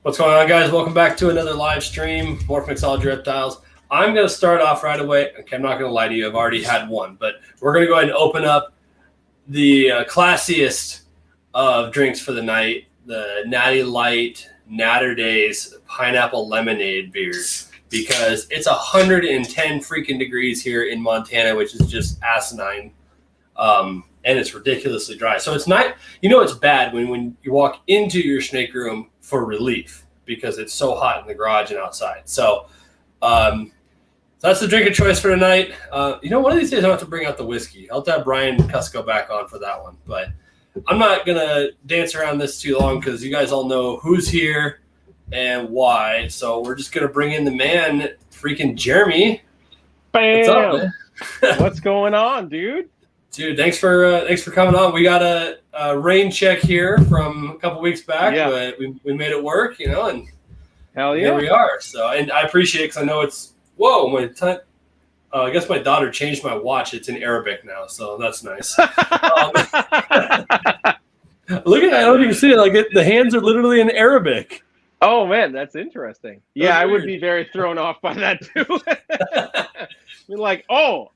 What's going on, guys? Welcome back to another live stream, Morph, Mixology, Reptiles. I'm going to start off right away. Okay, I'm not going to lie to you. I've already had one, but we're going to go ahead and open up the classiest of drinks for the night, the Natty Light Natter Days Pineapple Lemonade beer, because it's 110 freaking degrees here in Montana, which is just asinine. And it's ridiculously dry. So it's not, it's bad when you walk into your snake room for relief because it's so hot in the garage and outside. So that's the drink of choice for tonight. One of these days I'll have to bring out the whiskey. I'll have to have Brian Cusco back on for that one. But I'm not going to dance around this too long because you guys all know who's here and why. So we're just going to bring in the man, freaking Jeremy. Bam! What's up, man? What's going on, dude? Dude, thanks for coming on. We got a rain check here from a couple weeks back, but we made it work, and hell yeah, here we are. So, and I appreciate it because I know it's I guess my daughter changed my watch. It's in Arabic now, so that's nice. Look at that! I don't even see it. Like the hands are literally in Arabic. Oh man, that's interesting. Yeah, I would be very thrown off by that too. You're like, I'll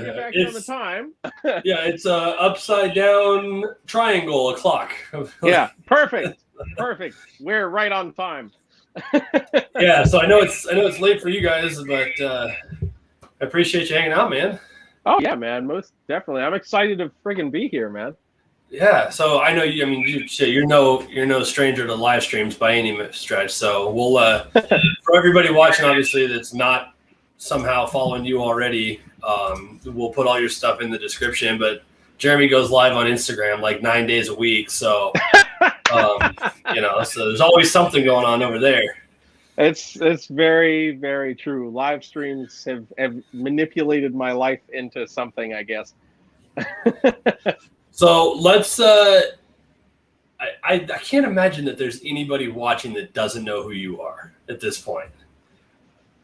get back to the time. Yeah, it's upside down triangle o'clock. Yeah, perfect. We're right on time. Yeah, so I know it's late for you guys, but I appreciate you hanging out, man. Oh yeah, man, most definitely. I'm excited to friggin' be here, man. Yeah, so I know you. I mean, you're no stranger to live streams by any stretch. So we'll for everybody watching, obviously that's not somehow following you already, we'll put all your stuff in the description. But Jeremy goes live on Instagram like 9 days a week, so so there's always something going on over there. It's very, very true. Live streams have manipulated my life into something, I guess. So let's I can't imagine that there's anybody watching that doesn't know who you are at this point.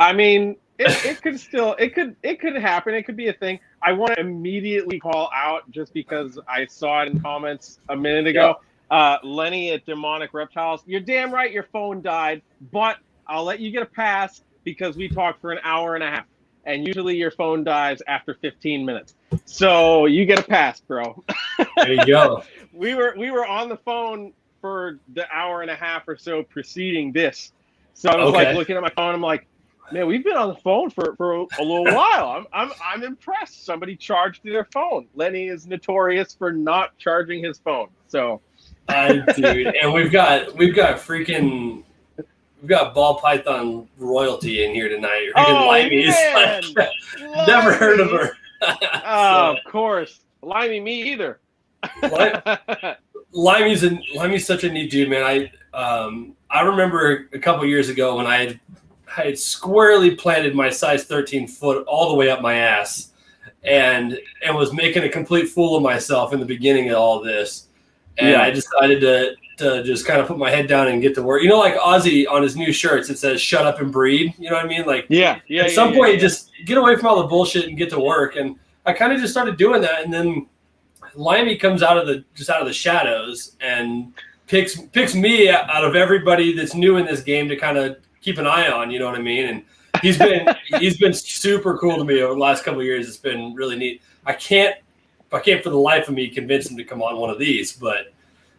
I mean, it could happen. It could be a thing. I want to immediately call out just because I saw it in comments a minute ago. Yeah. Lenny at Demonic Reptiles, you're damn right your phone died, but I'll let you get a pass because we talked for an hour and a half. And usually your phone dies after 15 minutes. So you get a pass, bro. There you go. We were on the phone for the hour and a half or so preceding this. So I was like looking at my phone, I'm like, man, we've been on the phone for a little while. I'm impressed. Somebody charged their phone. Lenny is notorious for not charging his phone. So, dude, and we've got ball python royalty in here tonight. Never heard of her. Of course, Limey, me either. Limey's such a neat dude, man. I remember a couple years ago when I had squarely planted my size 13 foot all the way up my ass and was making a complete fool of myself in the beginning of all this. And I decided to just kind of put my head down and get to work. Like Ozzy on his new shirts, it says "Shut up and breed." You know what I mean? Like, at some point, just get away from all the bullshit and get to work. And I kind of just started doing that. And then Limey comes out of the shadows and picks me out of everybody that's new in this game to kind of keep an eye on. You know what I mean? And he's been super cool to me over the last couple of years. It's been really neat. I can't for the life of me convince him to come on one of these, but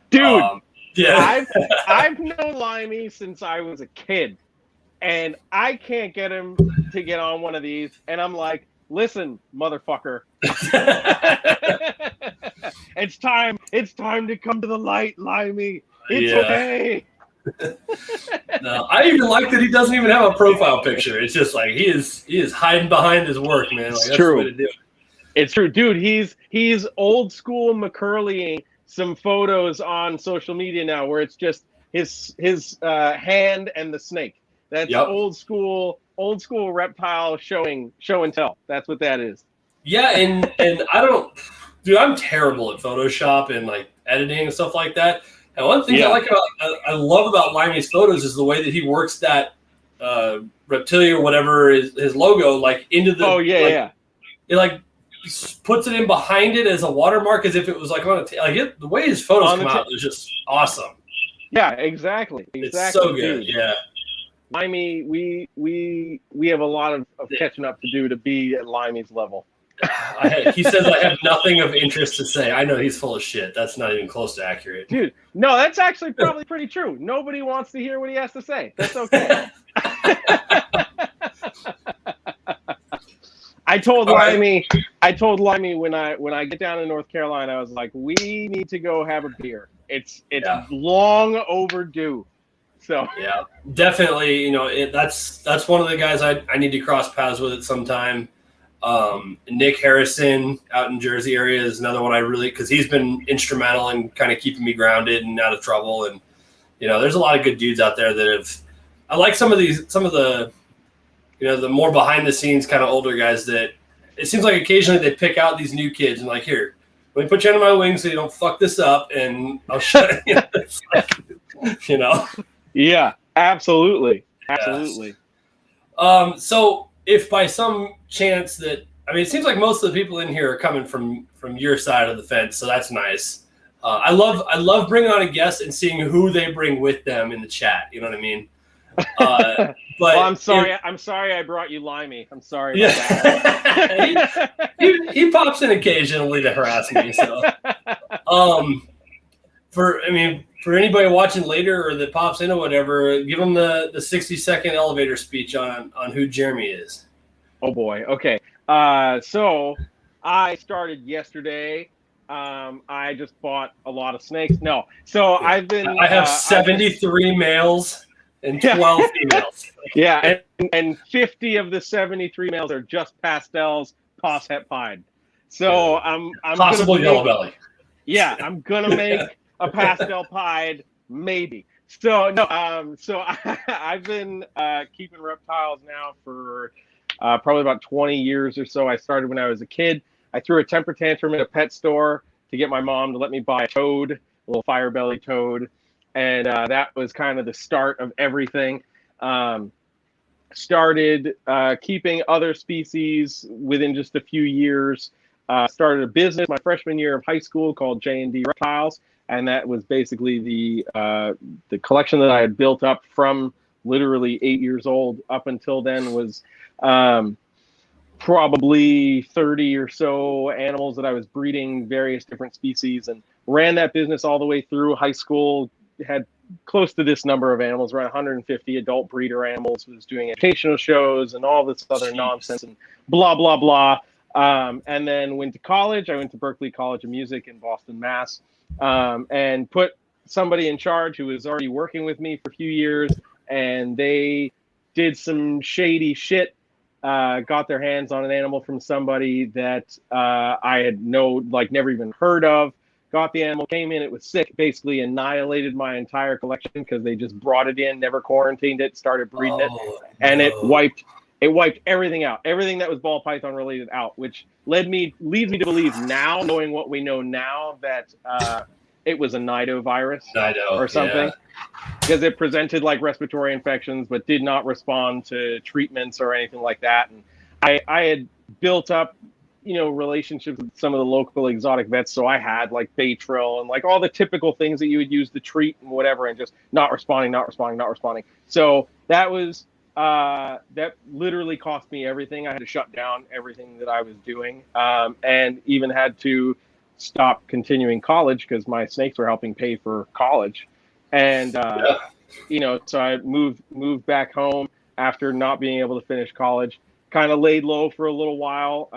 dude. Yeah, I've known Limey since I was a kid, and I can't get him to get on one of these. And I'm like, listen, motherfucker, it's time to come to the light, Limey. It's okay. No, I even like that he doesn't even have a profile picture. It's just like he is hiding behind his work, man. Like, that's true. The way to do it. It's true, dude. He's old school McCurleying some photos on social media now where it's just his hand and the snake. That's old school reptile show and tell. That's what that is. Yeah, and I'm terrible at Photoshop and like editing and stuff like that. And one thing I love about Limey's photos is the way that he works that reptilia or whatever is his logo like into the It like puts it in behind it as a watermark as if it was like on the way his photos come out is just awesome. Yeah, exactly. It's so good. Dude. Yeah. Limey, we have a lot of catching up to do to be at Limey's level. He says I have nothing of interest to say. I know he's full of shit. That's not even close to accurate. Dude, no, that's actually probably pretty true. Nobody wants to hear what he has to say. That's okay. I told Limey when I get down to North Carolina, I was like, we need to go have a beer. It's long overdue. So yeah, definitely. You know, that's one of the guys I need to cross paths with at some time. Nick Harrison out in Jersey area is another one I really, because he's been instrumental in kind of keeping me grounded and out of trouble. And you know, there's a lot of good dudes out there that have. I like some of the, you know, the more behind the scenes kind of older guys that it seems like occasionally they pick out these new kids and like, here, let me put you under my wing so you don't fuck this up, and I'll shut you. You know. Yeah, absolutely. So if by some chance that, I mean, it seems like most of the people in here are coming from your side of the fence, so that's nice. I love bringing on a guest and seeing who they bring with them in the chat. You know what I mean? But well, I'm sorry I brought you Limey. I'm sorry about that. he pops in occasionally to harass me. So, for anybody watching later or that pops in or whatever, give them the 60-second elevator speech on who Jeremy is. Oh boy. Okay. So I started yesterday. I just bought a lot of snakes. No. So I have 73 males and 12 females. Yeah, and 50 of the 73 males are just pastels, pos het pied. So I'm possible yellow belly. Yeah, I'm gonna make a pastel pied, maybe. So no, so I've been keeping reptiles now for probably about 20 years or so. I started when I was a kid. I threw a temper tantrum at a pet store to get my mom to let me buy a toad, a little fire belly toad. And that was kind of the start of everything. Started keeping other species within just a few years. Started a business my freshman year of high school called J&D Reptiles. And that was basically the collection that I had built up from literally 8 years old up until then was probably 30 or so animals that I was breeding, various different species, and ran that business all the way through high school. Had close to this number of animals, around 150 adult breeder animals, was doing educational shows and all this other nonsense and blah, blah, blah. And then went to college. I went to Berklee College of Music in Boston, Mass, and put somebody in charge who was already working with me for a few years, and they did some shady shit, got their hands on an animal from somebody that I had never even heard of. Got the animal, came in, it was sick, basically annihilated my entire collection because they just brought it in, never quarantined it, started breeding it, and it wiped everything out, everything that was ball python related out, which leads me to believe now, knowing what we know now, that it was a Nido virus or something, because it presented like respiratory infections but did not respond to treatments or anything like that. And I had built up relationships with some of the local exotic vets. So I had like Baytril and like all the typical things that you would use to treat and whatever, and just not responding. So that was, that literally cost me everything. I had to shut down everything that I was doing, and even had to stop continuing college because my snakes were helping pay for college. And, so I moved back home after not being able to finish college. Kind of laid low for a little while.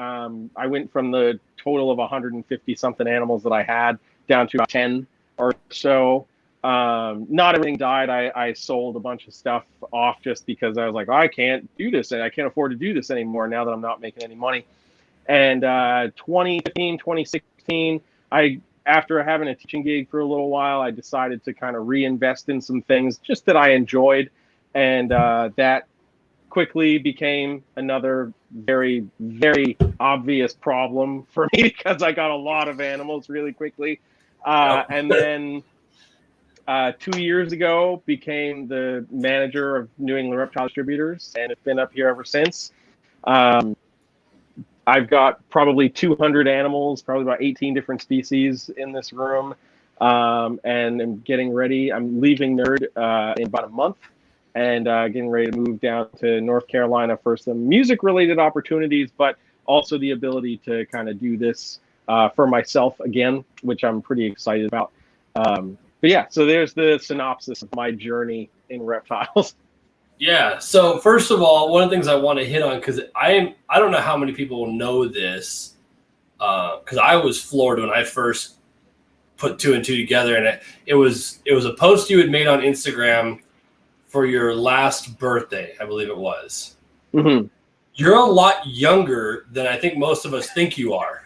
I went from the total of 150 something animals that I had down to about 10 or so. Not everything died. I sold a bunch of stuff off just because I was like, I can't do this, and I can't afford to do this anymore now that I'm not making any money. And 2015, 2016, after having a teaching gig for a little while, I decided to kind of reinvest in some things just that I enjoyed, and that quickly became another very, very obvious problem for me because I got a lot of animals really quickly. And then 2 years ago, became the manager of New England Reptile Distributors, and it's been up here ever since. I've got probably 200 animals, probably about 18 different species in this room. and I'm getting ready. I'm leaving N.E.R.D in about a month, and getting ready to move down to North Carolina for some music-related opportunities, but also the ability to kind of do this for myself again, which I'm pretty excited about. But yeah, so there's the synopsis of my journey in reptiles. Yeah. So first of all, one of the things I want to hit on, because I don't know how many people will know this, because I was floored when I first put two and two together, and it was a post you had made on Instagram for your last birthday, I believe it was. Mm-hmm. You're a lot younger than I think most of us think you are.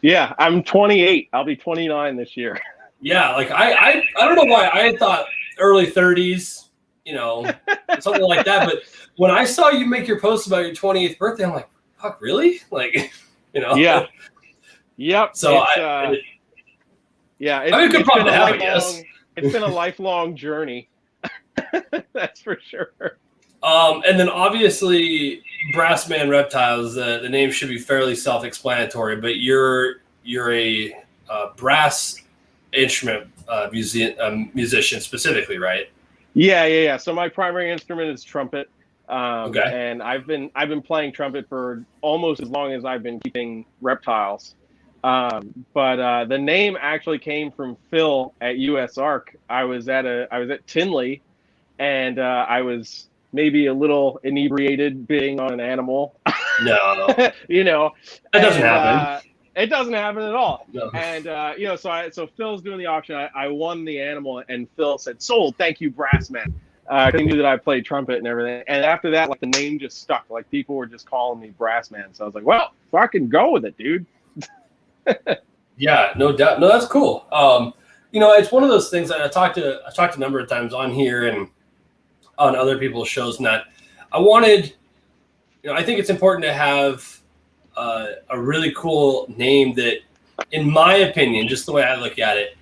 Yeah, I'm 28. I'll be 29 this year. Yeah, like I don't know why I thought early 30s, you know, something like that. But when I saw you make your post about your 28th birthday, I'm like, fuck, really? Like, you know? Yeah. Yep. So it's good problem to have, I guess. It's been a lifelong journey. That's for sure. And then obviously Brassman Reptiles, the name should be fairly self-explanatory, but you're a brass instrument musician specifically, right? Yeah. So my primary instrument is trumpet. Okay. And I've been playing trumpet for almost as long as I've been keeping reptiles. But the name actually came from Phil at USARK. I was at Tinley, and I was maybe a little inebriated being on an animal. No. You know, That doesn't happen. It doesn't happen at all. No. And so Phil's doing the auction. I won the animal, and Phil said, "Sold. Thank you, Brassman." He knew that I played trumpet and everything. And after that, like, the name just stuck. Like, people were just calling me Brassman. So I was like, well, fucking go with it, dude. Yeah, no doubt. No, that's cool. You know, it's one of those things that I talked a number of times on here and on other people's shows, and that I wanted, you know, I think it's important to have a really cool name that, in my opinion, just the way I look at it,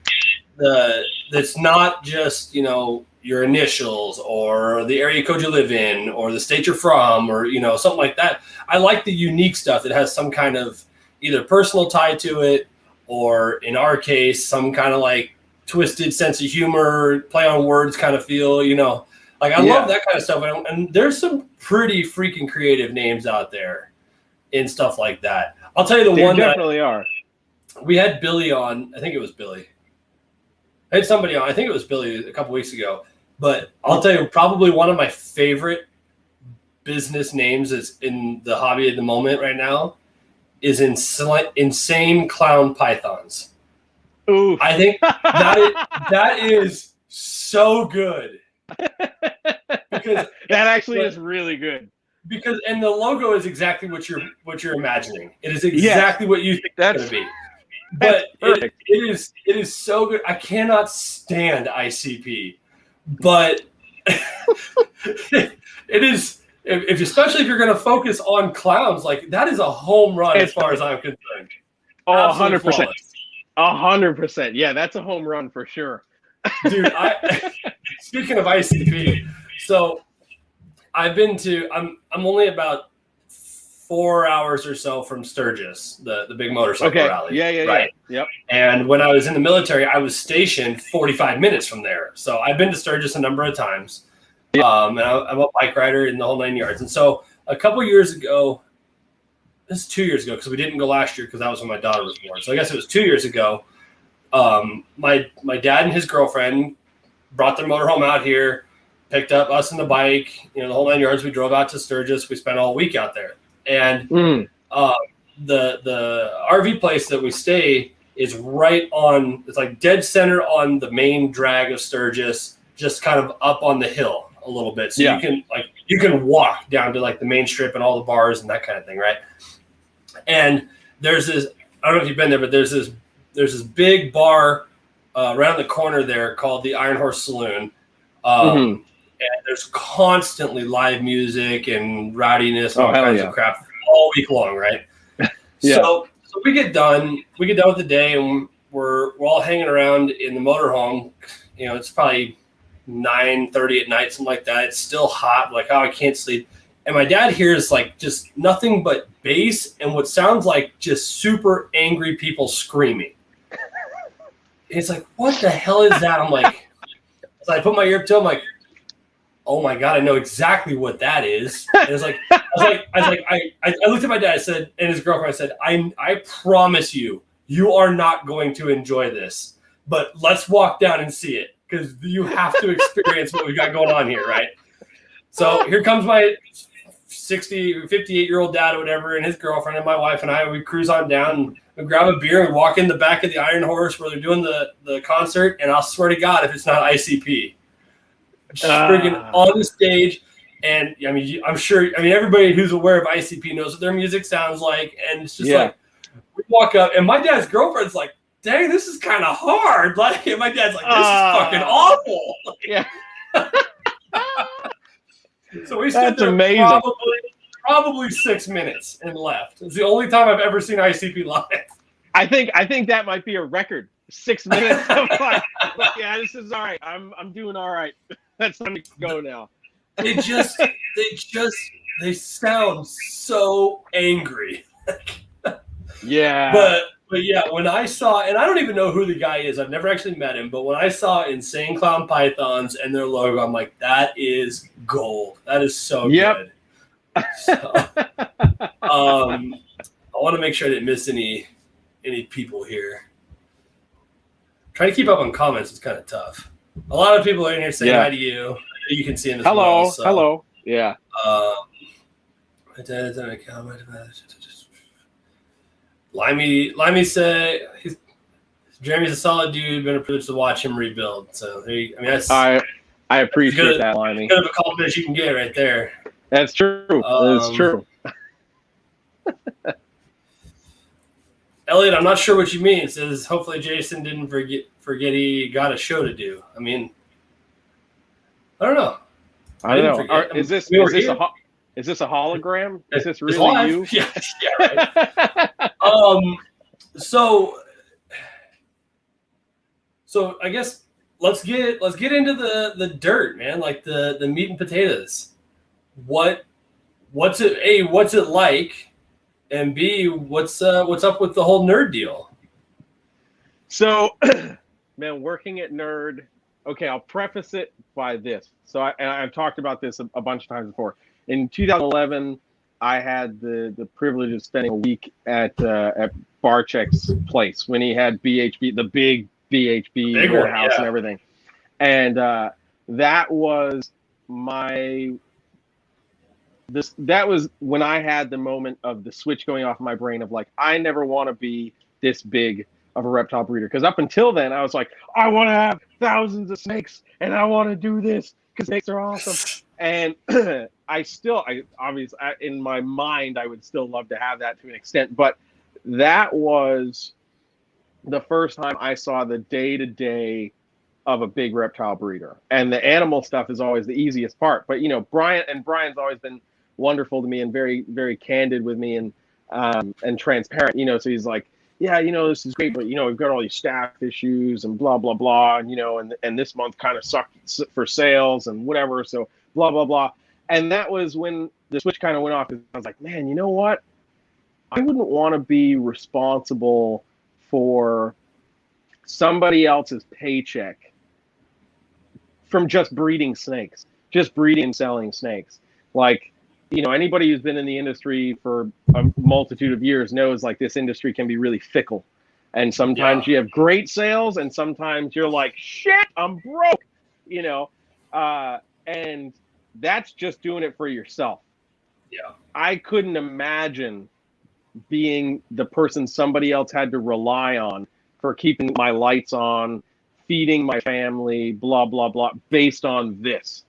that's not just, you know, your initials or the area code you live in or the state you're from or, you know, something like that. I like the unique stuff that has some kind of either personal tie to it, or in our case, some kind of like twisted sense of humor, play on words kind of feel, you know, like I love that kind of stuff. And there's some pretty freaking creative names out there and stuff like that. I'll tell you the one definitely are. We had Billy on. I think it was Billy. I had somebody on. I think it was Billy a couple weeks ago. But I'll tell you, probably one of my favorite business names is in the hobby at the moment right now is Insane Clown Pythons. Ooh, I think that is so good. Because that actually is really good. Because and the logo is exactly what you're imagining. It is exactly what you think it's going to be. But it is so good. I cannot stand ICP, but it is. If especially if you're going to focus on clowns, like that is a home run as far as I'm concerned. Oh, 100%. 100%. Yeah, that's a home run for sure. Dude, speaking of ICP, so I'm only about 4 hours or so from Sturgis, the big motorcycle rally. Yeah. Right. Yep. And when I was in the military, I was stationed 45 minutes from there. So I've been to Sturgis a number of times. Yep. And I'm a bike rider in the whole 9 yards. And so a couple years ago, this is 2 years ago, because we didn't go last year because that was when my daughter was born. So I guess it was 2 years ago. My dad and his girlfriend brought their motorhome out here, picked up us and the bike, you know, the whole 9 yards. We drove out to Sturgis. We spent all week out there. And the RV place that we stay is right on, it's like dead center on the main drag of Sturgis, just kind of up on the hill a little bit. So you can walk down to like the main strip and all the bars and that kind of thing, right? And there's this, I don't know if you've been there, but there's this big bar around the corner there called the Iron Horse Saloon. And there's constantly live music and rowdiness and all kinds of crap all week long, right? So we get done with the day, and we're all hanging around in the motorhome. You know, it's probably 9:30 at night, something like that. It's still hot, like, oh, I can't sleep. and my dad hears like just nothing but bass and what sounds like just super angry people screaming. It's like, what the hell is that? I'm like, so I put my ear up to him, like, oh my God, I know exactly what that is. And it's like, I looked at my dad, I said, and his girlfriend, I said, I promise you, you are not going to enjoy this, but let's walk down and see it because you have to experience what we got going on here, right? So here comes my 58-year-old dad or whatever, and his girlfriend and my wife and I, we cruise on down and we grab a beer and walk in the back of the Iron Horse where they're doing the concert. And I'll swear to God, if it's not ICP, just friggin' on the stage. And I mean, I'm sure, everybody who's aware of ICP knows what their music sounds like. And it's just like, we walk up and my dad's girlfriend's like, dang, this is kind of hard. Like, and my dad's like, this is fucking awful. Yeah. So we stood there probably 6 minutes and left. It's the only time I've ever seen ICP live. I think that might be a record. 6 minutes. I'm like, yeah, this is all right. I'm doing all right. That's time to go now. They sound so angry. Yeah. But yeah, when I saw, and I don't even know who the guy is, I've never actually met him, but when I saw Insane Clown Pythons and their logo, I'm like, that is gold. That is so good. So, I want to make sure I didn't miss any people here. Trying to keep up on comments is kind of tough. A lot of people are in here saying hi to you. You can see them as well. So, hello. Yeah. Limey said Jeremy's a solid dude. Been a privilege to watch him rebuild. So I appreciate that, Limey. Good of a compliment you can get right there. That's true. That's true. Elliot, I'm not sure what you mean. It says hopefully Jason didn't forget he got a show to do. I mean, I don't know. I don't know. Is this a hologram? Is this really you? Yes. Yeah. Right. So I guess let's get into the dirt, man. Like the meat and potatoes. What's it like? And B, what's up with the whole N.E.R.D deal? So, man, working at N.E.R.D. Okay, I'll preface it by this. So I've talked about this a bunch of times before. In 2011, I had the privilege of spending a week at Barczyk's place when he had BHB, the big BHB warehouse and everything. And that was that was when I had the moment of the switch going off in my brain of like, I never want to be this big of a reptile breeder. Because up until then, I was like, I want to have thousands of snakes and I want to do this because snakes are awesome. And obviously, in my mind, I would still love to have that to an extent. But that was the first time I saw the day-to-day of a big reptile breeder. And the animal stuff is always the easiest part. But, Brian's always been wonderful to me and very, very candid with me and transparent, so he's like, yeah, this is great, but we've got all these staff issues and blah, blah, blah. And this month kind of sucked for sales and whatever. So blah, blah, blah. And that was when the switch kind of went off. I was like, man, you know what? I wouldn't want to be responsible for somebody else's paycheck from just breeding snakes, just breeding and selling snakes. Like, anybody who's been in the industry for a multitude of years knows like this industry can be really fickle. And sometimes you have great sales and sometimes you're like, shit, I'm broke, and that's just doing it for yourself. Yeah. I couldn't imagine being the person somebody else had to rely on for keeping my lights on, feeding my family, blah, blah, blah, based on this.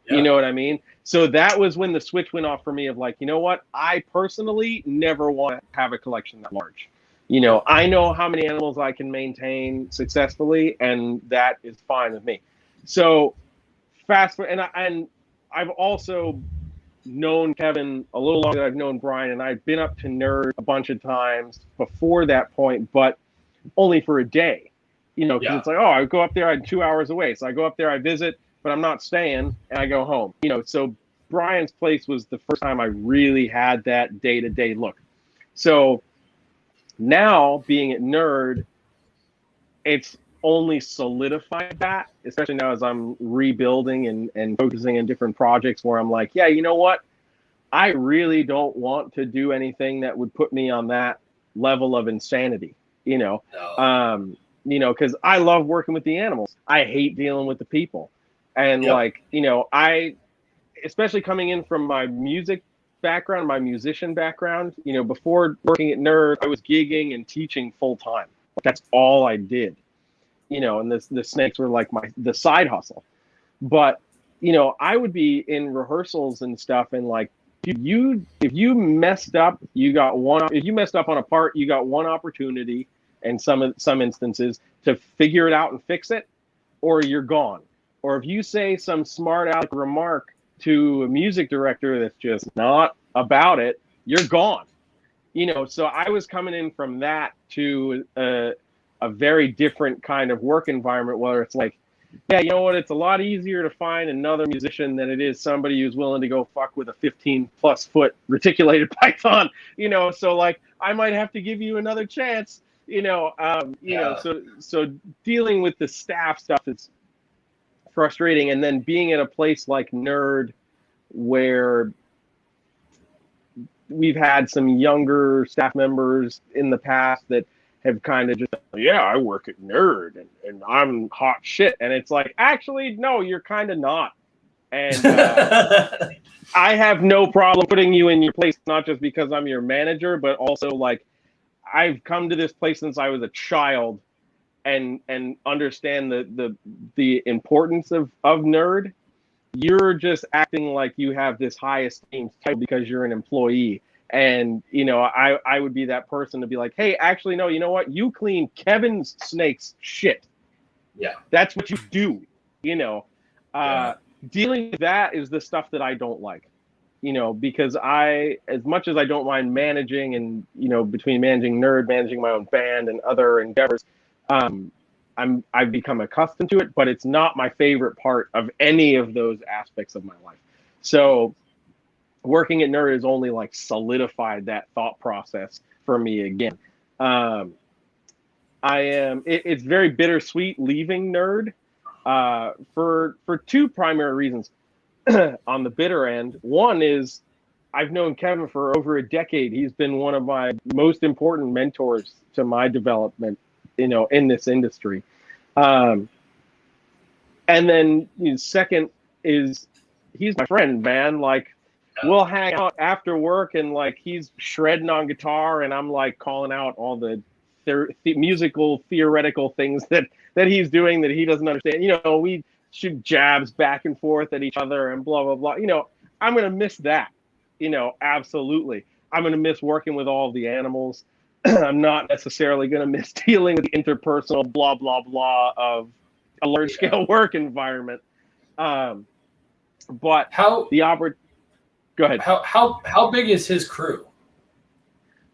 Yeah. You know what I mean? So that was when the switch went off for me of like, you know what? I personally never want to have a collection that large. I know how many animals I can maintain successfully, and that is fine with me. So fast forward, and I've also known Kevin a little longer than I've known Brian, and I've been up to N.E.R.D a bunch of times before that point, but only for a day. Because it's like, I go up there, I'm 2 hours away. So I go up there, I visit, but I'm not staying, and I go home. So Brian's place was the first time I really had that day-to-day look. So now being at N.E.R.D, it's only solidified that, especially now as I'm rebuilding and focusing in different projects where I'm like, yeah, you know what? I really don't want to do anything that would put me on that level of insanity, No. Because I love working with the animals. I hate dealing with the people. And I, especially coming in from my music background, my musician background, before working at N.E.R.D, I was gigging and teaching full time. That's all I did, and the snakes were like the side hustle. But, I would be in rehearsals and stuff, and like, if you messed up, if you messed up on a part, you got one opportunity in some instances to figure it out and fix it, or you're gone. Or if you say some smart aleck remark to a music director that's just not about it, you're gone. So I was coming in from that to a very different kind of work environment where it's like, yeah, you know what? It's a lot easier to find another musician than it is somebody who's willing to go fuck with a 15+ foot reticulated python. So like I might have to give you another chance. So dealing with the staff stuff is frustrating, and then being at a place like N.E.R.D where we've had some younger staff members in the past that have kind of just, yeah, I work at N.E.R.D and I'm hot shit. And it's like, actually, no, you're kind of not. And I have no problem putting you in your place, not just because I'm your manager, but also like I've come to this place since I was a child and understand the importance of N.E.R.D. You're just acting like you have this high esteem title because you're an employee. And, I would be that person to be like, hey, actually, no, you know what? You clean Kevin's snake's shit. Yeah. That's what you do, Dealing with that is the stuff that I don't like, because as much as I don't mind managing and, between managing N.E.R.D, managing my own band and other endeavors, I've become accustomed to it, but it's not my favorite part of any of those aspects of my life. So working at N.E.R.D has only like solidified that thought process for me again. It's very bittersweet leaving N.E.R.D for two primary reasons. On the bitter end, one is I've known Kevin for over a decade. He's been one of my most important mentors to my development, in this industry. And then second is he's my friend, man. Like we'll hang out after work and like he's shredding on guitar and I'm like calling out all the musical theoretical things that he's doing that he doesn't understand. We shoot jabs back and forth at each other and blah, blah, blah. I'm going to miss that, absolutely. I'm going to miss working with all the animals. I'm not necessarily going to miss dealing with the interpersonal blah, blah, blah of a large scale work environment. But go ahead. How big is his crew?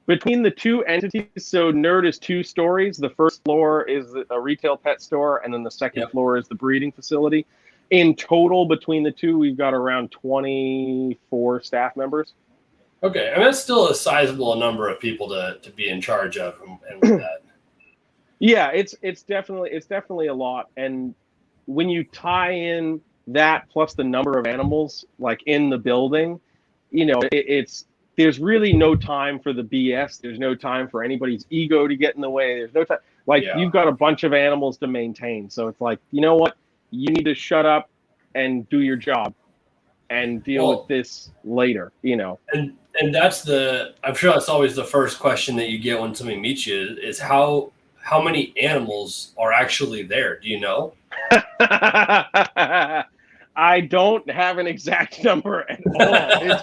Between the two entities, so N.E.R.D is 2 stories. The first floor is a retail pet store, and then the second floor is the breeding facility. In total, between the two, we've got around 24 staff members. Okay, I mean that's still a sizable number of people to be in charge of, and with that. Yeah, it's definitely a lot, and when you tie in that plus the number of animals like in the building, there's really no time for the BS. There's no time for anybody's ego to get in the way. There's no time. You've got a bunch of animals to maintain. So it's like, you know what? You need to shut up and do your job and deal with this later, And that's I'm sure that's always the first question that you get when somebody meets you is how many animals are actually there? Do you know? I don't have an exact number at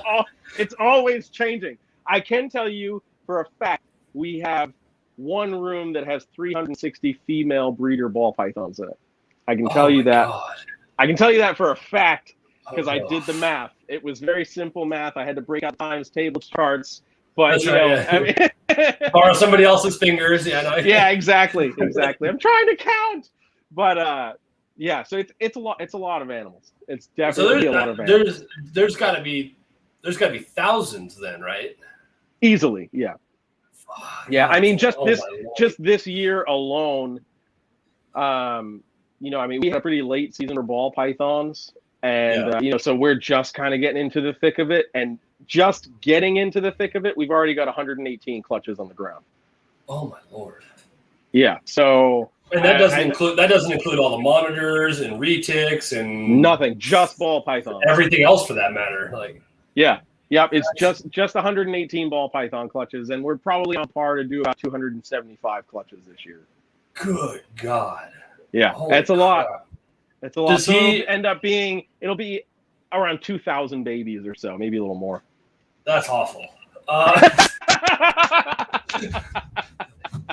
all. It's always changing. I can tell you for a fact we have one room that has 360 female breeder ball pythons in it. I can tell you that. God. I can tell you that for a fact because I did the math. It was very simple math. I had to break out times table charts, but that's right. I mean, borrow somebody else's fingers. Yeah, yeah, exactly. I'm trying to count, but Yeah, so it's a lot. It's a lot of animals. It's So definitely a lot of animals. there's got to be thousands then, right? Easily, yeah. Oh, Yeah, I God. mean, Oh my Lord. just this year alone, I mean, we had a pretty late season for ball pythons, and Yeah. so we're just kind of getting into the thick of it, and just getting into the thick of it, we've already got 118 clutches on the ground. Oh my Lord. Yeah, so And that doesn't include all the monitors and retics and nothing, just ball pythons. everything else for that matter. Like, yeah, it's just 118 ball python clutches, and we're probably on par to do about 275 clutches this year. good God. Yeah, Holy that's a lot. crap. That's a lot. Does So he? it'll be around 2,000 babies or so, maybe a little more. That's awful.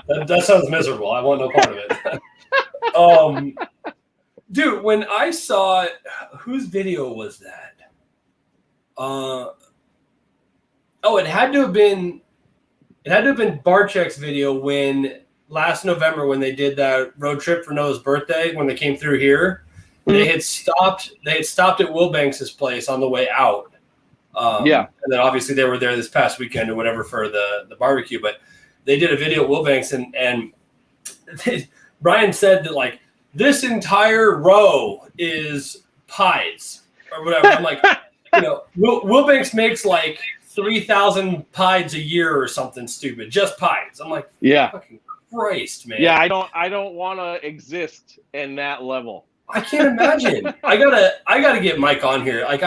That sounds miserable. I want no part of it. Dude, when I saw it, whose video was that? It had to have been Barczyk's video when last November when they did that road trip for Noah's birthday when they came through here. Mm-hmm. They had stopped at Wilbanks's place on the way out. And then obviously they were there this past weekend or whatever for the barbecue, but they did a video at Wilbanks and Brian said that like this entire row is pies or whatever. I'm like, Wilbanks makes like 3,000 pies a year or something stupid, just pies. I'm like, fucking Christ, man. Yeah, I don't want to exist in that level. I can't imagine. I gotta get Mike on here. Like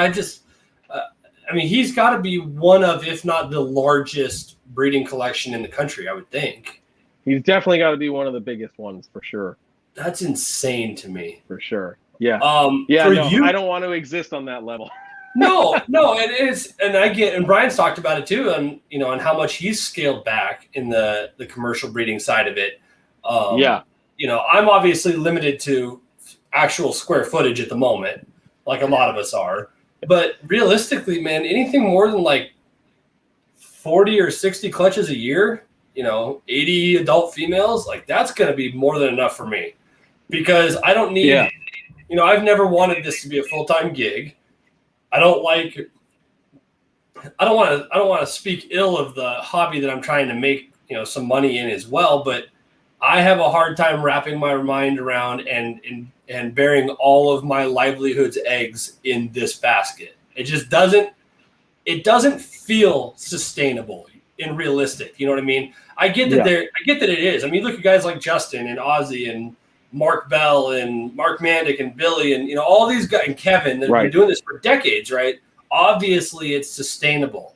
he's got to be one of, if not the largest breeding collection in the country, I would think. He's definitely got to be one of the biggest ones for sure. That's insane to me. For sure. Yeah. I don't want to exist on that level. No, it is, and Brian's talked about it too, and how much he's scaled back in the commercial breeding side of it. I'm obviously limited to actual square footage at the moment, like a lot of us are. But realistically, man, anything more than like 40 or 60 clutches a year, 80 adult females, like that's going to be more than enough for me, because I don't need, I've never wanted this to be a full-time gig. I don't want to speak ill of the hobby that I'm trying to make, some money in as well, but I have a hard time wrapping my mind around and bearing all of my livelihood's eggs in this basket. It just doesn't feel sustainable and realistic. You know what I mean? I get that it is. I mean, look at guys like Justin and Ozzy and Mark Bell and Mark Mandick and Billy and all these guys and Kevin that have been doing this for decades, right? Obviously it's sustainable,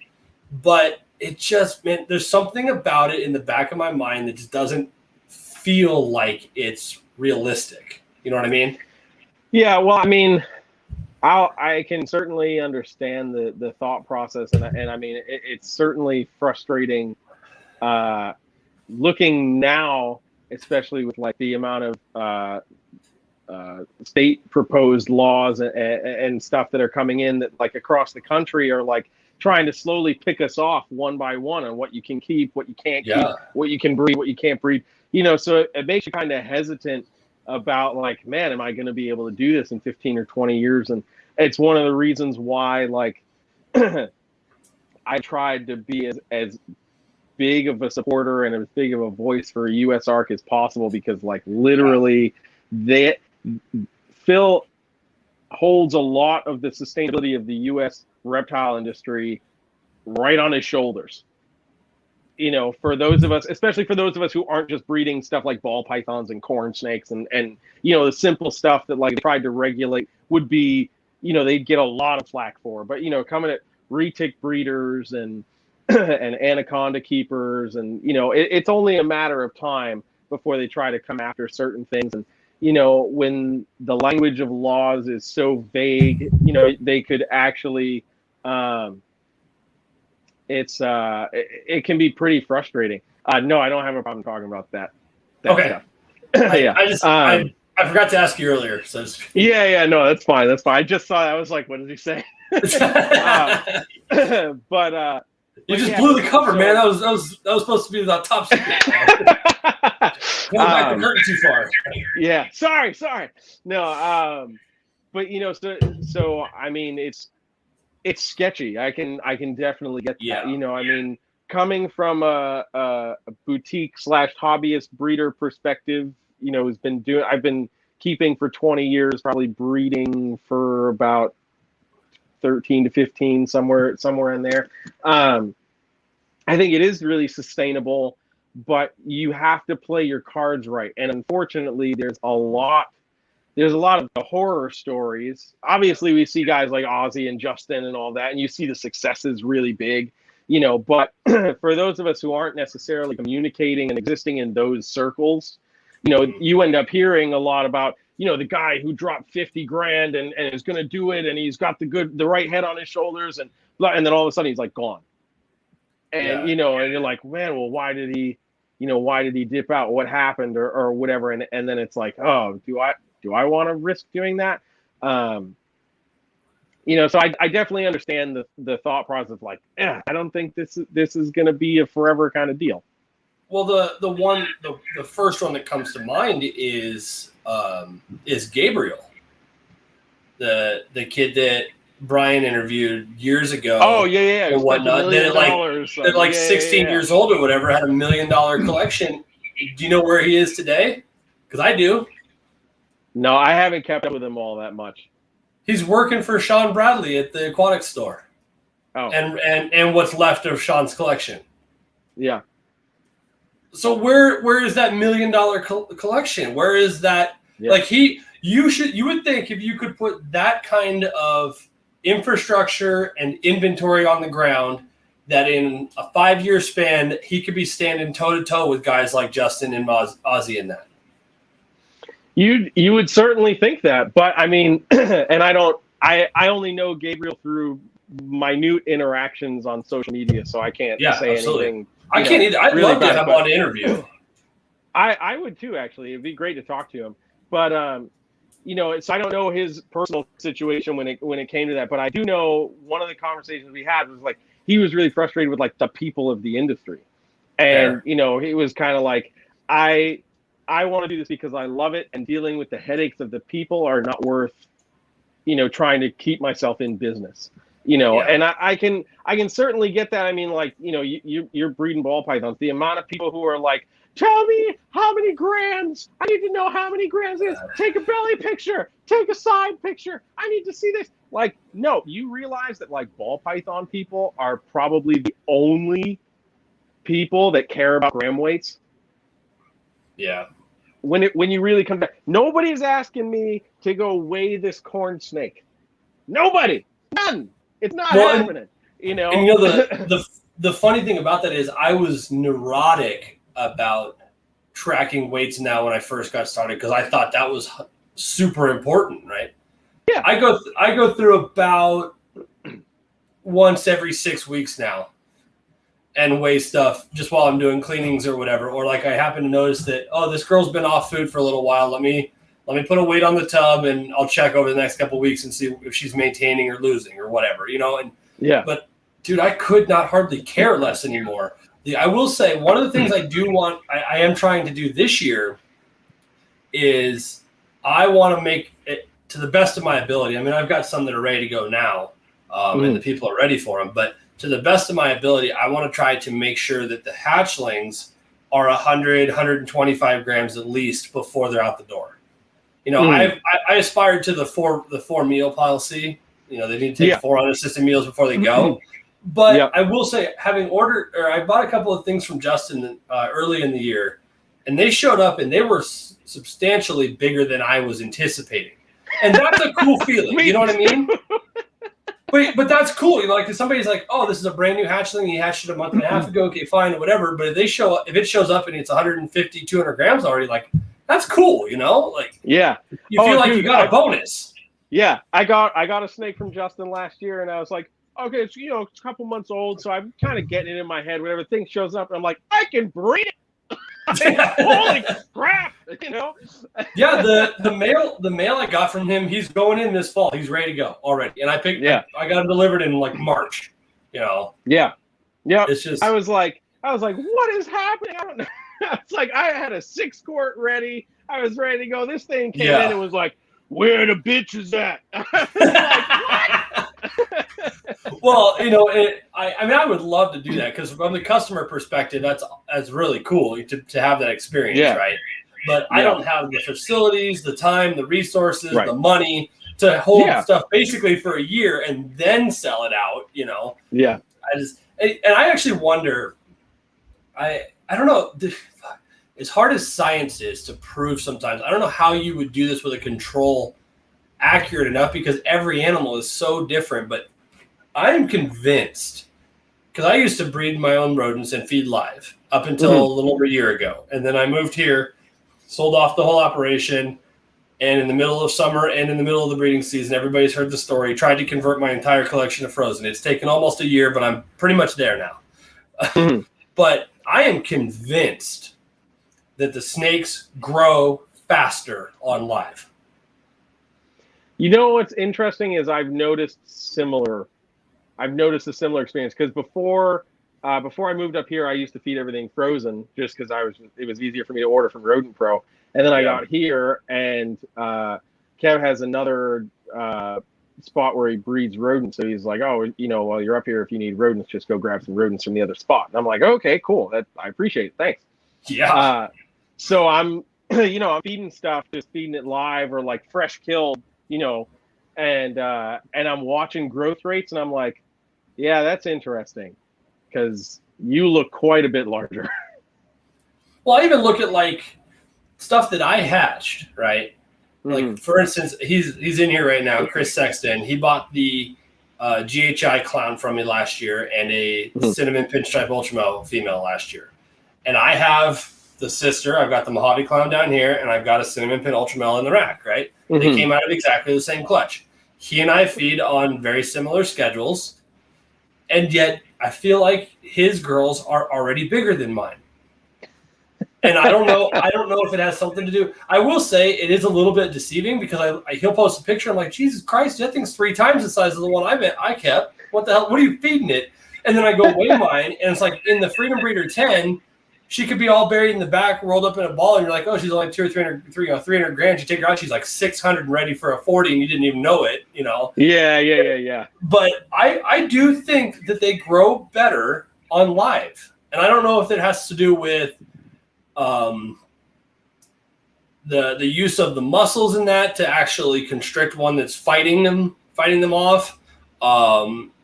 but it just meant there's something about it in the back of my mind that just doesn't feel like it's realistic. You know what I mean? Yeah, well, I mean, I can certainly understand the thought process, and I mean, it's certainly frustrating looking now, especially with like the amount of state proposed laws and stuff that are coming in that like across the country are like trying to slowly pick us off one by one on what you can keep, what you can't keep, what you can breed, what you can't breed. So it makes you kind of hesitant about like, man, am I going to be able to do this in 15 or 20 years? And it's one of the reasons why, like, I tried to be as big of a supporter and as big of a voice for USARK as possible, because like literally Phil holds a lot of the sustainability of the U.S. reptile industry right on his shoulders. For those of us, especially for those of us who aren't just breeding stuff like ball pythons and corn snakes and the simple stuff that like they tried to regulate would be, they'd get a lot of flack for. But, coming at retic breeders and anaconda keepers and, it's only a matter of time before they try to come after certain things. And, when the language of laws is so vague, they could actually it can be pretty frustrating. No, I don't have a problem talking about that okay. stuff. I forgot to ask you earlier. So no, that's fine. I just saw that. I was like, what did he say? But you just blew the cover, man. That was supposed to be the top secret. Pulling back the curtain too far. Yeah. Sorry. No. But so I mean, it's sketchy. I can definitely get that. Yeah. I mean, coming from a boutique / hobbyist breeder perspective, I've been keeping for 20 years, probably breeding for about 13 to 15, somewhere in there. I think it is really sustainable, but you have to play your cards right. And unfortunately, there's a lot of the horror stories. Obviously, we see guys like Ozzy and Justin and all that, and you see the successes really big, but for those of us who aren't necessarily communicating and existing in those circles, you end up hearing a lot about, the guy who dropped 50 grand and is going to do it, and he's got the right head on his shoulders, and then all of a sudden he's like gone. And, and you're like, man, well, why did he dip out? What happened or whatever? And then it's like, oh, do I want to risk doing that? So I definitely understand the thought process of like, I don't think this is going to be a forever kind of deal. Well, the first one that comes to mind is Gabriel, the kid that Brian interviewed years ago. Oh yeah. And whatnot. Then at like 16 years old or whatever, had $1 million collection. Do you know where he is today? Because I do. No, I haven't kept up with him all that much. He's working for Sean Bradley at the aquatic store. Oh. And what's left of Sean's collection. Yeah. So where is that $1 million collection? Where is that? Yeah. Like you would think if you could put that kind of infrastructure and inventory on the ground, that in a 5-year span he could be standing toe to toe with guys like Justin and Ozzy in that. You would certainly think that, but I mean, and I only know Gabriel through minute interactions on social media, so I can't say anything. I can't either. I'd love to have him on an interview. I would too, actually. It'd be great to talk to him. But so I don't know his personal situation when it came to that, but I do know one of the conversations we had was like he was really frustrated with like the people of the industry. And he was kind of like, I want to do this because I love it, and dealing with the headaches of the people are not worth, trying to keep myself in business, and I can certainly get that. I mean, like, you're breeding ball pythons. The amount of people who are like, tell me how many grams. I need to know how many grams it is. Take a belly picture. Take a side picture. I need to see this. Like, no, you realize that like ball python people are probably the only people that care about gram weights. Yeah. When you really come back, nobody's asking me to go weigh this corn snake. Nobody. None. It's not happening. And the funny thing about that is I was neurotic about tracking weights now when I first got started because I thought that was super important, right? Yeah. I go through about once every 6 weeks now and weigh stuff just while I'm doing cleanings or whatever. Or like I happen to notice that, this girl's been off food for a little while. Let me put a weight on the tub and I'll check over the next couple of weeks and see if she's maintaining or losing or whatever, and yeah. But dude, I could not hardly care less anymore. I will say one of the things I do want, I am trying to do this year is I want to make it to the best of my ability. I mean, I've got some that are ready to go now and the people are ready for them, but to the best of my ability, I want to try to make sure that the hatchlings are 100, 125 grams at least before they're out the door. I aspired to the four meal policy. They need to take 4 unassisted meals before they go. But I will say, I bought a couple of things from Justin early in the year, and they showed up and they were substantially bigger than I was anticipating. And that's a cool feeling. You know what I mean? But that's cool. Like if somebody's like, oh, this is a brand new hatchling. He hatched it a month and a half ago. Okay, fine, whatever. But if it shows up and it's 150, 200 grams already, like that's cool. Like you feel like you got a bonus. Yeah, I got a snake from Justin last year, and I was like, okay, it's it's a couple months old, so I'm kind of getting it in my head. Whenever thing shows up, I'm like, I can breed it. Holy crap! Yeah, the mail I got from him, he's going in this fall. He's ready to go already, and I got him delivered in like March. Yeah. It's just I was like, what is happening? I don't know. It's like I had a 6-quart ready. I was ready to go. This thing came Yeah. in and was like, "Where the bitch is at?" I was like, "What?" Well, I mean, I would love to do that because from the customer perspective, that's really cool to have that experience, Yeah. right? But I don't have the facilities, the time, the resources, Right. the money to hold Yeah. stuff basically for a year and then sell it out. Yeah. And I actually wonder. I don't know. As hard as science is to prove sometimes, I don't know how you would do this with a control accurate enough because every animal is so different. But I am convinced because I used to breed my own rodents and feed live up until a little over a year ago. And then I moved here, sold off the whole operation. And in the middle of summer and in the middle of the breeding season, everybody's heard the story, tried to convert my entire collection to frozen. It's taken almost a year, but I'm pretty much there now. But I am convinced that the snakes grow faster on live. You know what's interesting is I've noticed a similar experience because before I moved up here, I used to feed everything frozen just because it was easier for me to order from Rodent Pro. And then I got here, and Kev has another spot where he breeds rodents. So he's like, "Oh, while you're up here, if you need rodents, just go grab some rodents from the other spot." And I'm like, "Okay, cool. I appreciate it. Thanks." Yeah. So I'm, I'm feeding stuff, just feeding it live or like fresh killed, and I'm watching growth rates, and I'm like, "Yeah, that's interesting, because you look quite a bit larger." Well, I even look at like stuff that I hatched, right? Like for instance, he's in here right now, Chris Sexton. He bought the GHI clown from me last year and a cinnamon pinstripe ultramel female last year. And I have the sister. I've got the Mojave clown down here, and I've got a cinnamon pin ultramel in the rack, right? They came out of exactly the same clutch. He and I feed on very similar schedules, and yet I feel like his girls are already bigger than mine. And I don't know if it has something to do. I will say it is a little bit deceiving because he'll post a picture. I'm like, Jesus Christ, that thing's 3 times the size of the one I kept. What the hell? What are you feeding it? And then I go weigh mine, and it's like in the Freedom Breeder 10, she could be all buried in the back, rolled up in a ball, and you're like, oh, she's only 200 or 300 grams. You take her out, she's like 600 and ready for a 40, and you didn't even know it, Yeah. But I do think that they grow better on live, and I don't know if it has to do with the use of the muscles in that to actually constrict one that's fighting them off.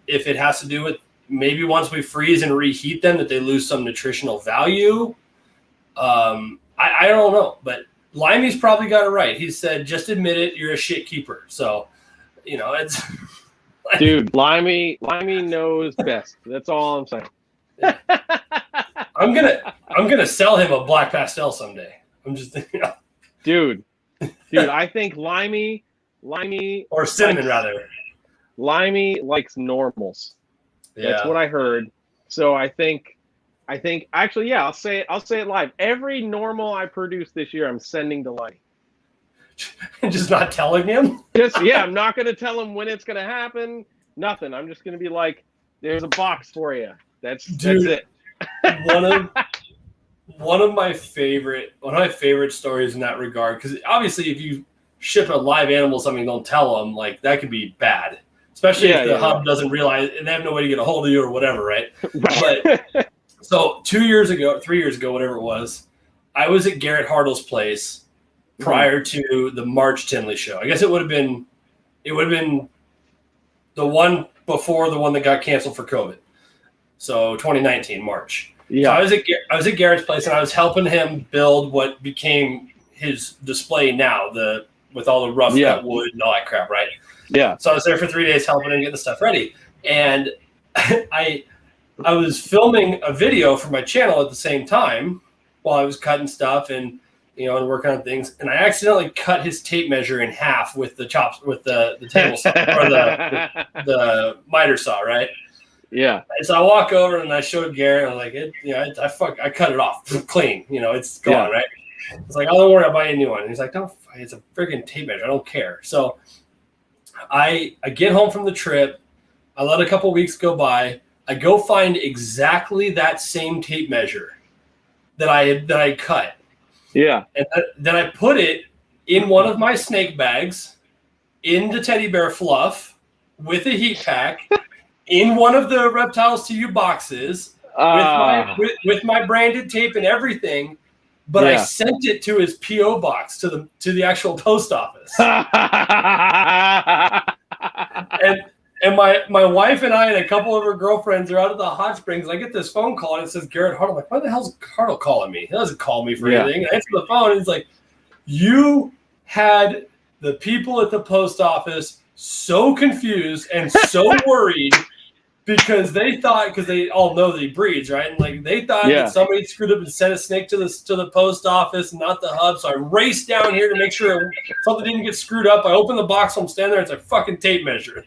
If it has to do with maybe once we freeze and reheat them that they lose some nutritional value. I don't know, but Limey's probably got it right. He said, just admit it, you're a shit keeper. So, it's like, dude, Limey knows best. That's all I'm saying. I'm gonna sell him a black pastel someday. I'm just dude, I think Limey or cinnamon rather. Limey likes normals. Yeah. That's what I heard. So I think actually, yeah, I'll say it live. Every normal I produce this year, I'm sending to Limey. Just not telling him? I'm not gonna tell him when it's gonna happen. Nothing. I'm just gonna be like, there's a box for you. That's it. One of my favorite stories in that regard, because obviously if you ship a live animal something, don't tell them, like that could be bad, especially if the hub doesn't realize and they have no way to get a hold of you or whatever, right? But so 3 years ago, whatever it was, I was at Garrett Hartle's place prior to the March Tinley show. I guess it would have been the one before the one that got canceled for COVID. So 2019 March. Yeah, so I was at Garrett's place and I was helping him build what became his display now, with all the rough cut wood and all that crap, right? Yeah. So I was there for 3 days helping him get the stuff ready, and I was filming a video for my channel at the same time while I was cutting stuff and and working on things, and I accidentally cut his tape measure in half with the table saw or the miter saw, right? Yeah. And so I walk over and I showed Garrett. I'm like, I cut it off clean. It's gone, right? It's like, oh, don't worry, I'll buy you a new one. And he's like, no, it's a freaking tape measure. I don't care. So I get home from the trip. I let a couple weeks go by. I go find exactly that same tape measure that I cut. Yeah. And then I put it in one of my snake bags, in the teddy bear fluff, with a heat pack, in one of the Reptiles to You boxes, with my branded tape and everything. But I sent it to his P.O. box, to the actual post office. And my wife and I and a couple of her girlfriends are out at the hot springs. I get this phone call and it says Garrett Hartle. I'm like, why the hell's Hartle calling me? He doesn't call me for anything. I answer the phone and he's like, you had the people at the post office so confused and so worried because they all know that he breeds, right? And like they thought that somebody screwed up and sent a snake to the post office and not the hub. So I raced down here to make sure something didn't get screwed up. I opened the box, I'm standing there, it's a fucking tape measure.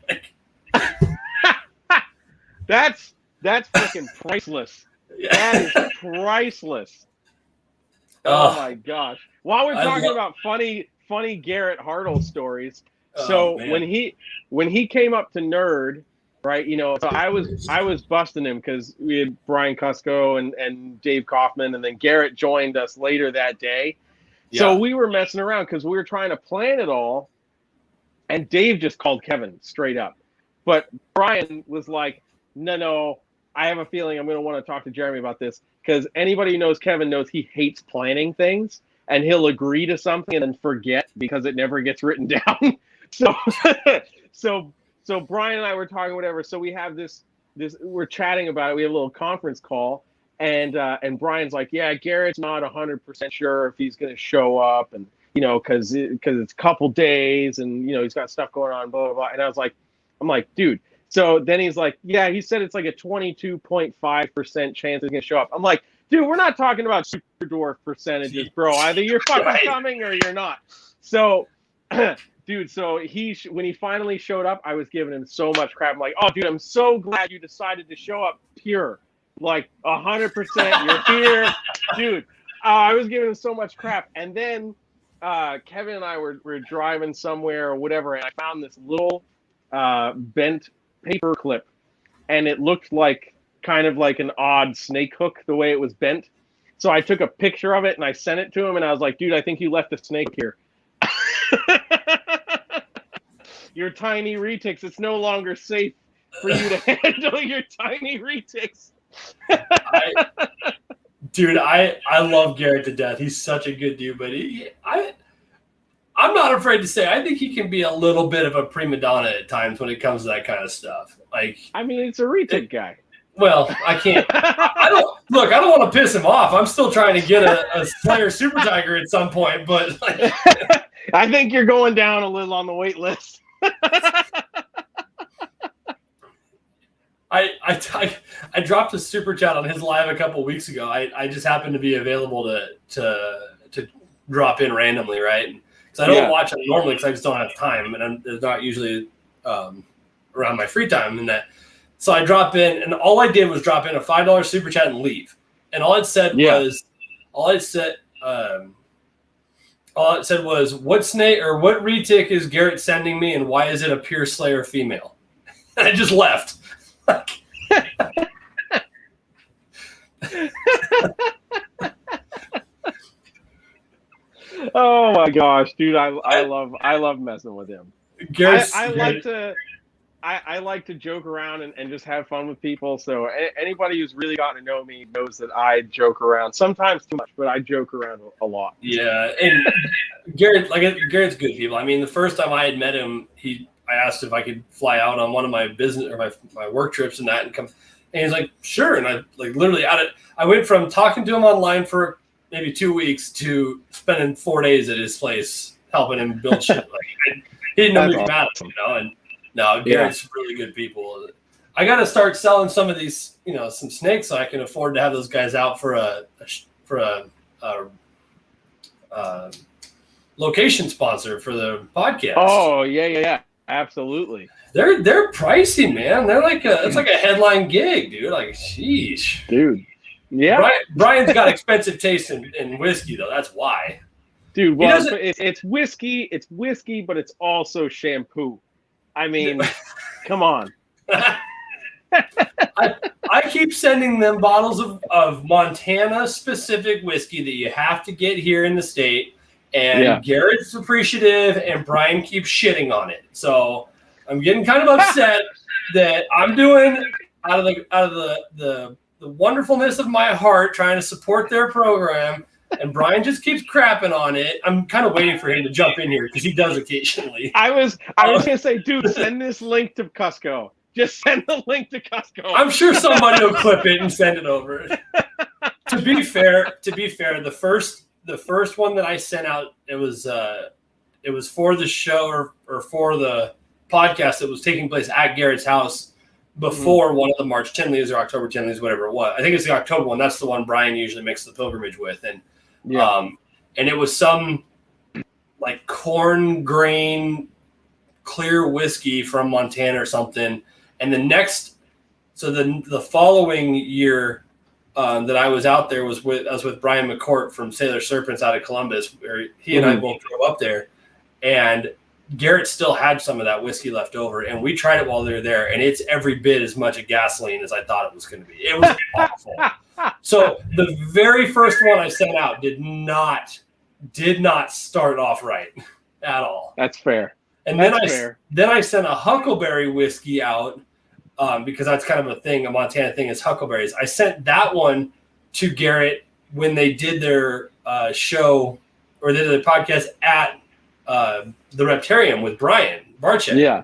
That's fucking priceless. That is priceless. Oh my gosh. While we're talking about funny Garrett Hartle stories, so when he came up to N.E.R.D, right, so I was busting him because we had Brian Cusco and Dave Kaufman, and then Garrett joined us later that day. Yeah. So we were messing around because we were trying to plan it all, and Dave just called Kevin straight up. But Brian was like, no, I have a feeling I'm going to want to talk to Jeremy about this, because anybody who knows Kevin knows he hates planning things, and he'll agree to something and then forget because it never gets written down. So Brian and I were talking, whatever. So we have this we're chatting about it. We have a little conference call, and Brian's like, yeah, Garrett's not 100% sure if he's going to show up, and because it's a couple days, and he's got stuff going on, blah blah blah. And I'm like, dude. So then he's like, yeah, he said it's like a 22.5% chance he's gonna show up. I'm like, dude, we're not talking about super dwarf percentages, bro. Either you're fucking coming or you're not. So, dude, so when he finally showed up, I was giving him so much crap. I'm like, oh, dude, I'm so glad you decided to show up pure, like 100%. You're here, dude. I was giving him so much crap, and then Kevin and I were driving somewhere or whatever, and I found this little bent paper clip, and it looked like kind of like an odd snake hook the way it was bent. So I took a picture of it and I sent it to him, and I was like, dude, I think you left a snake here. Your tiny retics, it's no longer safe for you to handle your tiny retics. Dude, I love Garrett to death. He's such a good dude, but I'm not afraid to say I think he can be a little bit of a prima donna at times when it comes to that kind of stuff. Like, I mean, it's a retic guy. Well, I can't. I don't want to piss him off. I'm still trying to get a Slayer Super Tiger at some point, but like, I think you're going down a little on the wait list. I dropped a super chat on his live a couple of weeks ago. I just happened to be available to drop in randomly, right? Because I don't watch it normally because I just don't have time, and it's not usually around my free time. And that, so I drop in, and all I did was drop in a $5 super chat and leave. And all it said was, what snake or what retic is Garrett sending me, and why is it a pure Slayer female? And I just left. Oh my gosh, dude! I love messing with him. I like to joke around and just have fun with people. So anybody who's really gotten to know me knows that I joke around, sometimes too much, but I joke around a lot. Yeah, and Garrett's good people. I mean, the first time I had met him, I asked if I could fly out on one of my business or my work trips and that, and come. And he's like, sure. And I literally I went from talking to him online for maybe 2 weeks to spending 4 days at his place helping him build shit. Like, he didn't know me about him, And no, Garrett's really good people. I got to start selling some of these, some snakes, so I can afford to have those guys out for a location sponsor for the podcast. Oh yeah, absolutely. They're pricey, man. They're like it's like a headline gig, dude. Like, sheesh, dude. Yeah, Brian's got expensive taste in whiskey, though. That's why, dude. Well, it's whiskey, but it's also shampoo. I mean, come on. I keep sending them bottles of Montana-specific whiskey that you have to get here in the state, and Garrett's appreciative, and Brian keeps shitting on it. So I'm getting kind of upset that I'm doing out of the wonderfulness of my heart trying to support their program, and Brian just keeps crapping on it. I'm kind of waiting for him to jump in here because he does occasionally. I was gonna say, dude, send this link to Cusco. Just send the link to Cusco. I'm sure somebody will clip it and send it over. To be fair, the first one that I sent out, it was for the show or for the podcast that was taking place at Garrett's house before one of the March Tinleys or October Tinleys, whatever it was. I think it's the October one. That's the one Brian usually makes the pilgrimage with, and it was some like corn grain clear whiskey from Montana or something. And the following year that I was out there I was with Brian McCourt from Sailor Serpents out of Columbus, where he and I both drove up there, and Garrett still had some of that whiskey left over, and we tried it while they were there, and it's every bit as much a gasoline as I thought it was going to be. It was awful. So the very first one I sent out did not start off right at all. That's fair. And then I sent a huckleberry whiskey out because that's kind of a Montana thing is huckleberries. I sent that one to Garrett when they did their show or they did the podcast at the Reptarium with Brian Barchek. Yeah.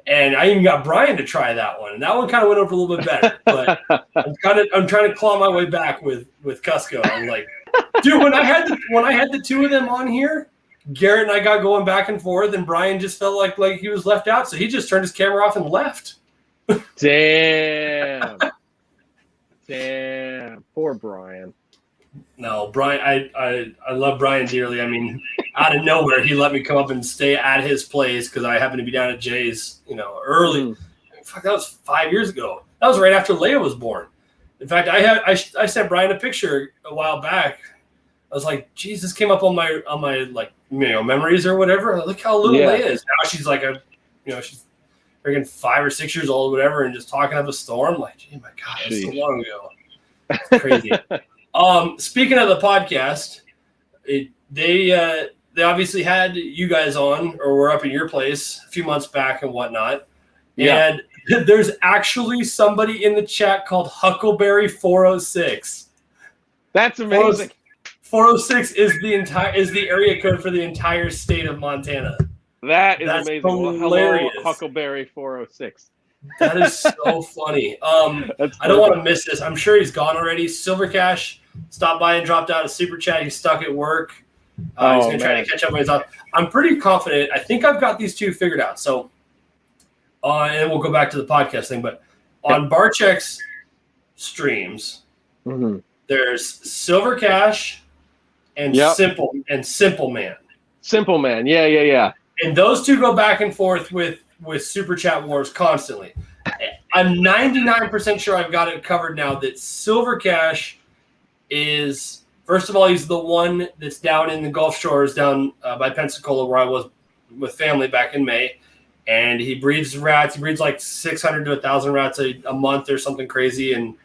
And I even got Brian to try that one. And that one kind of went over a little bit better. But I'm trying to claw my way back with Cusco. I'm like, dude, when I had the two of them on here, Garrett and I got going back and forth, and Brian just felt like he was left out, so he just turned his camera off and left. Damn. Poor Brian. No, Brian, I love Brian dearly. I mean, out of nowhere, he let me come up and stay at his place because I happened to be down at Jay's, early. Fuck, that was 5 years ago. That was right after Leia was born. In fact, I sent Brian a picture a while back. I was like, Jesus, came up on my memories or whatever. Look how little Leia is. Now she's like she's freaking 5 or 6 years old, or whatever, and just talking up a storm. Like, gee, my God, that's so long ago. It's crazy. Speaking of the podcast, they obviously had you guys on, or were up in your place a few months back and whatnot. Yeah. And there's actually somebody in the chat called Huckleberry 406. That's amazing. 406 is the area code for the entire state of Montana. That's amazing. Hilarious. Hello, Huckleberry 406. That is so funny. I don't want to miss this. I'm sure he's gone already. Silver Cash stopped by and dropped out a super chat. He's stuck at work. He's going to try to catch up when he's off. I'm pretty confident. I think I've got these two figured out. So, and we'll go back to the podcast thing. But on Barchek's streams, there's Silver Cash and Simple Man. Simple Man. Yeah. And those two go back and forth with Super Chat Wars constantly. I'm 99% sure I've got it covered now that Silver Cash is, first of all, he's the one that's down in the Gulf Shores down by Pensacola where I was with family back in May. And he breeds rats. He breeds like 600 to 1,000 rats a month or something crazy and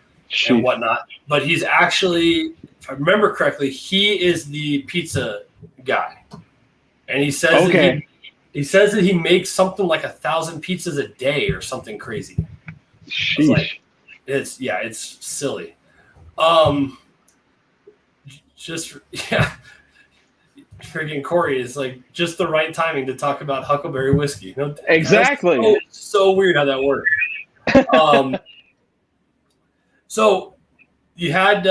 whatnot. But he's actually, if I remember correctly, he is the pizza guy. And he says that he makes something like 1,000 pizzas a day or something crazy. It's silly. Friggin' Corey is like just the right timing to talk about huckleberry whiskey. Exactly. So weird how that worked. So you had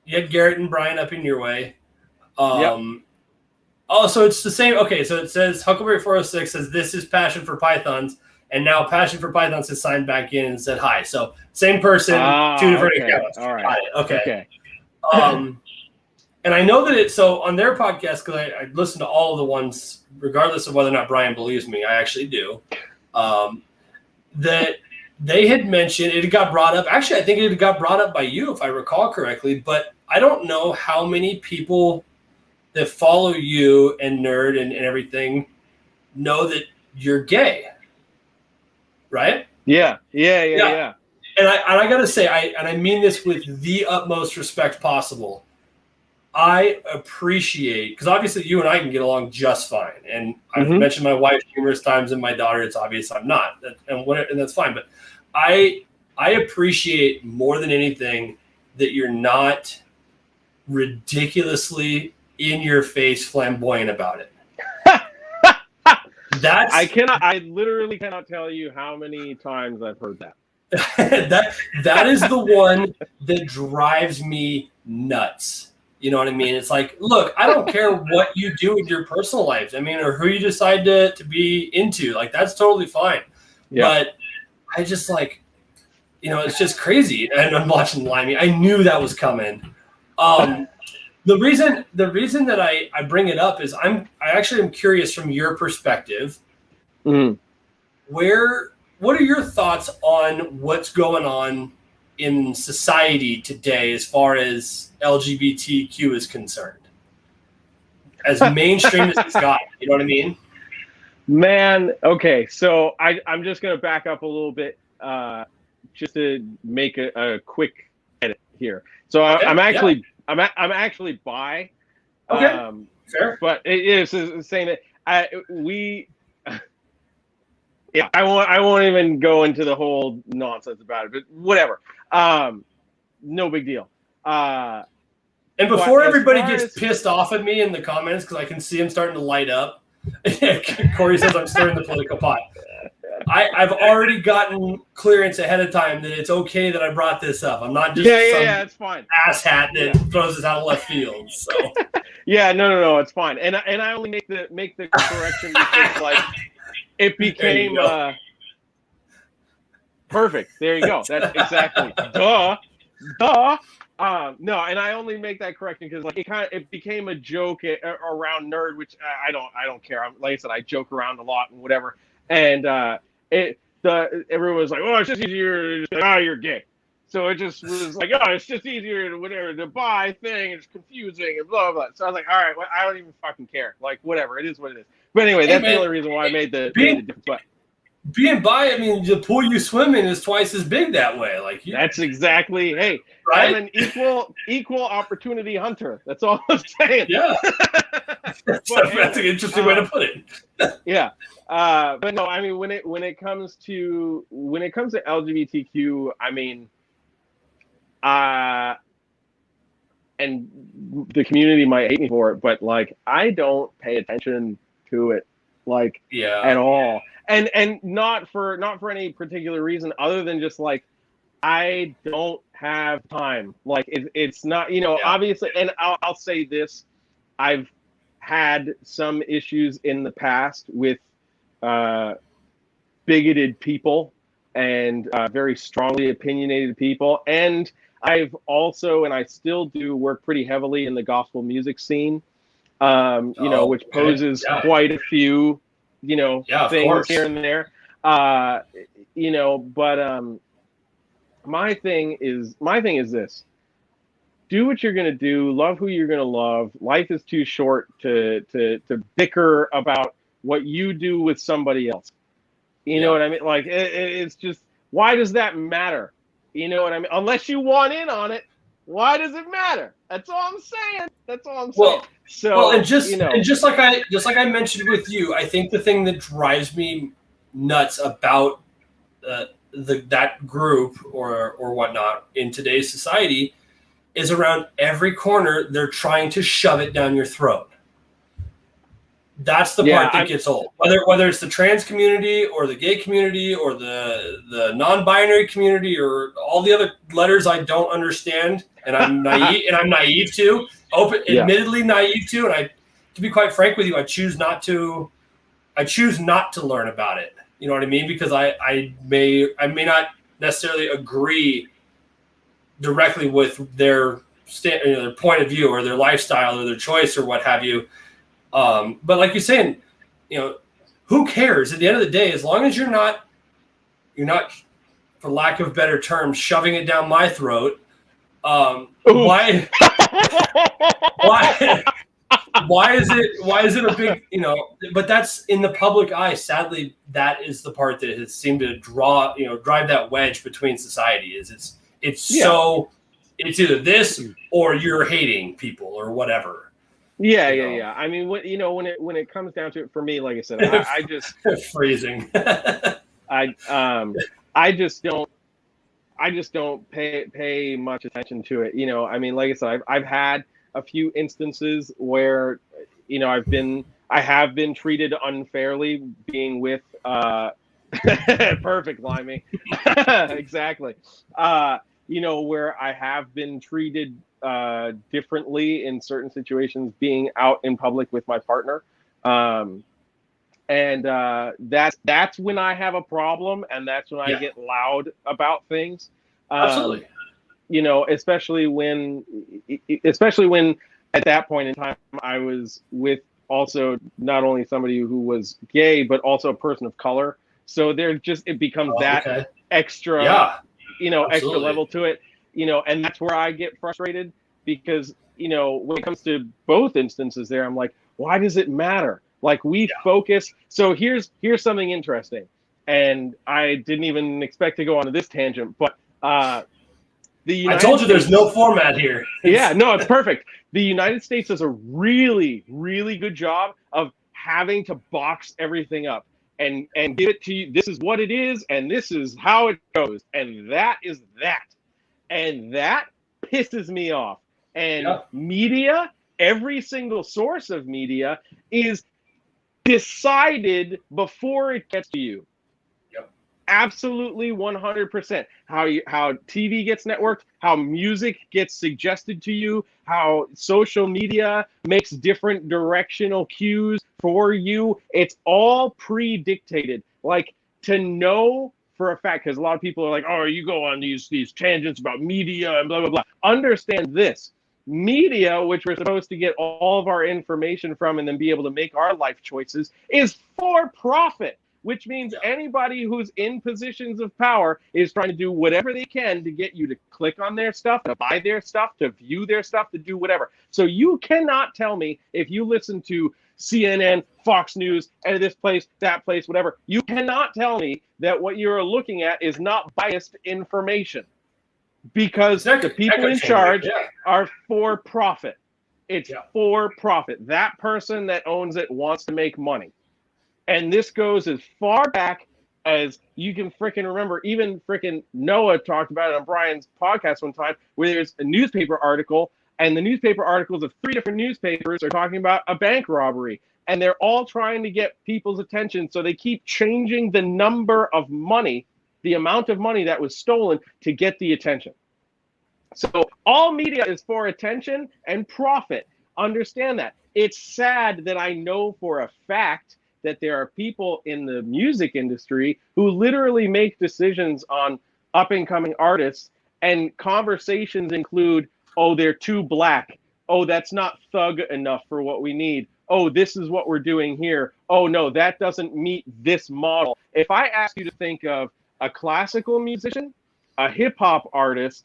Garrett and Brian up in your way. Oh, so it's the same. Okay, so it says Huckleberry 406 says this is Passion for Pythons, and now Passion for Pythons has signed back in and said hi. So same person, two different accounts. All right. Got it. Okay. And I know that so on their podcast, because I listen to all of the ones, regardless of whether or not Brian believes me, I actually do, that they had mentioned, it got brought up. Actually, I think it got brought up by you, if I recall correctly, but I don't know how many people that follow you and N.E.R.D and everything know that you're gay, right? Yeah. And I gotta say, I mean this with the utmost respect possible. I appreciate, because obviously you and I can get along just fine, and I've mentioned my wife numerous times, and my daughter. It's obvious I'm not, and that's fine. But I appreciate more than anything that you're not ridiculously in your face flamboyant about it. I literally cannot tell you how many times I've heard that. that is the one that drives me nuts. You know what I mean? It's like, look, I don't care what you do with your personal life. I mean, or who you decide to be into. Like, that's totally fine. Yeah. But I just like, it's just crazy. And I'm watching Limey. I knew that was coming. The reason that I bring it up is I actually am curious from your perspective. What are your thoughts on what's going on in society today as far as LGBTQ is concerned? As mainstream as it's gotten, you know what I mean? Man, okay, so I'm just going to back up a little bit just to make a quick edit here. So okay, I'm actually bi. Okay, fair. But it is saying that yeah, I won't even go into the whole nonsense about it, but whatever. No big deal. And before everybody gets pissed off at me in the comments, because I can see them starting to light up. Corey says I'm stirring the political pot. I've already gotten clearance ahead of time that it's okay that I brought this up. I'm not just it's fine. Asshat that throws us out of left field. So yeah, no, it's fine. And I only make the correction because like it became perfect. There you go. That's exactly duh. No, and I only make that correction because like it became a joke around N.E.R.D, which I don't care. Like I said, I joke around a lot and whatever. And everyone was like, oh, it's just easier to say, you're gay. So it just was like, oh, it's just easier to whatever the bi thing. It's confusing and blah blah. So I was like, all right, well, I don't even fucking care. Like whatever, it is what it is. But anyway, that's the only reason why I made the difference. But being bi, I mean, the pool you swim in is twice as big that way. Like that's exactly. Hey, right? I'm an equal opportunity hunter. That's all I'm saying. Yeah, that's an interesting way to put it. Yeah, but no, I mean, when it comes to LGBTQ, I mean, and the community might hate me for it, but like I don't pay attention to it like at all. And not for any particular reason other than just like I don't have time. Like it's not, obviously, and I'll say this, I've had some issues in the past with bigoted people and very strongly opinionated people, and I've also, and I still do, work pretty heavily in the gospel music scene, which poses quite a few, things here and there, but my thing is this: do what you're gonna do, love who you're gonna love. Life is too short to bicker about what you do with somebody else. You know what I mean? Like it's just, why does that matter? You know what I mean? Unless you want in on it, why does it matter? That's all I'm saying. And just like I mentioned with you, I think the thing that drives me nuts about that group or whatnot in today's society is around every corner they're trying to shove it down your throat. That's the part that gets old. Whether it's the trans community or the gay community or the non-binary community or all the other letters I don't understand and I'm naive to, admittedly naive to, and to be quite frank with you, I choose not to learn about it. You know what I mean? Because I may not necessarily agree directly with their point of view or their lifestyle or their choice or what have you. But like you're saying, who cares at the end of the day, as long as you're not, for lack of better terms, shoving it down my throat. Why why is it a big, but that's in the public eye. Sadly, that is the part that has seemed to drive that wedge between society. It's so it's either this or you're hating people or whatever. Yeah. I mean, when it comes down to it, for me, like I said, I just freezing. I just don't pay much attention to it. I mean, like I said, I've had a few instances where, I have been treated unfairly being with, perfect, Limey. Exactly. Where I have been treated differently in certain situations being out in public with my partner. And that's when I have a problem, and that's when I get loud about things. Absolutely. Especially when at that point in time I was with also not only somebody who was gay but also a person of color. So it becomes extra, extra level to it, and that's where I get frustrated because, when it comes to both instances there, I'm like, why does it matter? Like we focus. So here's something interesting, and I didn't even expect to go on to this tangent, but I told you there's no format here. It's perfect. The United States does a really, really good job of having to box everything up and give it to you. This is what it is, and this is how it goes, and that is that. And that pisses me off. And media, every single source of media is decided before it gets to you. Absolutely 100%. How TV gets networked, how music gets suggested to you, how social media makes different directional cues for you. It's all pre-dictated. Like, to know for a fact, because a lot of people are like, oh, you go on these tangents about media and blah, blah, blah. Understand this. Media, which we're supposed to get all of our information from and then be able to make our life choices, is for profit. Which means anybody who's in positions of power is trying to do whatever they can to get you to click on their stuff, to buy their stuff, to view their stuff, to do whatever. So you cannot tell me, if you listen to CNN, Fox News, and this place, that place, whatever, you cannot tell me that what you're looking at is not biased information, because the people in charge are for profit. It's for profit. That person that owns it wants to make money. And this goes as far back as you can freaking remember. Even freaking Noah talked about it on Brian's podcast one time, where there's a newspaper article, and the newspaper articles of 3 different newspapers are talking about a bank robbery. And they're all trying to get people's attention. So they keep changing the number of money, the amount of money that was stolen, to get the attention. So all media is for attention and profit. Understand that. It's sad that I know for a fact that there are people in the music industry who literally make decisions on up-and-coming artists, and conversations include, oh, they're too black. Oh, that's not thug enough for what we need. Oh, this is what we're doing here. Oh, no, that doesn't meet this model. If I ask you to think of a classical musician, a hip-hop artist,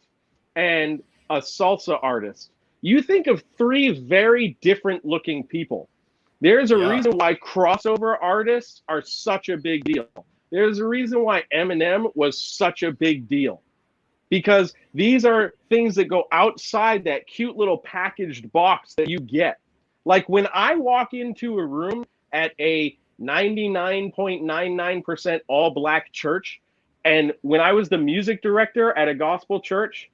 and a salsa artist, you think of 3 very different-looking people. There's a reason why crossover artists are such a big deal. There's a reason why Eminem was such a big deal. Because these are things that go outside that cute little packaged box that you get. Like when I walk into a room at a 99.99% all-black church, and when I was the music director at a gospel church,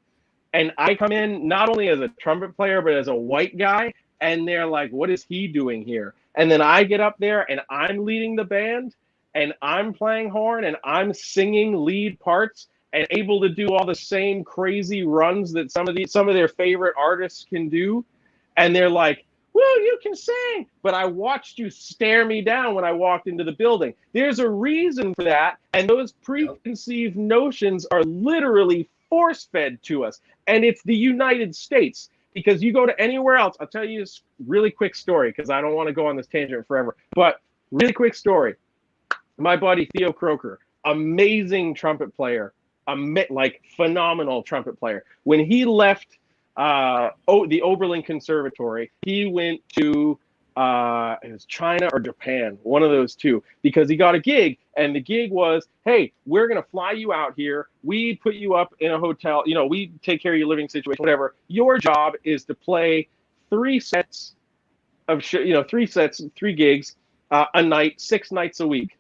and I come in not only as a trumpet player, but as a white guy, and they're like, what is he doing here? And then I get up there and I'm leading the band and I'm playing horn and I'm singing lead parts and able to do all the same crazy runs that some of their favorite artists can do. And they're like, well, you can sing. But I watched you stare me down when I walked into the building. There's a reason for that. And those preconceived notions are literally force-fed to us. And it's the United States. Because you go to anywhere else, I'll tell you this really quick story, because I don't want to go on this tangent forever. But really quick story. My buddy Theo Croker, amazing trumpet player, phenomenal trumpet player. When he left the Oberlin Conservatory, he went to it was China or Japan, one of those two, because he got a gig, and the gig was, hey, we're going to fly you out here. We put you up in a hotel. You know, we take care of your living situation, whatever. Your job is to play 3 sets of, 3 gigs a night, 6 nights a week.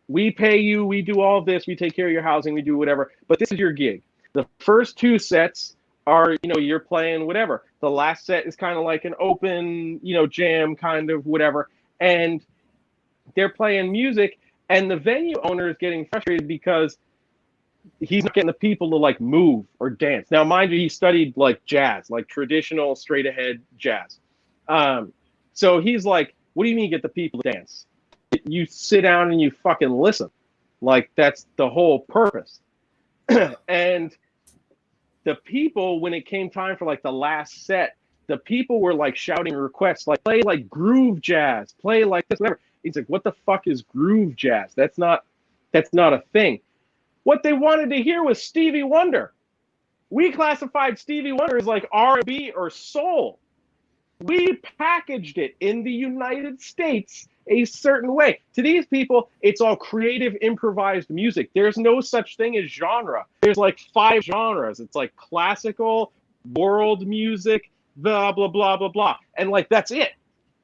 We pay you. We do all this. We take care of your housing. We do whatever. But this is your gig. The first 2 sets are, you're playing whatever. The last set is kind of like an open, jam kind of whatever. And they're playing music, and the venue owner is getting frustrated because he's not getting the people to like move or dance. Now, mind you, he studied like jazz, like traditional straight ahead jazz. So he's like, what do you mean get the people to dance? You sit down and you fucking listen. Like, that's the whole purpose. And the people, when it came time for like the last set, the people were like shouting requests, like play like groove jazz, play like this, whatever. He's like, what the fuck is groove jazz? That's not a thing. What they wanted to hear was Stevie Wonder. We classified Stevie Wonder as like R&B or soul. We packaged it in the United States a certain way. To these people, it's all creative, improvised music. There's no such thing as genre. There's like 5 genres. It's like classical, world music, blah, blah, blah, blah, blah. And like, that's it.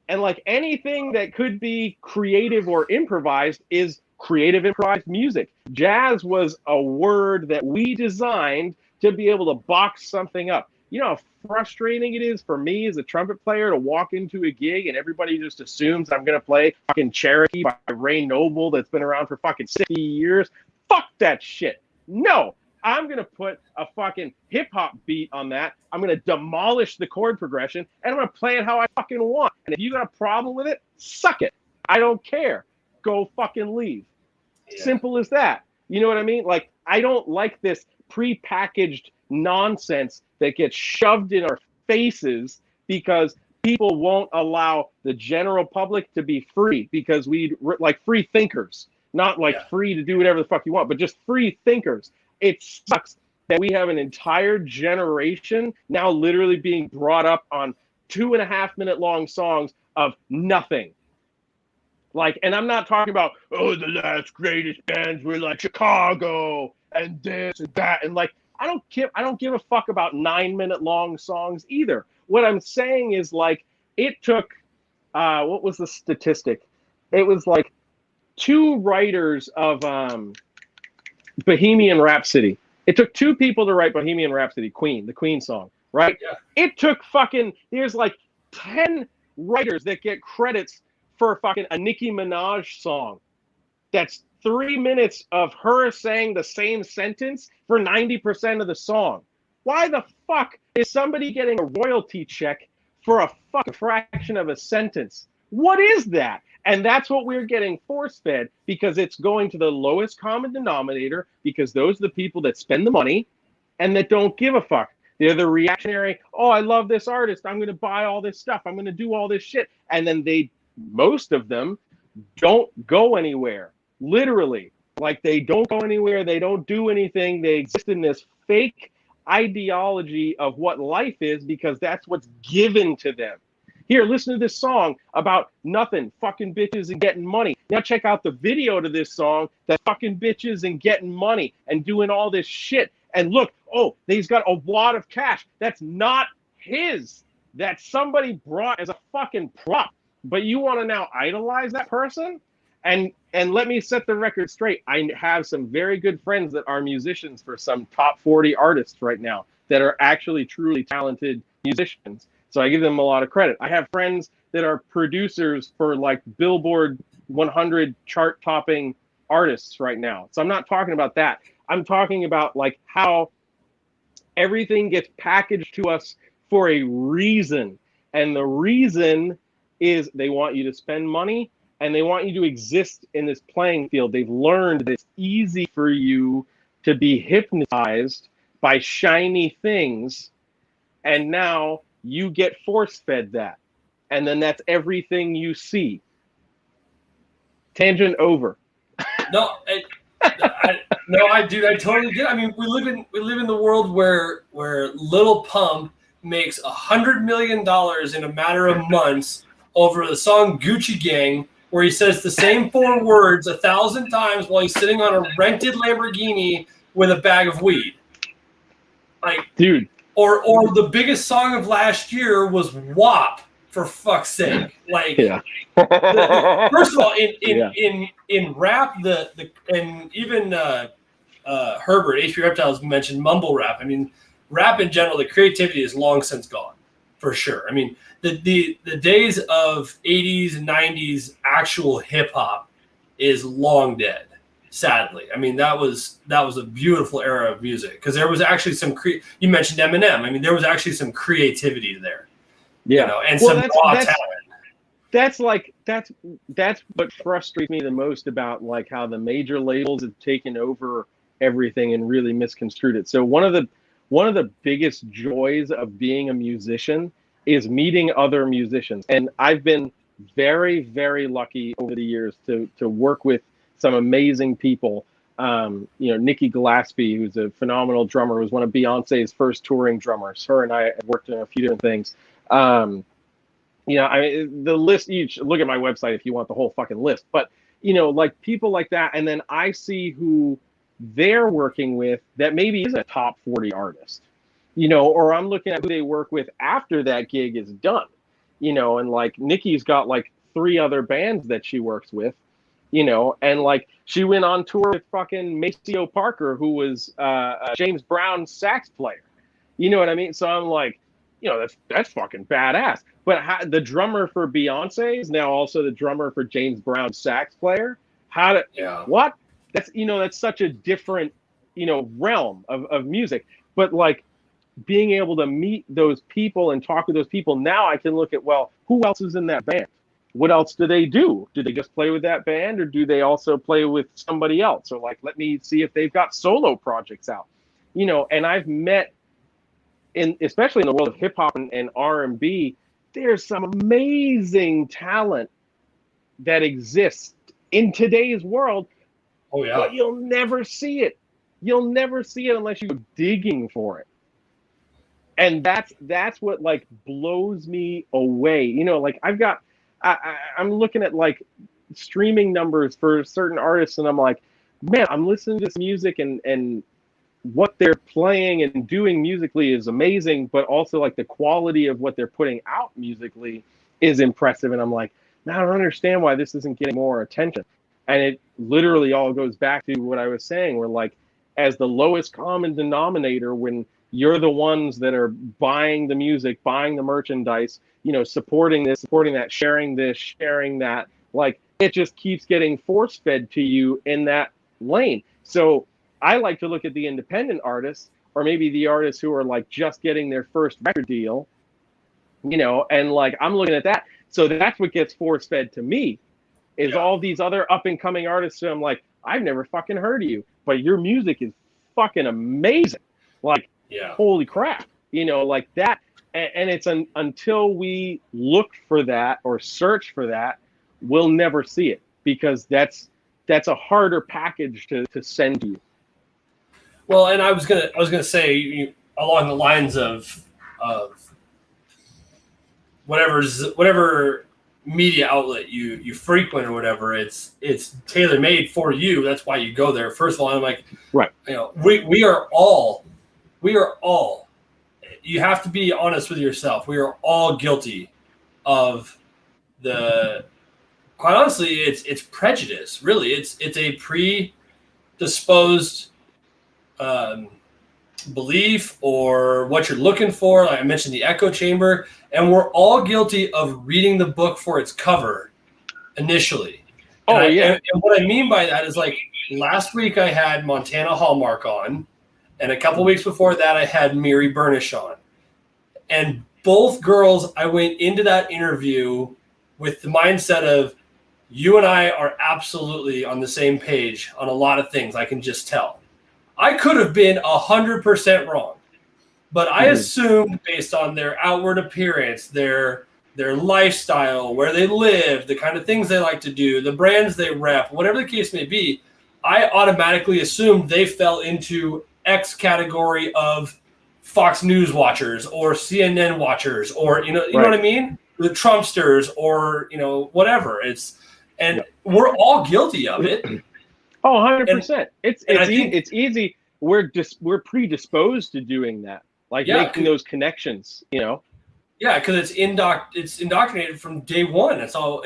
And like anything that could be creative or improvised is creative, improvised music. Jazz was a word that we designed to be able to box something up. You know how frustrating it is for me as a trumpet player to walk into a gig and everybody just assumes I'm going to play fucking Cherokee by Ray Noble that's been around for fucking 60 years. Fuck that shit. No, I'm going to put a fucking hip hop beat on that. I'm going to demolish the chord progression and I'm going to play it how I fucking want. And if you got a problem with it, suck it. I don't care. Go fucking leave. Yeah. Simple as that. You know what I mean? Like, I don't like this pre-packaged nonsense that gets shoved in our faces because people won't allow the general public to be free, because we like free thinkers, not like free to do whatever the fuck you want, but just free thinkers. It sucks that we have an entire generation now literally being brought up on 2.5-minute long songs of nothing. Like, and I'm not talking about, oh, the last greatest bands were like Chicago and this and that. And like, I don't give a fuck about 9-minute long songs either. What I'm saying is, like, it took, what was the statistic? It was like 2 writers of Bohemian Rhapsody. It took 2 people to write Bohemian Rhapsody, Queen, the Queen song, right? Yeah. It took fucking, there's like 10 writers that get credits for fucking a Nicki Minaj song. That's 3 minutes of her saying the same sentence for 90% of the song. Why the fuck is somebody getting a royalty check for a fucking fraction of a sentence? What is that? And that's what we're getting force-fed, because it's going to the lowest common denominator, because those are the people that spend the money and that don't give a fuck. They're the reactionary, oh, I love this artist, I'm going to buy all this stuff, I'm going to do all this shit. And then most of them don't go anywhere. Literally, like, they don't go anywhere, they don't do anything, they exist in this fake ideology of what life is because that's what's given to them. Here, listen to this song about nothing, fucking bitches and getting money. Now check out the video to this song that's fucking bitches and getting money and doing all this shit. And look, oh, he's got a wad of cash. That's not his. That somebody brought as a fucking prop. But you want to now idolize that person? And let me set the record straight. I have some very good friends that are musicians for some top 40 artists right now that are actually truly talented musicians. So I give them a lot of credit. I have friends that are producers for like Billboard 100 chart topping artists right now. So I'm not talking about that. I'm talking about like how everything gets packaged to us for a reason. And the reason is they want you to spend money and they want you to exist in this playing field. They've learned that it's easy for you to be hypnotized by shiny things. And now you get force-fed that. And then that's everything you see. Tangent over. No, I totally get it. I mean, we live in the world where Lil Pump makes $100 million in a matter of months over the song Gucci Gang, where he says the same 4 words 1,000 times while he's sitting on a rented Lamborghini with a bag of weed. Like, dude. Or the biggest song of last year was WAP, for fuck's sake. Like, Yeah. First of all, in rap, and even Herbert, HP Reptiles mentioned mumble rap. I mean, rap in general, the creativity is long since gone, for sure. I mean, the days of 80s and 90s actual hip hop is long dead. Sadly, I mean that was a beautiful era of music because there was actually some you mentioned Eminem. I mean there was actually some creativity there, yeah, and some raw talent. That's what frustrates me the most about like how the major labels have taken over everything and really misconstrued it. So one of the biggest joys of being a musician is meeting other musicians, and I've been very, very lucky over the years to work with some amazing people. Nikki Gillespie, who's a phenomenal drummer, was one of Beyonce's first touring drummers. Her and I have worked on a few different things. The list, you should look at my website if you want the whole fucking list. But, like people like that. And then I see who they're working with that maybe is a top 40 artist, or I'm looking at who they work with after that gig is done, and like Nikki's got like 3 other bands that she works with. And like she went on tour with fucking Maceo Parker, who was James Brown's sax player. You know what I mean? So I'm like, that's fucking badass. But the drummer for Beyonce is now also the drummer for James Brown's sax player. What? That's such a different, realm of music. But like being able to meet those people and talk with those people, now I can look at, well, who else is in that band? What else do they do? Do they just play with that band, or do they also play with somebody else? Or like, let me see if they've got solo projects out, and I've met especially in the world of hip hop and R&B, there's some amazing talent that exists in today's world. Oh yeah. But you'll never see it. You'll never see it unless you go digging for it. And that's what like blows me away. Like I'm looking at like streaming numbers for certain artists, and I'm like, man, I'm listening to this music and what they're playing and doing musically is amazing, but also like the quality of what they're putting out musically is impressive. And I'm like, now I don't understand why this isn't getting more attention. And it literally all goes back to what I was saying, where like as the lowest common denominator, when you're the ones that are buying the music, buying the merchandise, supporting this, supporting that, sharing this, sharing that, like it just keeps getting force fed to you in that lane. So I like to look at the independent artists, or maybe the artists who are like just getting their first record deal, and like I'm looking at that. So that's what gets force fed to me is all these other up and coming artists. So I'm like, I've never fucking heard of you, but your music is fucking amazing. Like, holy crap, like that. And it's until we look for that or search for that, we'll never see it, because that's a harder package to send you. Well, and I was gonna say along the lines of whatever media outlet you frequent or whatever, it's tailor made for you. That's why you go there. First of all, I'm like, right. We are all. You have to be honest with yourself. We are all guilty of the. Quite honestly, it's prejudice. Really, it's a predisposed belief or what you're looking for. Like I mentioned the echo chamber, and we're all guilty of reading the book for its cover initially. And what I mean by that is, like, last week I had Montana Hallmark on, and a couple weeks before that I had Miri Burnish on. And both girls, I went into that interview with the mindset of, you and I are absolutely on the same page on a lot of things. I can just tell. I could have been 100% wrong, but I assumed based on their outward appearance, their lifestyle, where they live, the kind of things they like to do, the brands they rep, whatever the case may be, I automatically assumed they fell into X category of Fox News watchers or CNN watchers, or you know what I mean? the Trumpsters or, whatever. We're all guilty of it. Oh, 100%. It's easy. We're predisposed to doing that, like making those connections, Yeah, because it's indoctrinated from day one. That's all.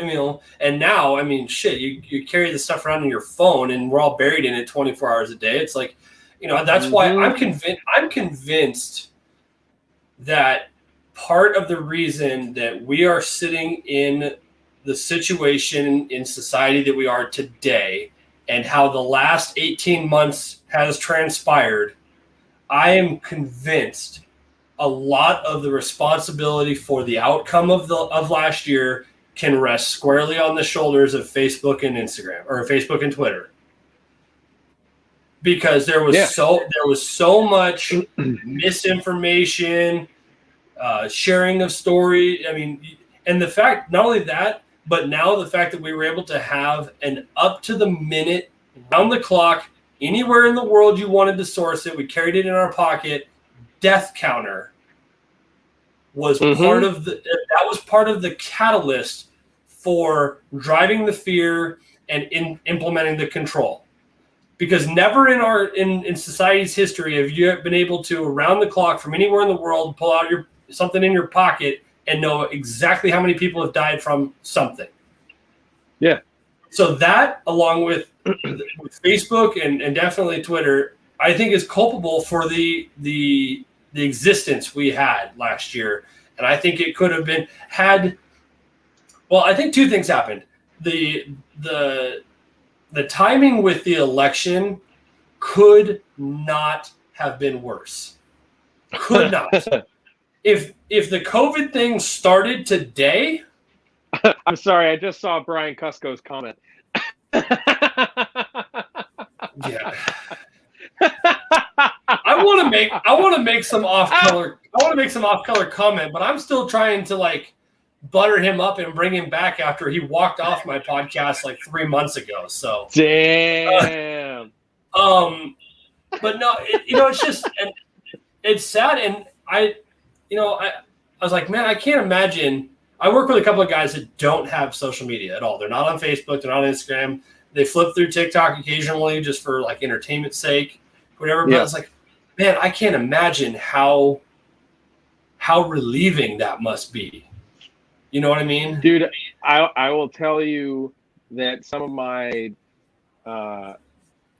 And now, shit, you carry this stuff around in your phone, and we're all buried in it 24 hours a day. It's like, that's why I'm convinced that part of the reason that we are sitting in the situation in society that we are today, and how the last 18 months has transpired, I am convinced a lot of the responsibility for the outcome of last year can rest squarely on the shoulders of Facebook and Instagram, or Facebook and Twitter, because there was so much misinformation, sharing of story. And the fact, not only that, but now the fact that we were able to have an up to the minute, round the clock, anywhere in the world you wanted to source it, we carried it in our pocket, death counter was part of the catalyst for driving the fear and implementing the control. Because never in society's history have you been able to, around the clock from anywhere in the world, pull out something in your pocket and know exactly how many people have died from something. Yeah. So that, along with Facebook and definitely Twitter, I think is culpable for the existence we had last year. And I think it could have been I think two things happened. The timing with the election could not have been worse. Could not. If the COVID thing started today. I'm sorry, I just saw Brian Cusco's comment. Yeah. I want to make some off color comment, but I'm still trying to butter him up and bring him back after he walked off my podcast 3 months ago. So damn. But no, it's just, and it's sad, and I was like, man, I can't imagine. I work with a couple of guys that don't have social media at all. They're not on Facebook. They're not on Instagram. They flip through TikTok occasionally just for entertainment's sake, whatever. But I was like, man, I can't imagine how relieving that must be. You know what I mean? Dude, I will tell you that some of my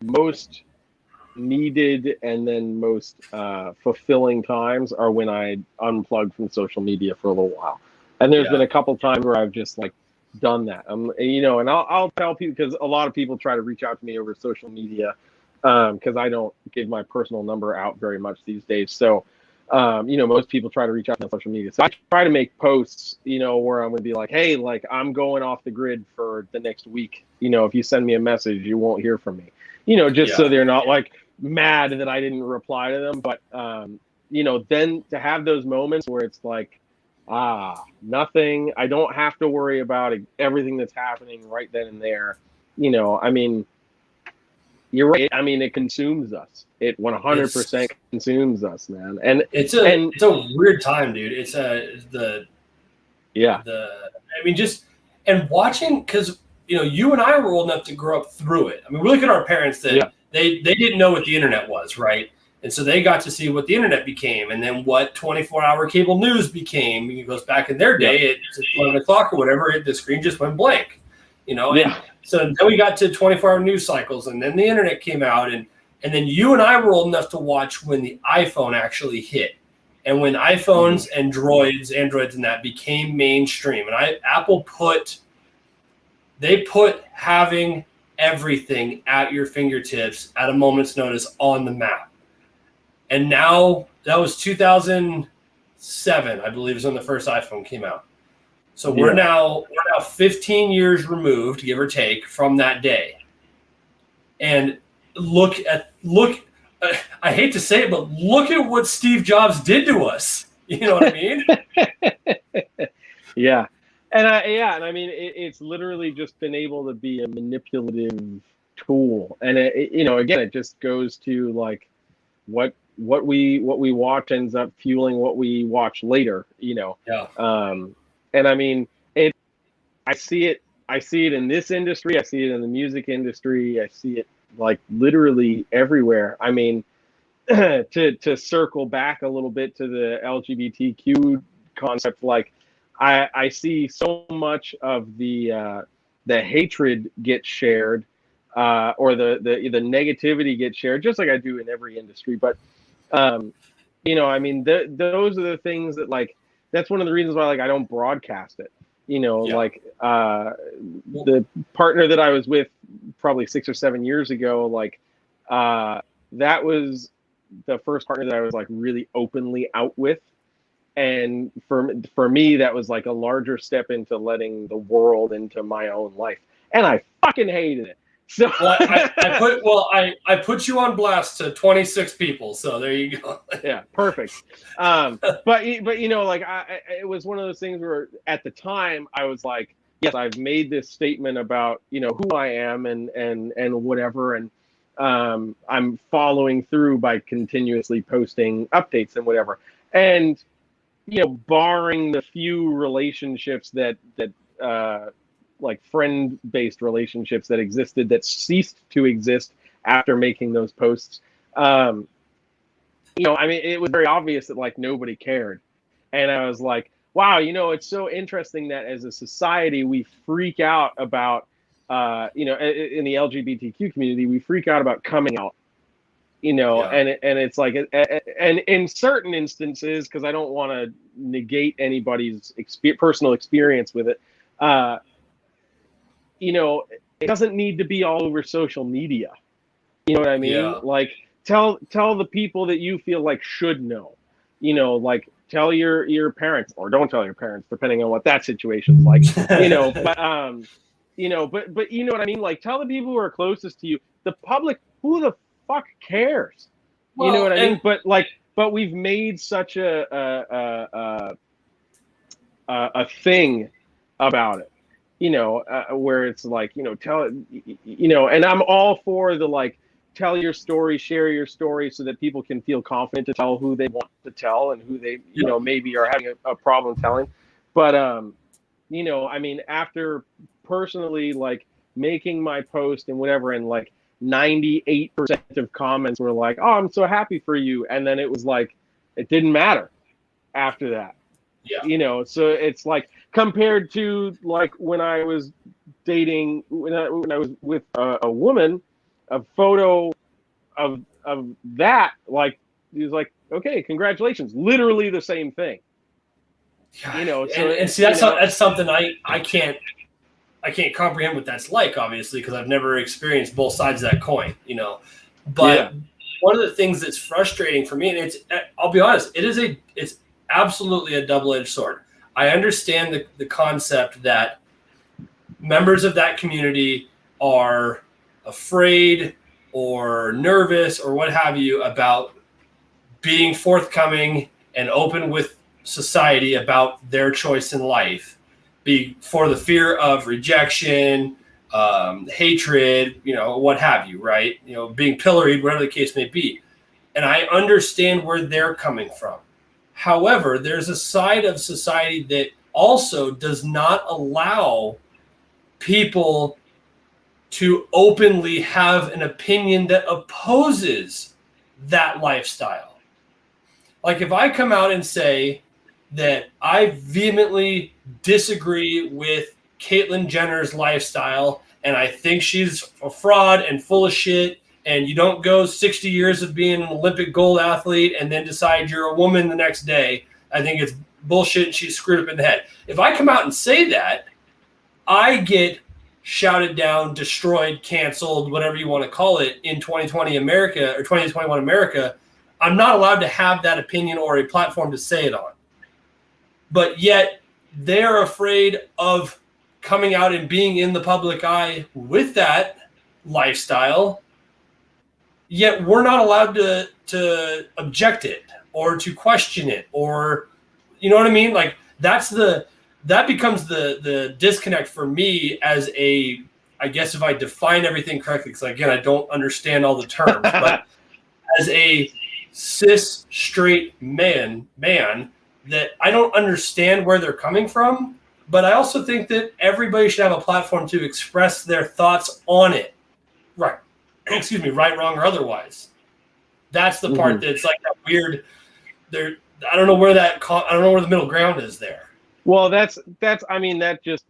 most needed and then most fulfilling times are when I unplugged from social media for a little while. And there's been a couple times where I've just done that. And I'll tell people, because a lot of people try to reach out to me over social media, because I don't give my personal number out very much these days. So, most people try to reach out to me on social media. So I try to make posts, where I'm going to be like, hey, I'm going off the grid for the next week. If you send me a message, you won't hear from me, so they're not mad that I didn't reply to them. But, then to have those moments where it's nothing, I don't have to worry about everything that's happening right then and there. You're right. It consumes us. It 100% consumes us, man. And it's a weird time, dude. It's watching, because you and I were old enough to grow up through it. We look at our parents that they didn't know what the internet was, right? And so they got to see what the internet became, and then what 24-hour cable news became. It goes back in their day at 11 o'clock or whatever, the screen just went blank, And so then we got to 24-hour news cycles, and then the internet came out, and then you and I were old enough to watch when the iPhone actually hit, and when iPhones and Androids and that became mainstream. And Apple put having everything at your fingertips at a moment's notice on the map. And now, that was 2007, I believe, is when the first iPhone came out. So we're now 15 years removed, give or take, from that day. And I hate to say it, but look at what Steve Jobs did to us. You know what I mean? Yeah. It's literally just been able to be a manipulative tool. And again, it just goes to what we watch ends up fueling what we watch later, And I mean, I see it in this industry, I see it in the music industry, I see it like literally everywhere. I mean, to circle back a little bit to the LGBTQ concept, like I see so much of the hatred get shared, or the negativity gets shared, just like I do in every industry. But I mean, those are the things that, like, that's one of the reasons why, like, I don't broadcast it. Like, the partner that I was with probably 6 or 7 years ago, like, that was the first partner that I was like really openly out with. And for me, that was like a larger step into letting the world into my own life. And I fucking hated it. So I put you on blast to 26 people. So there you go. Yeah, perfect. But like, it was one of those things where at the time I was like, yes, I've made this statement about, who I am and whatever. And I'm following through by continuously posting updates and whatever. And, barring the few relationships that like friend-based relationships that existed that ceased to exist after making those posts, I mean, it was very obvious that like nobody cared. And I was like, wow, it's so interesting that as a society, we freak out about, in the LGBTQ community, we freak out about coming out, and it's like, and in certain instances, because I don't want to negate anybody's personal experience with it, it doesn't need to be all over social media. You know what I mean? Yeah. Like, tell the people that you feel like should know, like, tell your parents, or don't tell your parents, depending on what that situation's like, but you know what I mean? Like, tell the people who are closest to you. The public, who the fuck cares? You know what I mean? But we've made such a thing about it, where it's like, tell it, and I'm all for the, like, tell your story, share your story, so that people can feel confident to tell who they want to tell and who they, maybe are having a problem telling. But, I mean, after personally, like, making my post and whatever, and like 98% of comments were like, oh, I'm so happy for you. And then it was like, it didn't matter after that. Yeah. So it's like, compared to like when I was dating, when I was with a woman, a photo of that, like, he was like, okay, congratulations, literally the same thing. So and see, that's something I can't comprehend what that's like, obviously, because I've never experienced both sides of that coin, But one of the things that's frustrating for me, and I'll be honest, it's absolutely a double-edged sword. I understand the concept that members of that community are afraid or nervous or what have you about being forthcoming and open with society about their choice in life, for the fear of rejection, hatred, what have you, right? Being pilloried, whatever the case may be. And I understand where they're coming from. However, there's a side of society that also does not allow people to openly have an opinion that opposes that lifestyle. Like, if I come out and say that I vehemently disagree with Caitlyn Jenner's lifestyle and I think she's a fraud and full of shit, and you don't go 60 years of being an Olympic gold athlete and then decide you're a woman the next day, I think it's bullshit and she's screwed up in the head. If I come out and say that, I get shouted down, destroyed, canceled, whatever you want to call it, in 2020 America or 2021 America. I'm not allowed to have that opinion or a platform to say it on. But yet they're afraid of coming out and being in the public eye with that lifestyle. Yet we're not allowed to object it or to question it, or, you know what I mean? Like, that becomes the disconnect for me as a, I guess if I define everything correctly, because again, I don't understand all the terms, but as a cis straight man, that I don't understand where they're coming from, but I also think that everybody should have a platform to express their thoughts on it. Right. Excuse me, right, wrong, or otherwise. That's the part that's like that weird. There, I don't know where the middle ground is there. Well, that's. I mean, that just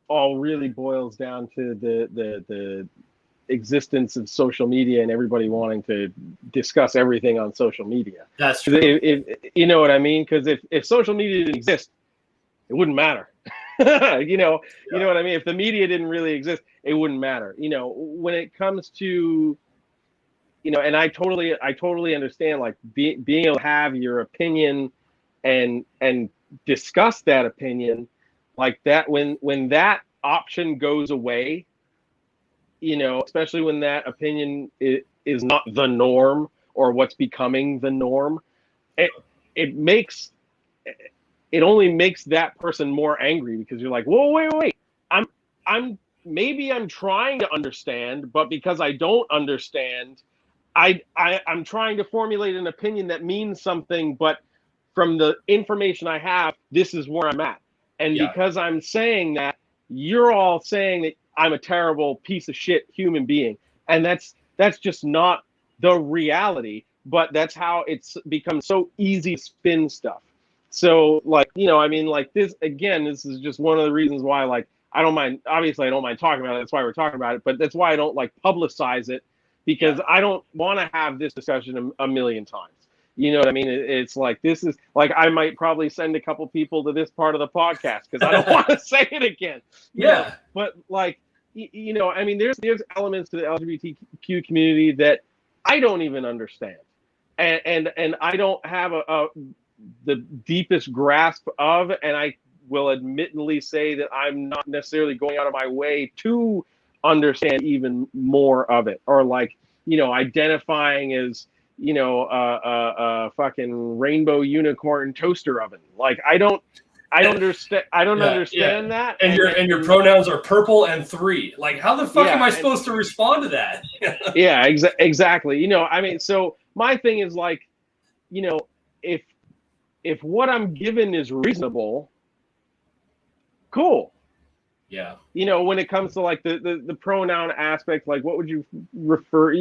all really boils down to the existence of social media and everybody wanting to discuss everything on social media. That's true. If you know what I mean? Because if social media didn't exist, it wouldn't matter. You know what I mean? If the media didn't really exist, it wouldn't matter. You know, when it comes to, you know, and I totally understand, like being able to have your opinion and discuss that opinion like that. When that option goes away, you know, especially when that opinion is not the norm or what's becoming the norm, it only makes that person more angry, because you're like, whoa, wait, I'm maybe I'm trying to understand, but because I don't understand, I'm trying to formulate an opinion that means something, but from the information I have, this is where I'm at. And because I'm saying that, you're all saying that I'm a terrible piece of shit human being. And that's just not the reality, but that's how it's become so easy to spin stuff. So, like, you know, I mean, like this is just one of the reasons why, like, I don't mind talking about it. That's why we're talking about it, but that's why I don't like publicize it, because I don't want to have this discussion a million times. You know what I mean? It's like, this is like, I might probably send a couple people to this part of the podcast because I don't want to say it again. You know? But like, you know, I mean, there's elements to the LGBTQ community that I don't even understand, and I don't have the deepest grasp of, and I will admittedly say that I'm not necessarily going out of my way to understand even more of it, or like, you know, identifying as, you know, fucking rainbow unicorn toaster oven. Like, I don't understand. I don't understand that. And your pronouns are purple and 3. Like, how the fuck am I supposed to respond to that? Yeah, exactly. You know, I mean, so my thing is like, you know, if what I'm given is reasonable, cool. Yeah. You know, when it comes to like the pronoun aspect, like what would you prefer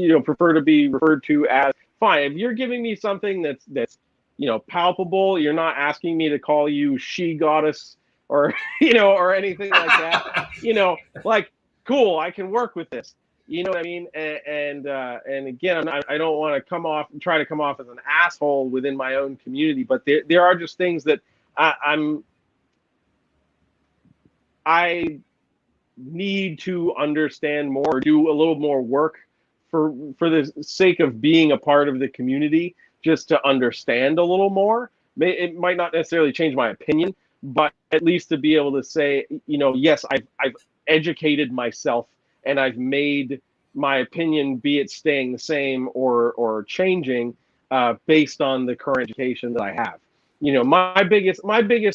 to be referred to as? Fine. If you're giving me something that's, you know, palpable, you're not asking me to call you she goddess or, you know, or anything like that, you know, like, cool, I can work with this. You know what I mean? And again, I don't want to try to come off as an asshole within my own community, but there are just things that I need to understand more, do a little more work for the sake of being a part of the community, just to understand a little more. It might not necessarily change my opinion, but at least to be able to say, you know, yes, I've educated myself and I've made my opinion, be it staying the same or changing, based on the current education that I have. You know, my biggest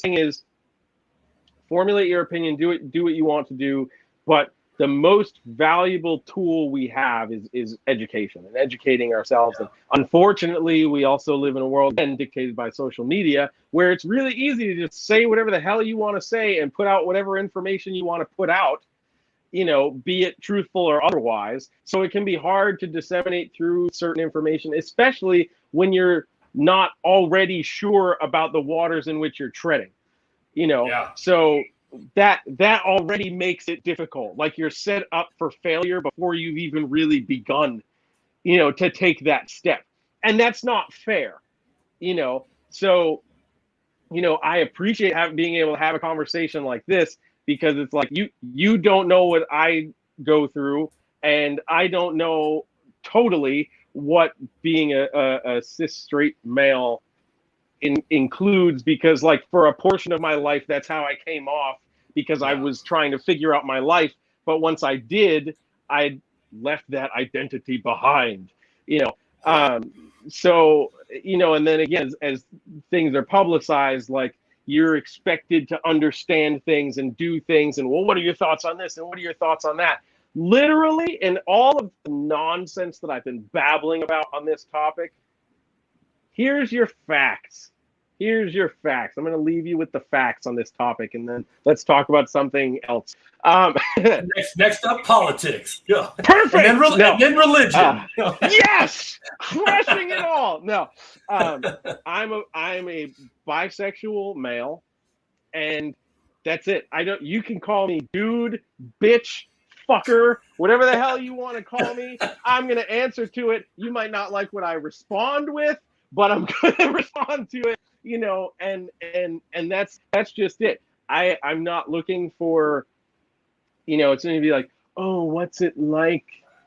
thing is formulate your opinion, do what you want to do, but the most valuable tool we have is education and educating ourselves. And unfortunately, we also live in a world dictated by social media, where it's really easy to just say whatever the hell you want to say and put out whatever information you want to put out, you know, be it truthful or otherwise. So it can be hard to disseminate through certain information, especially when you're not already sure about the waters in which you're treading, you know. So that already makes it difficult. Like, you're set up for failure before you've even really begun, you know, to take that step. And that's not fair, you know. So, you know, I appreciate being able to have a conversation like this, because it's like, you don't know what I go through, and I don't know totally what being a cis straight male includes, because like for a portion of my life, that's how I came off, because I was trying to figure out my life. But once I did, I left that identity behind, you know. So, you know, and then again, as things are publicized, like, you're expected to understand things and do things, and, well, what are your thoughts on this and what are your thoughts on that? Literally, and all of the nonsense that I've been babbling about on this topic, here's your facts. here's your facts. I'm going to leave you with the facts on this topic, and then let's talk about something else. Next up, politics. Yeah. Perfect. And then religion. Yes, crushing it all. No, I'm a bisexual male, and that's it. You can call me dude, bitch, fucker, whatever the hell you want to call me. I'm gonna answer to it. You might not like what I respond with, but I'm gonna respond to it. And that's just it. I'm not looking for, it's going to be like, oh, what's it like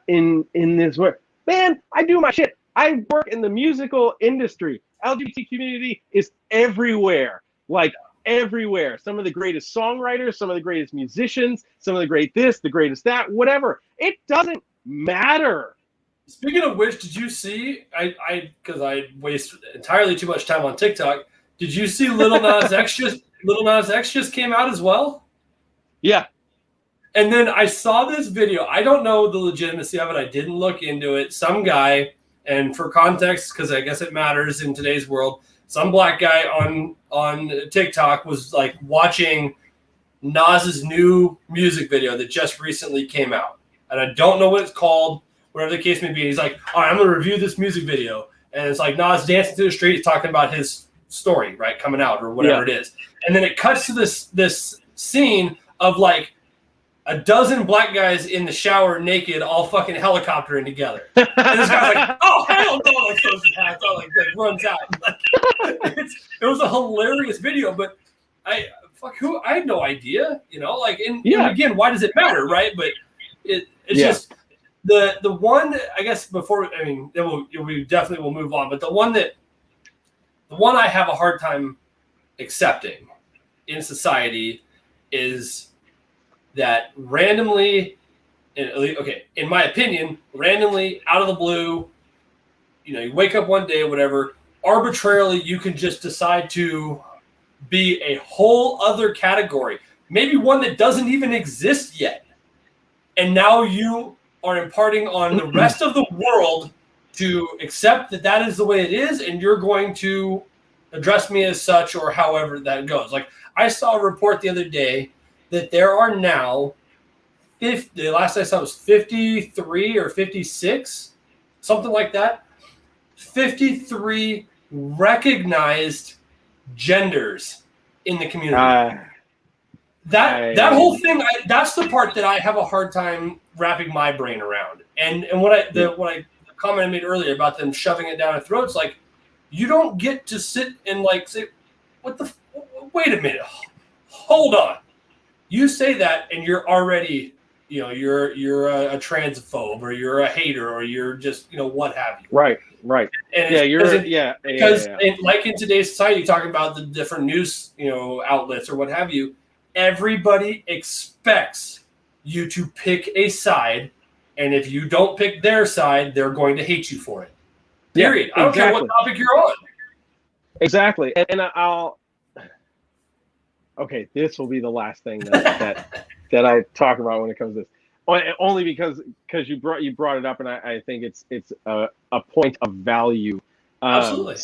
in this work? Man, I do my shit. I work in the musical industry. LGBT community is everywhere, like everywhere. Some of the greatest songwriters, some of the greatest musicians, some of the great this, the greatest that, whatever. It doesn't matter. Speaking of which, did you see, because I waste entirely too much time on TikTok, did you see Lil Nas X just came out as well? Yeah. And then I saw this video. I don't know the legitimacy of it. I didn't look into it. Some guy, and for context, because I guess it matters in today's world, some black guy on TikTok was like watching Nas's new music video that just recently came out. And I don't know what it's called, whatever the case may be. He's like, all right, I'm going to review this music video. And it's like Nas dancing through the street, talking about his story, right, coming out or whatever it is. And then it cuts to this scene of like a dozen black guys in the shower naked, all fucking helicoptering together. And this guy's like, oh, hell no, like throws his hat, like runs out. It was a hilarious video, but I had no idea, and again, why does it matter, right? But it's just the one, I guess, before, we definitely will move on, but the one I have a hard time accepting in society is that randomly, in my opinion, randomly out of the blue, you wake up one day or whatever, arbitrarily you can just decide to be a whole other category, maybe one that doesn't even exist yet. And now you are imparting on the rest of the world to accept that is the way it is, and you're going to address me as such or however that goes. Like, I saw a report the other day that there are now, the last I saw was 53 or 56, something like that, 53 recognized genders in the community. That whole thing, that's the part that I have a hard time wrapping my brain around. And the comment I made earlier about them shoving it down our throats, like, you don't get to sit and like say, wait a minute, hold on. You say that and you're already, you're a transphobe or you're a hater or you're just, what have you. Right. And because like in today's society, talking about the different news, outlets or what have you, everybody expects you to pick a side, and if you don't pick their side, they're going to hate you for it. Period. I don't care what topic you're on. Exactly. And okay, this will be the last thing that I talk about when it comes to this. Only because you brought it up, and I think it's a point of value. Absolutely.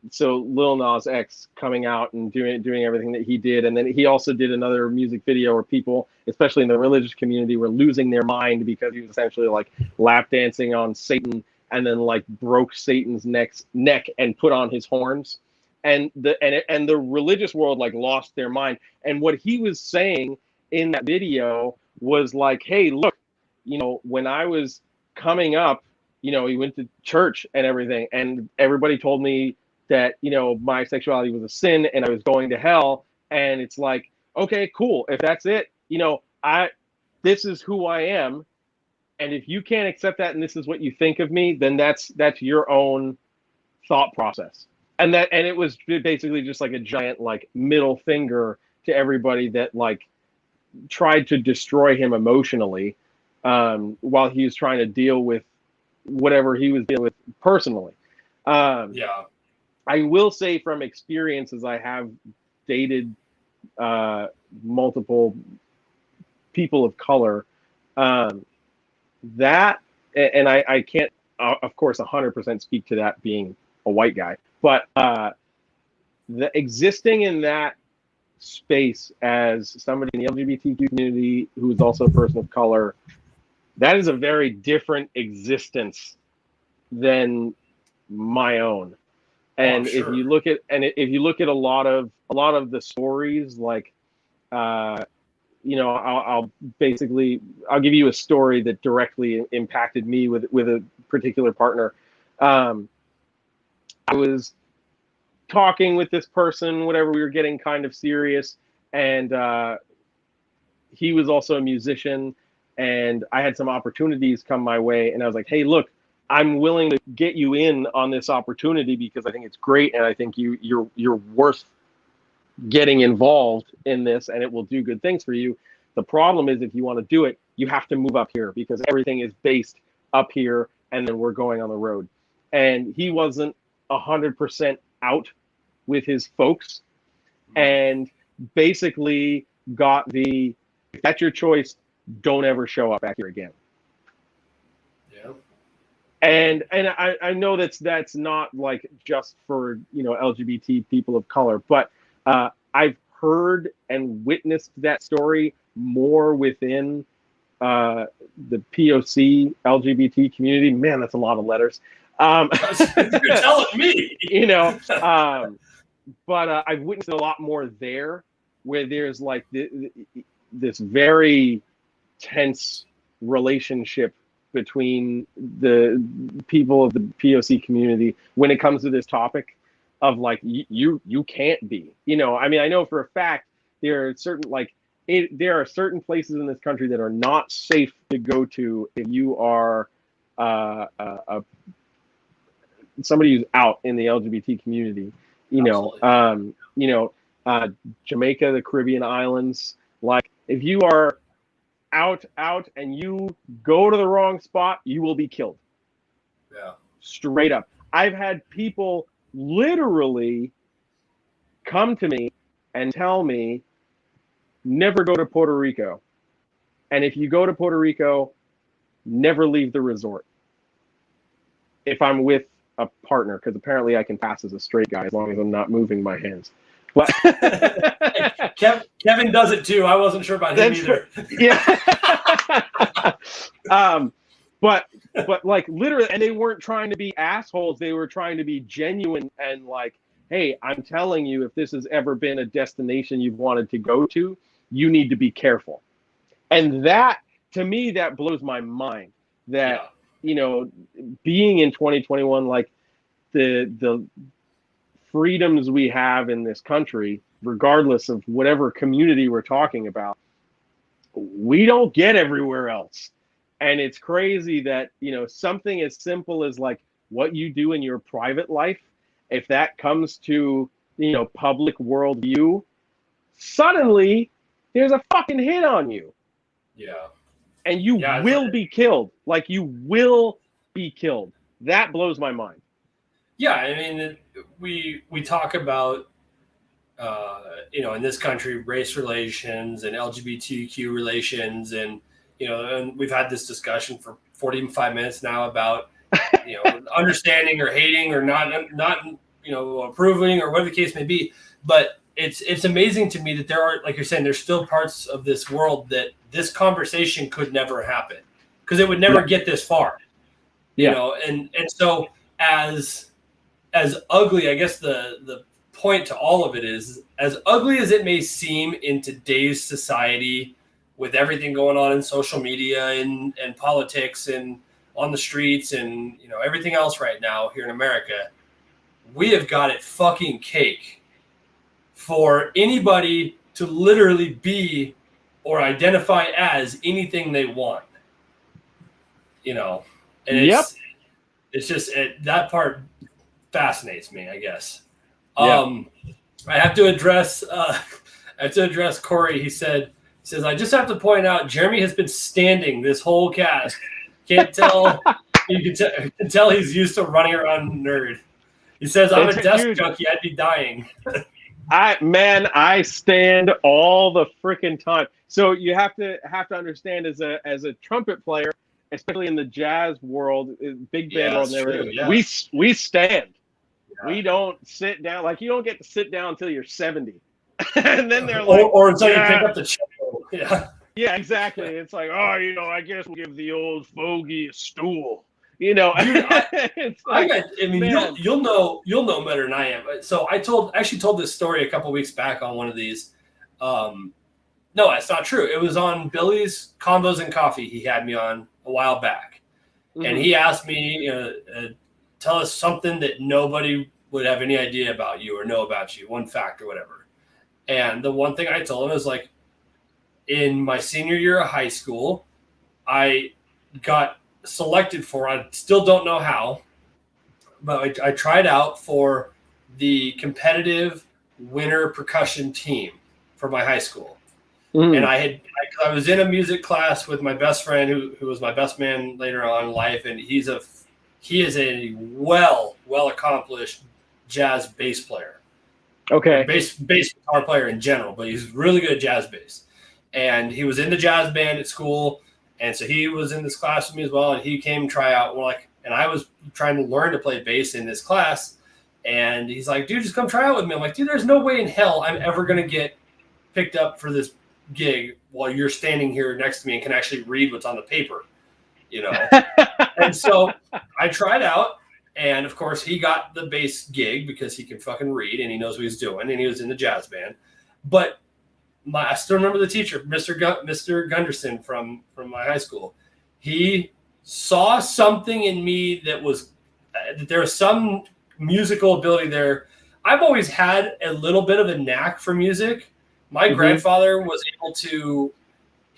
So Lil Nas X coming out and doing everything that he did, and then he also did another music video where people, especially in the religious community, were losing their mind because he was essentially like lap dancing on Satan, and then like broke Satan's neck and put on his horns, and the religious world like lost their mind. And what he was saying in that video was like, hey, look, when I was coming up, he went to church and everything, and everybody told me that, my sexuality was a sin and I was going to hell. And it's like, okay, cool. If that's it, this is who I am. And if you can't accept that and this is what you think of me, then that's your own thought process. And it was basically just like a giant like middle finger to everybody that like tried to destroy him emotionally, while he was trying to deal with whatever he was dealing with personally. I will say from experience, as I have dated multiple people of color, that, and I can't, of course, 100% speak to that being a white guy, But the existing in that space as somebody in the LGBTQ community who is also a person of color, that is a very different existence than my own. And sure. if you look at a lot of the stories, like I'll give you a story that directly impacted me with a particular partner. I was talking with this person, whatever, we were getting kind of serious, and he was also a musician, and I had some opportunities come my way, and I was like, hey, look, I'm willing to get you in on this opportunity because I think it's great, and I think you're worth getting involved in this, and it will do good things for you. The problem is, if you want to do it, you have to move up here because everything is based up here, and then we're going on the road. And he wasn't 100% out with his folks, and basically got the, if that's your choice, don't ever show up back here again. Yeah. And I know that's not like just for LGBT people of color, but I've heard and witnessed that story more within the POC LGBT community. Man, that's a lot of letters. You're telling me. But I've witnessed a lot more there, where there's like this very tense relationship between the people of the POC community when it comes to this topic of like, you can't be, I mean, I know for a fact there are certain there are certain places in this country that are not safe to go to if you are somebody who's out in the LGBT community. Jamaica, the Caribbean islands, like if you are out and you go to the wrong spot, you will be killed. Yeah. Straight up. I've had people literally come to me and tell me, never go to Puerto Rico. And if you go to Puerto Rico, never leave the resort. If I'm with a partner, because apparently I can pass as a straight guy as long as I'm not moving my hands. But Kevin does it too. I wasn't sure about him either. Yeah. But like literally, and they weren't trying to be assholes. They were trying to be genuine and like, hey, I'm telling you, if this has ever been a destination you've wanted to go to, you need to be careful. And that, to me, that blows my mind. That being in 2021, like the freedoms we have in this country, regardless of whatever community we're talking about, we don't get everywhere else. And it's crazy that, something as simple as like what you do in your private life, if that comes to, public worldview, suddenly there's a fucking hit on you. Yeah. And you will be killed. Like, you will be killed. That blows my mind. Yeah, I mean, we talk about, in this country, race relations and LGBTQ relations, and and we've had this discussion for 45 minutes now about, understanding or hating or not, approving or whatever the case may be. But it's amazing to me that there are, like you're saying, there's still parts of this world that this conversation could never happen because it would never get this far. And so as ugly, I guess the point to all of it is, as ugly as it may seem in today's society, with everything going on in social media and politics and on the streets and everything else right now here in America, we have got it fucking cake for anybody to literally be or identify as anything they want. And it's just that part fascinates me, I guess. I have to address Corey. He says, I just have to point out Jeremy has been standing this whole cast. Can't tell. You can tell he's used to running around N.E.R.D. He says, I'm a desk junkie. I'd be dying. I stand all the freaking time. So you have to understand, as a trumpet player, especially in the jazz world, big band world, and everything, we stand. We don't sit down. Like, you don't get to sit down until you're 70. And then they're like, or until you pick up the cello. Yeah. Yeah, exactly. It's like, oh, I guess we'll give the old fogey a stool. Dude, it's like, I mean, you'll know better than I am. So I actually told this story a couple weeks back on one of these. No, it's not true. It was on Billy's Combos and Coffee. He had me on a while back, and he asked me, tell us something that nobody would have any idea about you or know about you, one fact or whatever. And the one thing I told him was like, in my senior year of high school, I got selected for, I still don't know how, but I tried out for the competitive winter percussion team for my high school. And I was in a music class with my best friend who was my best man later on in life. And he is a well accomplished jazz bass player. Okay. Bass guitar player in general, but he's really good at jazz bass. And he was in the jazz band at school. And so he was in this class with me as well. And he came try out. And I was trying to learn to play bass in this class. And he's like, dude, just come try out with me. I'm like, dude, there's no way in hell I'm ever going to get picked up for this gig while you're standing here next to me and can actually read what's on the paper, And so I tried out. And of course, he got the bass gig because he can fucking read and he knows what he's doing. And he was in the jazz band. But I still remember the teacher, Mr. Gunderson from my high school. He saw something in me that there was some musical ability there. I've always had a little bit of a knack for music. My grandfather was able to.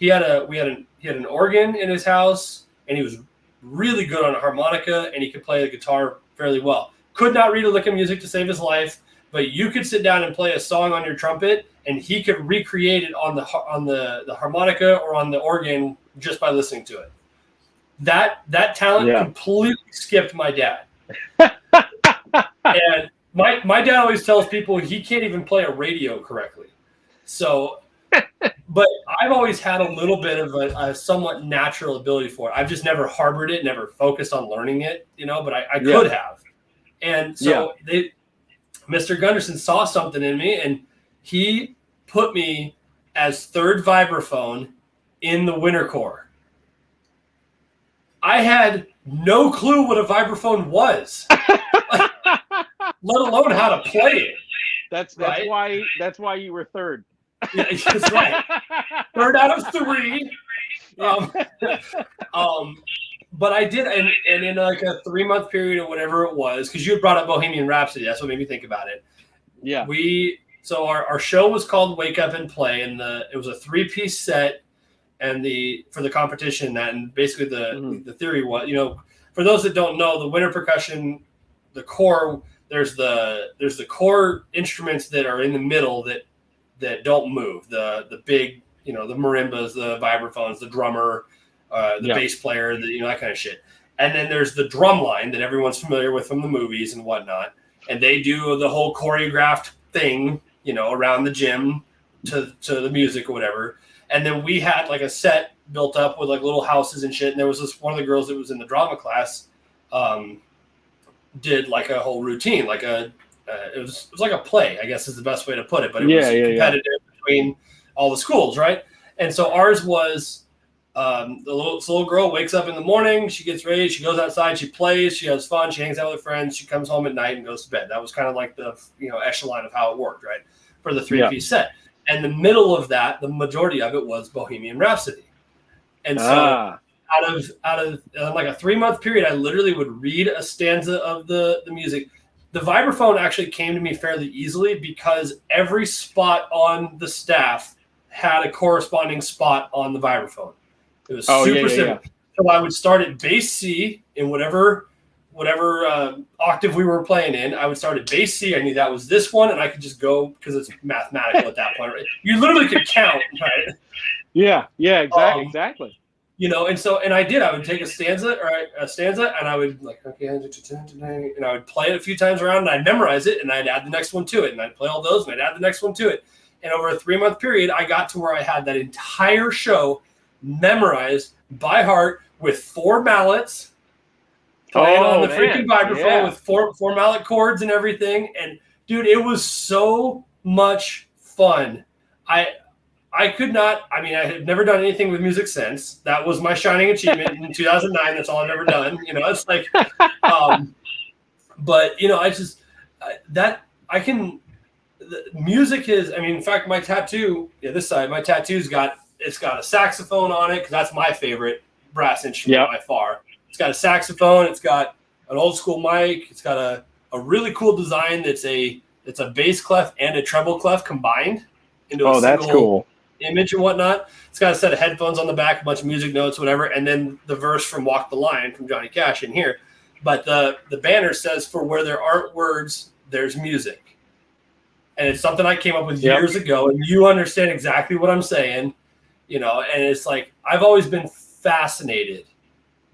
We had an organ in his house, and he was really good on a harmonica, and he could play the guitar fairly well. Could not read a lick of music to save his life, but you could sit down and play a song on your trumpet, and he could recreate it on the harmonica or on the organ just by listening to it. That talent completely skipped my dad. And my dad always tells people he can't even play a radio correctly. So, but I've always had a little bit of a somewhat natural ability for it. I've just never harbored it, never focused on learning it, but I could have. And so Mr. Gunderson saw something in me, and he put me as third vibraphone in the winter corps. I had no clue what a vibraphone was, let alone how to play it. That's why you were third. Yeah, that's right. Third out of 3. But I did, and in like a 3-month period or whatever it was, because you had brought up Bohemian Rhapsody, that's what made me think about it. Yeah. So our show was called Wake Up and Play, and it was a 3-piece set, and for the competition and basically the theory was, for those that don't know, the winter percussion, the core, there's the core instruments that are in the middle that don't move, the big, the marimbas, the vibraphones, the drummer, the bass player, that kind of shit. And then there's the drum line that everyone's familiar with from the movies and whatnot. And they do the whole choreographed thing, around the gym to the music or whatever. And then we had like a set built up with like little houses and shit. And there was one of the girls that was in the drama class, did like a whole routine, like it was like a play, I guess is the best way to put it. But it was competitive between all the schools, right? And so ours was the little girl wakes up in the morning, she gets ready, she goes outside, she plays, she has fun, she hangs out with friends, she comes home at night and goes to bed. That was kind of like the echelon of how it worked, right? For the 3-piece set. And the middle of that, the majority of it was Bohemian Rhapsody. And so out of like a 3-month period, I literally would read a stanza of the music. The vibraphone actually came to me fairly easily because every spot on the staff had a corresponding spot on the vibraphone. It was super simple. So I would start at bass C in whatever octave we were playing in. I would start at bass C. I knew that was this one, and I could just go because it's mathematical at that point. Right? You literally could count, right? Yeah, exactly. And I did. I would take a stanza, and I would like, okay, and I would play it a few times around, and I'd memorize it, and I'd add the next one to it, and I'd play all those, and I'd add the next one to it. And over a 3-month period, I got to where I had that entire show memorized by heart with 4 mallets, playing on the man. freaking microphone Yeah. with four mallet chords and everything. And dude, it was so much fun. I could not. I mean, I had never done anything with music since. That was my shining achievement in 2009. That's all I've ever done. You know, it's like, but you know, I can. The music is. I mean, in fact, my tattoo. Yeah, this side, my tattoo's got a saxophone on it because that's my favorite brass instrument by far. It's got a saxophone. It's got an old school mic. It's got a really cool design that's a bass clef and a treble clef combined into a that's single cool image and whatnot. It's got a set of headphones on the back, a bunch of music notes, whatever, and then the verse from Walk the Line from Johnny Cash in here. But the banner says, "For where there aren't words, there's music." And it's something I came up with years ago, and you understand exactly what I'm saying, you know, and it's like I've always been fascinated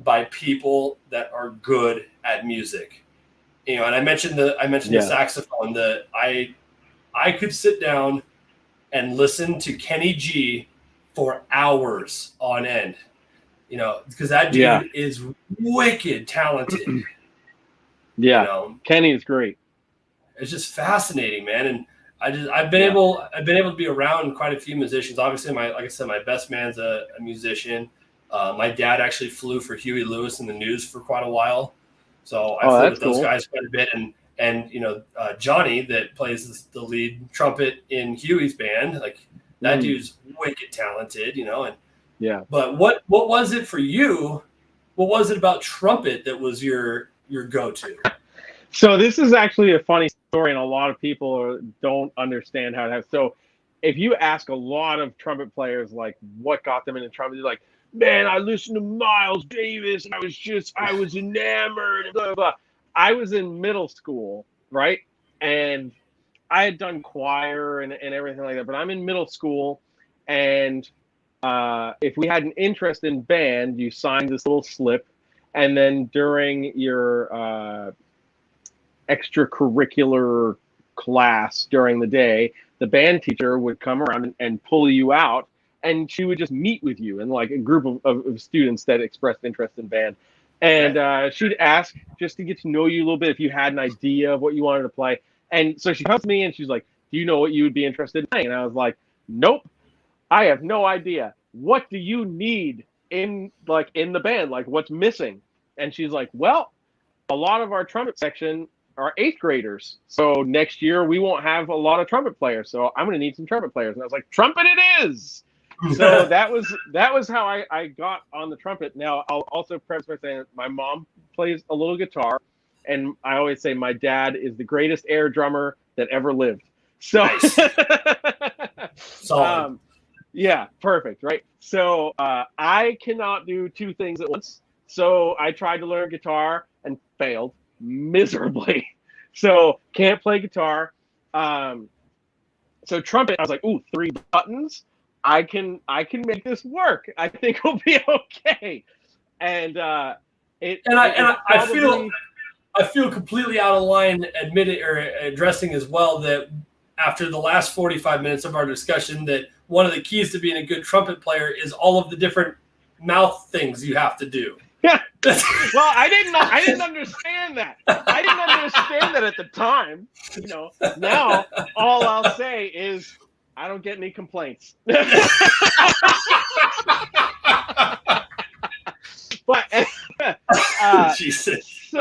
by people that are good at music. You know, and I mentioned the saxophone. I could sit down and listen to Kenny G for hours on end, you know, because that dude is wicked talented. Yeah, you know? Kenny is great. It's just fascinating, man. And I've been able to be around quite a few musicians. Obviously, like I said, my best man's a musician. My dad actually flew for Huey Lewis in the News for quite a while, so I flew with those guys quite a bit. And you know, Johnny that plays the lead trumpet in Huey's band, like that dude's wicked talented, you know. And but what was it for you? What was it about trumpet that was your go-to? So this is actually a funny story, and a lot of people don't understand how to have. So if you ask a lot of trumpet players, like what got them into trumpet, they're like, man, I listened to Miles Davis, and I was enamored. Blah, blah, blah. I was in middle school, right? And I had done choir and everything like that, but I'm in middle school, and if we had an interest in band, you signed this little slip, and then during your extracurricular class during the day, the band teacher would come around and pull you out, and she would just meet with you and like a group of students that expressed interest in band. And she'd ask just to get to know you a little bit if you had an idea of what you wanted to play. And so she comes to me and she's like, do you know what you would be interested in playing? And I was like, nope, I have no idea. What do you need in the band? Like, what's missing? And she's like, well, a lot of our trumpet section are 8th graders. So next year we won't have a lot of trumpet players. So I'm going to need some trumpet players. And I was like, trumpet it is. So that was how I got on the trumpet. Now, I'll also preface by saying my mom plays a little guitar. And I always say my dad is the greatest air drummer that ever lived. So, nice. Solid. Yeah, perfect, right? So I cannot do two things at once. So I tried to learn guitar and failed miserably. So can't play guitar. So trumpet, I was like, ooh, 3 buttons. I can make this work. I think we'll be okay. And I feel completely out of line addressing as well that after the last 45 minutes of our discussion that one of the keys to being a good trumpet player is all of the different mouth things you have to do. Yeah. Well, I didn't understand that. I didn't understand that at the time. You know, now all I'll say is I don't get any complaints. But Jesus.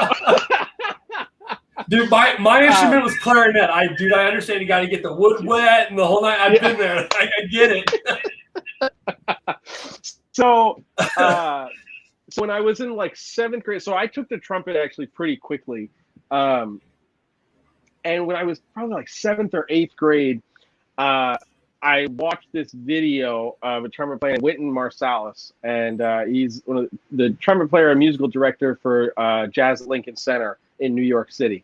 Dude, my instrument was clarinet. I understand you got to get the wood wet and the whole night. I've been there. I get it. So when I was in like 7th grade, so I took the trumpet actually pretty quickly. And when I was probably like 7th or 8th grade, I watched this video of a trumpet player, Wynton Marsalis, and he's one of the trumpet player and musical director for Jazz at Lincoln Center in New York City,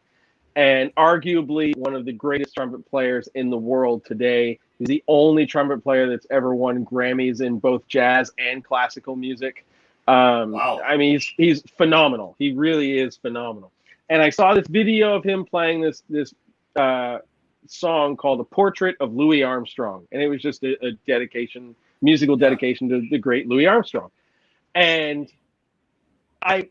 and arguably one of the greatest trumpet players in the world today. He's the only trumpet player that's ever won Grammys in both jazz and classical music. Wow. I mean, he's phenomenal. He really is phenomenal. And I saw this video of him playing this song called "A Portrait of Louis Armstrong," and it was just a musical dedication to the great Louis Armstrong. And I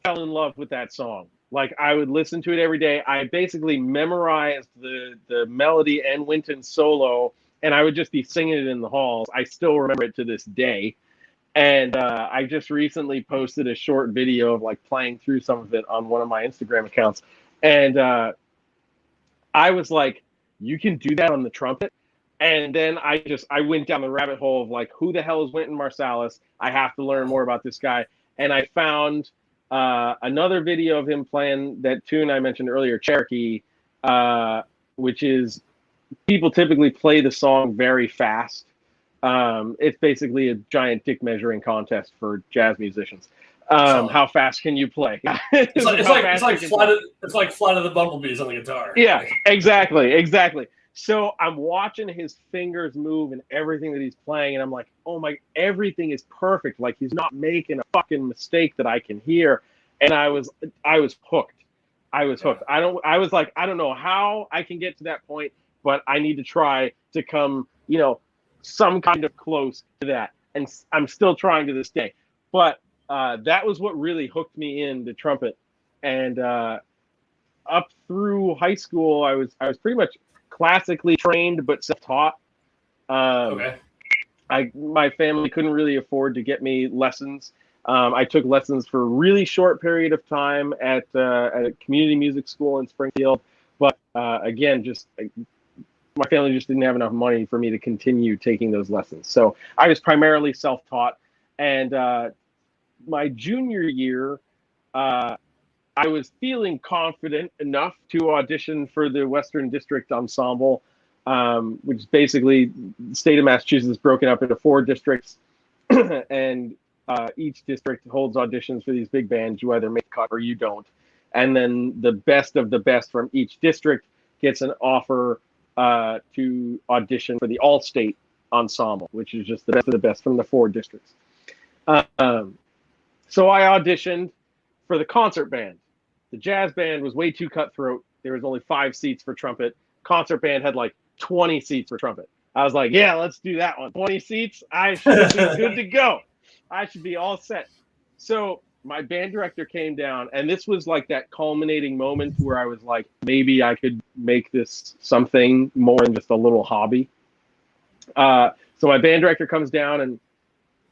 fell in love with that song. Like, I would listen to it every day. I basically memorized the melody and Wynton's solo, and I would just be singing it in the halls. I still remember it to this day. And I just recently posted a short video of like playing through some of it on one of my Instagram accounts. And I was like, you can do that on the trumpet? And then I went down the rabbit hole of like, who the hell is Wynton Marsalis? I have to learn more about this guy. And I found another video of him playing that tune I mentioned earlier, Cherokee, which is, people typically play the song very fast. It's basically a giant dick measuring contest for jazz musicians. How fast can you play? It's like Flight of the Bumblebees on the guitar. Yeah, exactly. So I'm watching his fingers move and everything that he's playing, and I'm like, oh my, everything is perfect. Like, he's not making a fucking mistake that I can hear. And I was hooked. I was hooked. I was like, I don't know how I can get to that point, but I need to try to come, some kind of close to that. And I'm still trying to this day. But that was what really hooked me into trumpet. And up through high school, I was pretty much classically trained but self-taught. Okay. My family couldn't really afford to get me lessons. I took lessons for a really short period of time at a community music school in Springfield. But again, my family just didn't have enough money for me to continue taking those lessons. So I was primarily self-taught. And my junior year, I was feeling confident enough to audition for the Western District Ensemble, which is basically the state of Massachusetts broken up into 4 districts. And each district holds auditions for these big bands. You either make the cut or you don't. And then the best of the best from each district gets an offer to audition for the all-state ensemble, which is just the best of the best from the 4 districts. So I auditioned for the concert band. The jazz band was way too cutthroat. There was only 5 seats for trumpet. Concert band had like 20 seats for trumpet. I was like, yeah, let's do that one. 20 seats. I should be good to go. I should be all set. So my band director came down, and this was like that culminating moment where I was like, maybe I could make this something more than just a little hobby. So my band director comes down and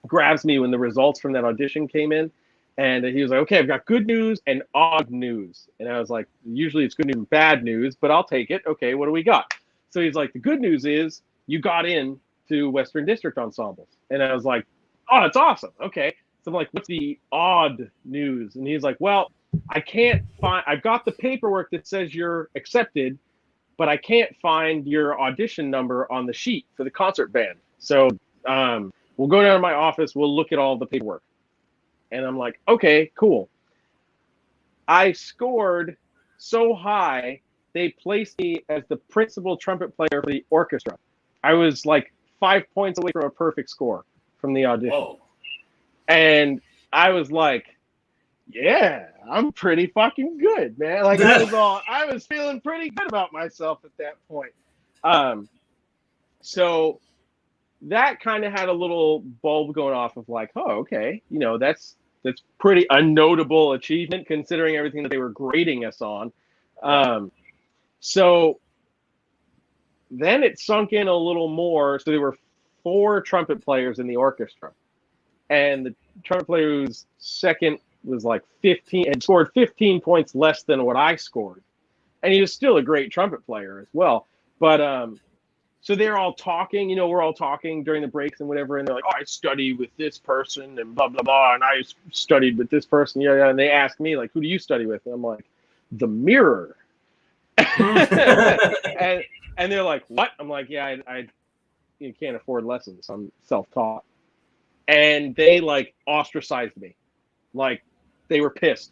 grabs me when the results from that audition came in. And he was like, okay, I've got good news and odd news. And I was like, usually it's good news and bad news, but I'll take it. Okay, what do we got? So he's like, the good news is you got in to Western District Ensembles. And I was like, oh, that's awesome. Okay. So I'm like, what's the odd news? And he's like, well, I've got the paperwork that says you're accepted, but I can't find your audition number on the sheet for the concert band. So we'll go down to my office. We'll look at all the paperwork. And I'm like, okay, cool. I scored so high, they placed me as the principal trumpet player for the orchestra. I was like 5 points away from a perfect score from the audition. Whoa. And I was like, yeah, I'm pretty fucking good, man. Like I was feeling pretty good about myself at that point. So that kind of had a little bulb going off of like, oh, okay, that's pretty a notable achievement considering everything that they were grading us on. So then it sunk in a little more. So there were 4 trumpet players in the orchestra, and the trumpet player who's second was like 15 and scored 15 points less than what I scored, and he was still a great trumpet player as well. But so they're all talking, we're all talking during the breaks and whatever. And they're like, oh, I studied with this person and blah, blah, blah. And I studied with this person. Yeah. And they ask me, like, who do you study with? And I'm like, the Mirror. and they're like, what? I'm like, yeah, I can't afford lessons. I'm self-taught. And they like ostracized me. Like, they were pissed.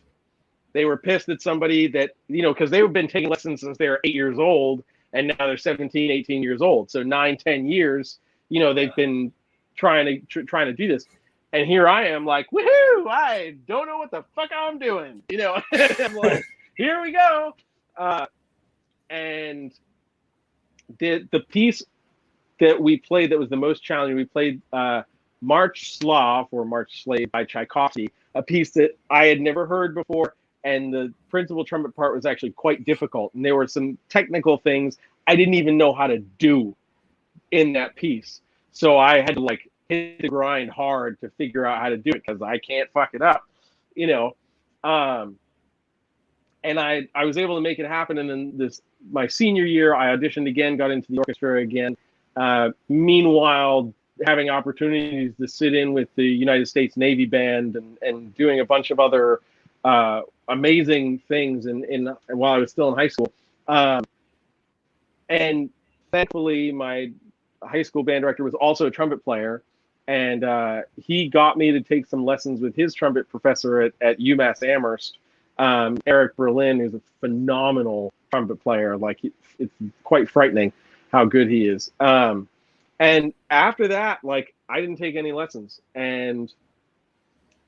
They were pissed at somebody that, because they've been taking lessons since they were 8 years old. And now they're 17, 18 years old. So 9, 10 years, they've been trying to do this. And here I am like, woohoo, I don't know what the fuck I'm doing. I'm like, here we go. And the piece that we played that was the most challenging, we played March Slav or March Slave by Tchaikovsky, a piece that I had never heard before. And the principal trumpet part was actually quite difficult. And there were some technical things I didn't even know how to do in that piece. So I had to like hit the grind hard to figure out how to do it because I can't fuck it up, you know. And I was able to make it happen. And then my senior year, I auditioned again, got into the orchestra again. Meanwhile, having opportunities to sit in with the United States Navy Band and doing a bunch of other amazing things while I was still in high school. And thankfully, my high school band director was also a trumpet player. And he got me to take some lessons with his trumpet professor at UMass Amherst, Eric Berlin, who's a phenomenal trumpet player. Like, it's quite frightening how good he is. And after that, like, I didn't take any lessons. And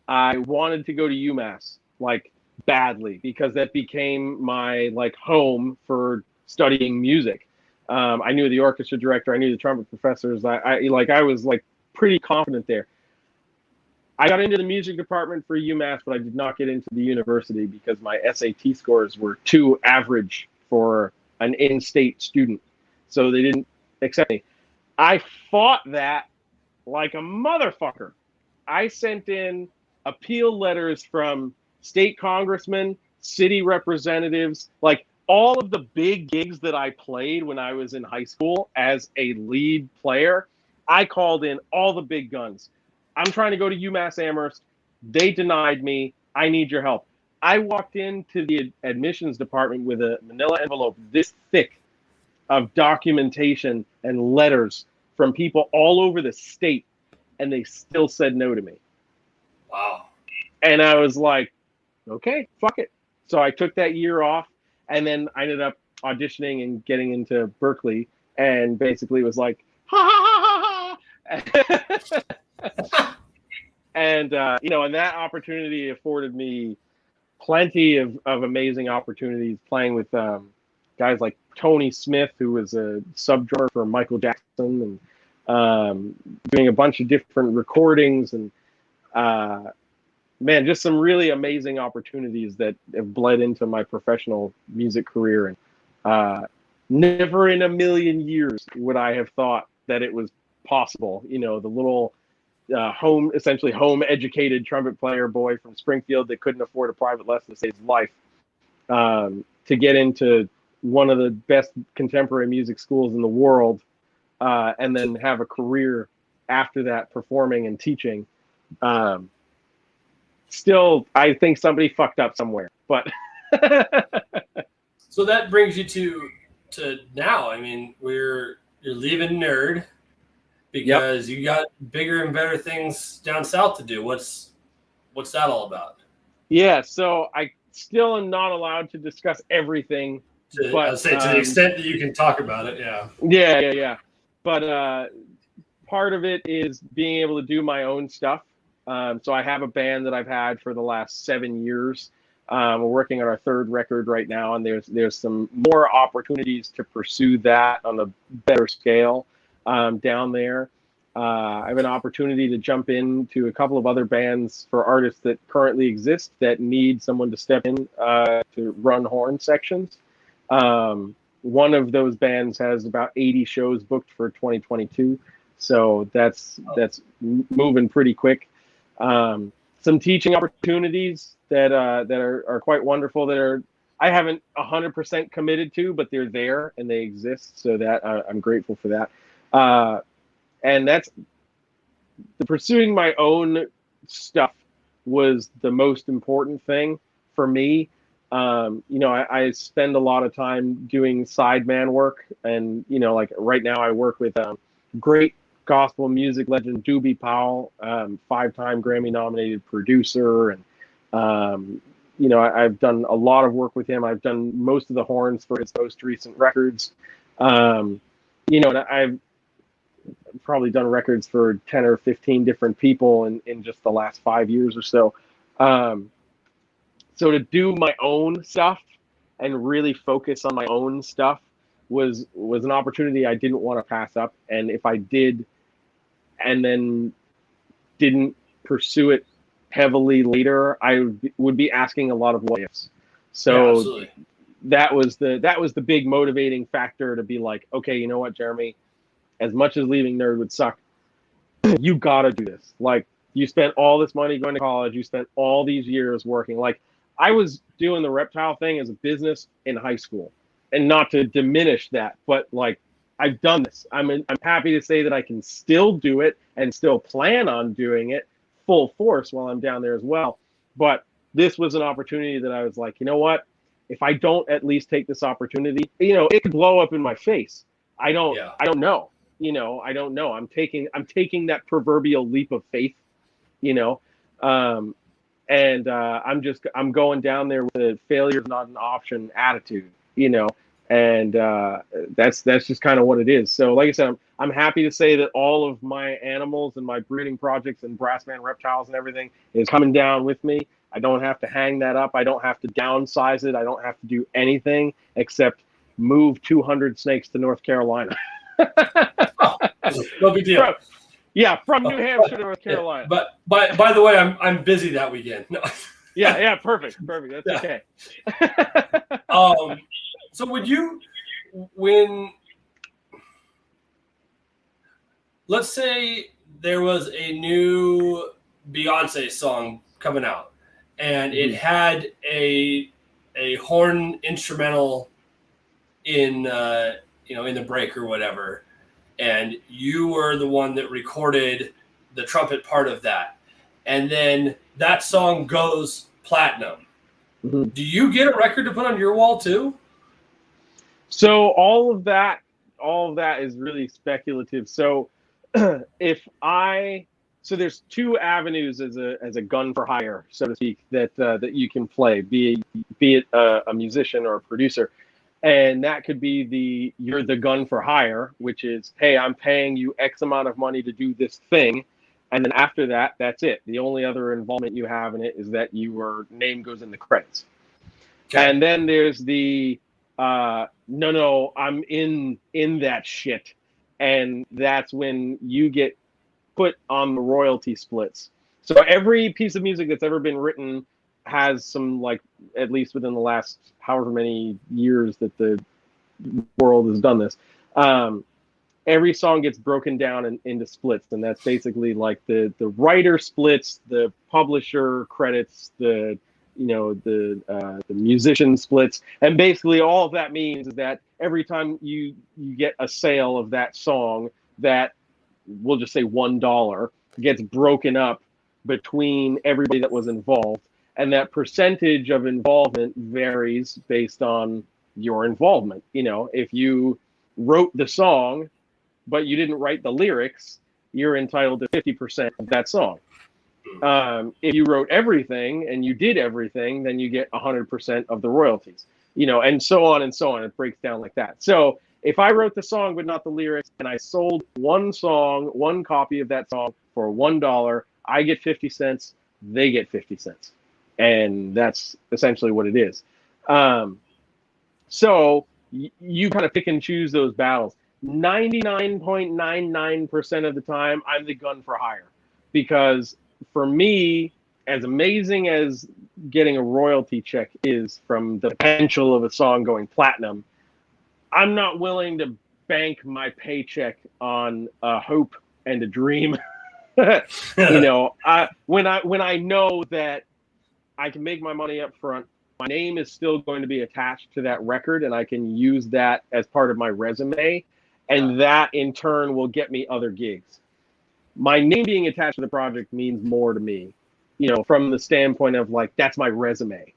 I wanted to go to UMass, like, badly, because that became my, like, home for studying music. I knew the orchestra director. I knew the trumpet professors. I was, like, pretty confident there. I got into the music department for UMass, but I did not get into the university because my SAT scores were too average for an in-state student. So they didn't accept me. I fought that like a motherfucker. I sent in appeal letters from state congressmen, city representatives, like all of the big gigs that I played when I was in high school as a lead player. I called in all the big guns. I'm trying to go to UMass Amherst. They denied me. I need your help. I walked into the admissions department with a manila envelope this thick of documentation and letters from people all over the state, and they still said no to me. Wow. And I was like, okay, fuck it. So I took that year off, and then I ended up auditioning and getting into Berkeley, and basically was like, ha ha ha ha ha. And and that opportunity afforded me plenty of amazing opportunities playing with guys like Tony Smith, who was a sub drummer for Michael Jackson, and doing a bunch of different recordings, and man, just some really amazing opportunities that have bled into my professional music career. And never in a million years would I have thought that it was possible. The little essentially home educated trumpet player boy from Springfield that couldn't afford a private lesson to save his life, to get into one of the best contemporary music schools in the world, and then have a career after that performing and teaching. Still, I think somebody fucked up somewhere, but. So that brings you to now. I mean, you're leaving N.E.R.D because you got bigger and better things down south to do. What's that all about? Yeah, so I still am not allowed to discuss everything. I'd say to the extent that you can talk about it, yeah. Yeah. But part of it is being able to do my own stuff. So I have a band that I've had for the last 7 years. We're working on our third record right now, and there's some more opportunities to pursue that on a better scale down there. I have an opportunity to jump into a couple of other bands for artists that currently exist that need someone to step in to run horn sections. One of those bands has about 80 shows booked for 2022, so that's moving pretty quick. Some teaching opportunities that are quite wonderful. I haven't 100% committed to, but they're there and they exist, so that I'm grateful for that. And that's pursuing my own stuff was the most important thing for me. I spend a lot of time doing sideman work, and like right now I work with great gospel music legend Doobie Powell, 5-time Grammy nominated producer, and I've done a lot of work with him. I've done most of the horns for his most recent records. And I've probably done records for 10 or 15 different people in just the last 5 years or so. So to do my own stuff and really focus on my own stuff was an opportunity I didn't want to pass up. And if I did, and then didn't pursue it heavily later, I would be asking a lot of what ifs. So that was the big motivating factor to be like, okay, you know what, Jeremy, as much as leaving N.E.R.D would suck, you gotta do this. Like, you spent all this money going to college, you spent all these years working. Like, I was doing the Reptile thing as a business in high school, and not to diminish that, but like, I've done this. I'm happy to say that I can still do it and still plan on doing it full force while I'm down there as well. But this was an opportunity that I was like, you know what? If I don't at least take this opportunity, it could blow up in my face. I don't know. I don't know. I'm taking that proverbial leap of faith, I'm going down there with a failure is not an option attitude, and that's just kind of what it is. So like I said, I'm happy to say that all of my animals and my breeding projects and Brassman reptiles and everything is coming down with me. I don't have to hang that up. I don't have to downsize it. I don't have to do anything except move 200 snakes to North Carolina. No big deal. From New Hampshire to North Carolina. But by the way, I'm busy that weekend. No. Yeah, perfect. That's okay. So when let's say there was a new Beyonce song coming out, and it had a horn instrumental in in the break or whatever, and you were the one that recorded the trumpet part of that, and then that song goes platinum. Mm-hmm. Do you get a record to put on your wall too? So all of that is really speculative. So so there's two avenues as a gun for hire, so to speak, that you can play, be it a musician or a producer. And that could be you're the gun for hire, which is, hey, I'm paying you X amount of money to do this thing. And then after that, that's it. The only other involvement you have in it is that your name goes in the credits. Okay. And then there's the, no, I'm in that shit. And that's when you get put on the royalty splits. So every piece of music that's ever been written has some, like, at least within the last however many years that the world has done this, every song gets broken down into splits, and that's basically like the writer splits, the publisher credits, the musician splits, and basically all of that means is that every time you get a sale of that song, that we'll just say $1 gets broken up between everybody that was involved. And that percentage of involvement varies based on your involvement. If you wrote the song, but you didn't write the lyrics, you're entitled to 50% of that song. If you wrote everything and you did everything, then you get 100% of the royalties, and so on and so on. It breaks down like that. So if I wrote the song but not the lyrics, and I sold one copy of that song for $1, I get 50 cents, they get 50 cents. And that's essentially what it is. So you kind of pick and choose those battles. 99.99% of the time, I'm the gun for hire. Because for me, as amazing as getting a royalty check is from the potential of a song going platinum, I'm not willing to bank my paycheck on a hope and a dream. When I know that I can make my money up front, my name is still going to be attached to that record, and I can use that as part of my resume, and that in turn will get me other gigs. My name being attached to the project means more to me, from the standpoint of, like, that's my resume.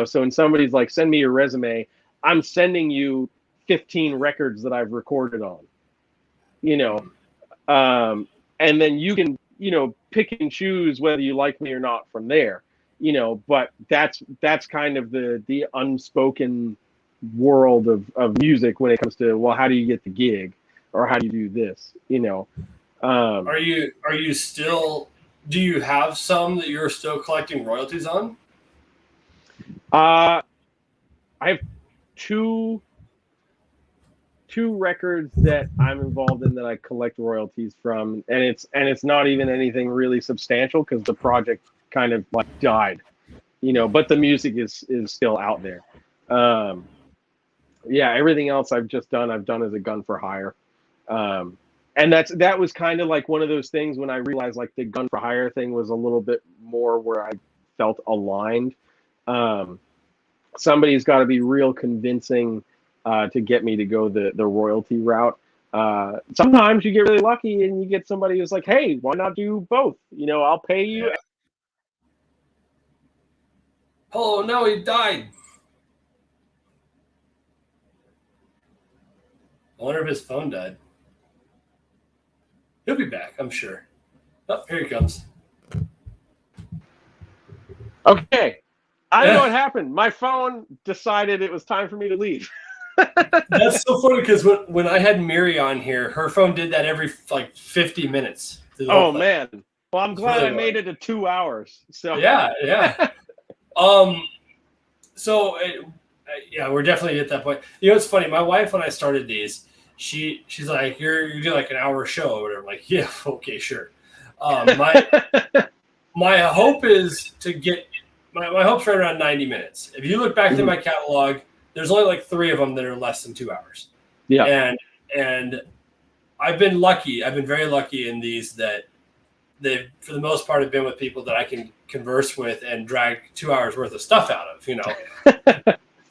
So when somebody's like, send me your resume, I'm sending you 15 records that I've recorded on, and then you can, pick and choose whether you like me or not from there. But that's kind of the unspoken world of music when it comes to, well, how do you get the gig, or how do you do this? Are you still? Do you have some that you're still collecting royalties on? I have two 2 records that I'm involved in that I collect royalties from, and it's not even anything really substantial because the project kind of like died, but the music is still out there. Yeah, everything else I've done as a gun for hire. And that was kind of like one of those things when I realized like the gun for hire thing was a little bit more where I felt aligned. Somebody's got to be real convincing to get me to go the royalty route. Sometimes you get really lucky and you get somebody who's like, hey, why not do both? I'll pay you. Oh no, he died. I wonder if his phone died. He'll be back, I'm sure. Oh, here he comes. Okay. I know what happened. My phone decided it was time for me to leave. That's so funny because when I had Miri on here, her phone did that every like 50 minutes. Oh, man. Well, I'm glad I made it to 2 hours. So yeah. So we're definitely at that point. It's funny. My wife, when I started these, she's like, you do like an hour show or whatever. I'm like, yeah, okay, sure. My hope is to get my hope's right around 90 minutes. If you look back through my catalog, there's only like 3 of them that are less than 2 hours. Yeah, and I've been lucky. I've been very lucky in these that they, for the most part, have been with people that I can converse with and drag 2 hours worth of stuff out of.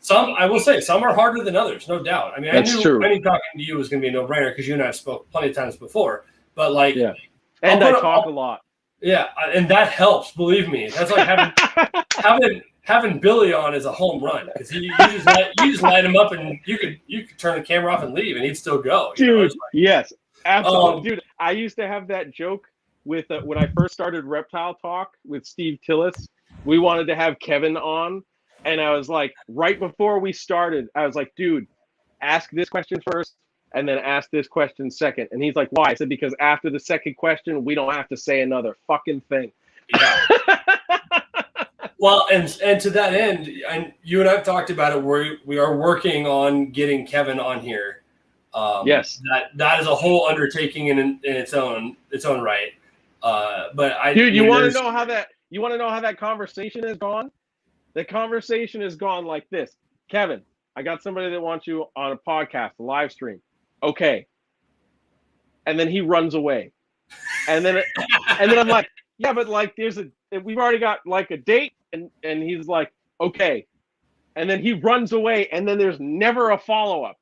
Some, I will say, some are harder than others, no doubt. I mean, I knew talking to you was going to be a no-brainer because you and I have spoke plenty of times before. But like, and I talk a lot. Yeah, and that helps. Believe me, that's like having Billy on is a home run because you just light him up and you could turn the camera off and leave and he'd still go. Dude, yes, absolutely, dude. I used to have that joke with when I first started Reptile Talk with Steve Tillis. We wanted to have Kevin on. And I was like, right before we started, I was like, dude, ask this question first and then ask this question second. And he's like, why? I said, because after the second question, we don't have to say another fucking thing. Yeah. Well, and to that end, and you and I have talked about it, we are working on getting Kevin on here. Yes. That is a whole undertaking in its own right. But dude, you want to know how that conversation has gone? The conversation has gone like this. Kevin, I got somebody that wants you on a podcast, a live stream. Okay. And then he runs away. And then I'm like, yeah, but like we've already got like a date. And he's like, okay. And then he runs away and then there's never a follow-up.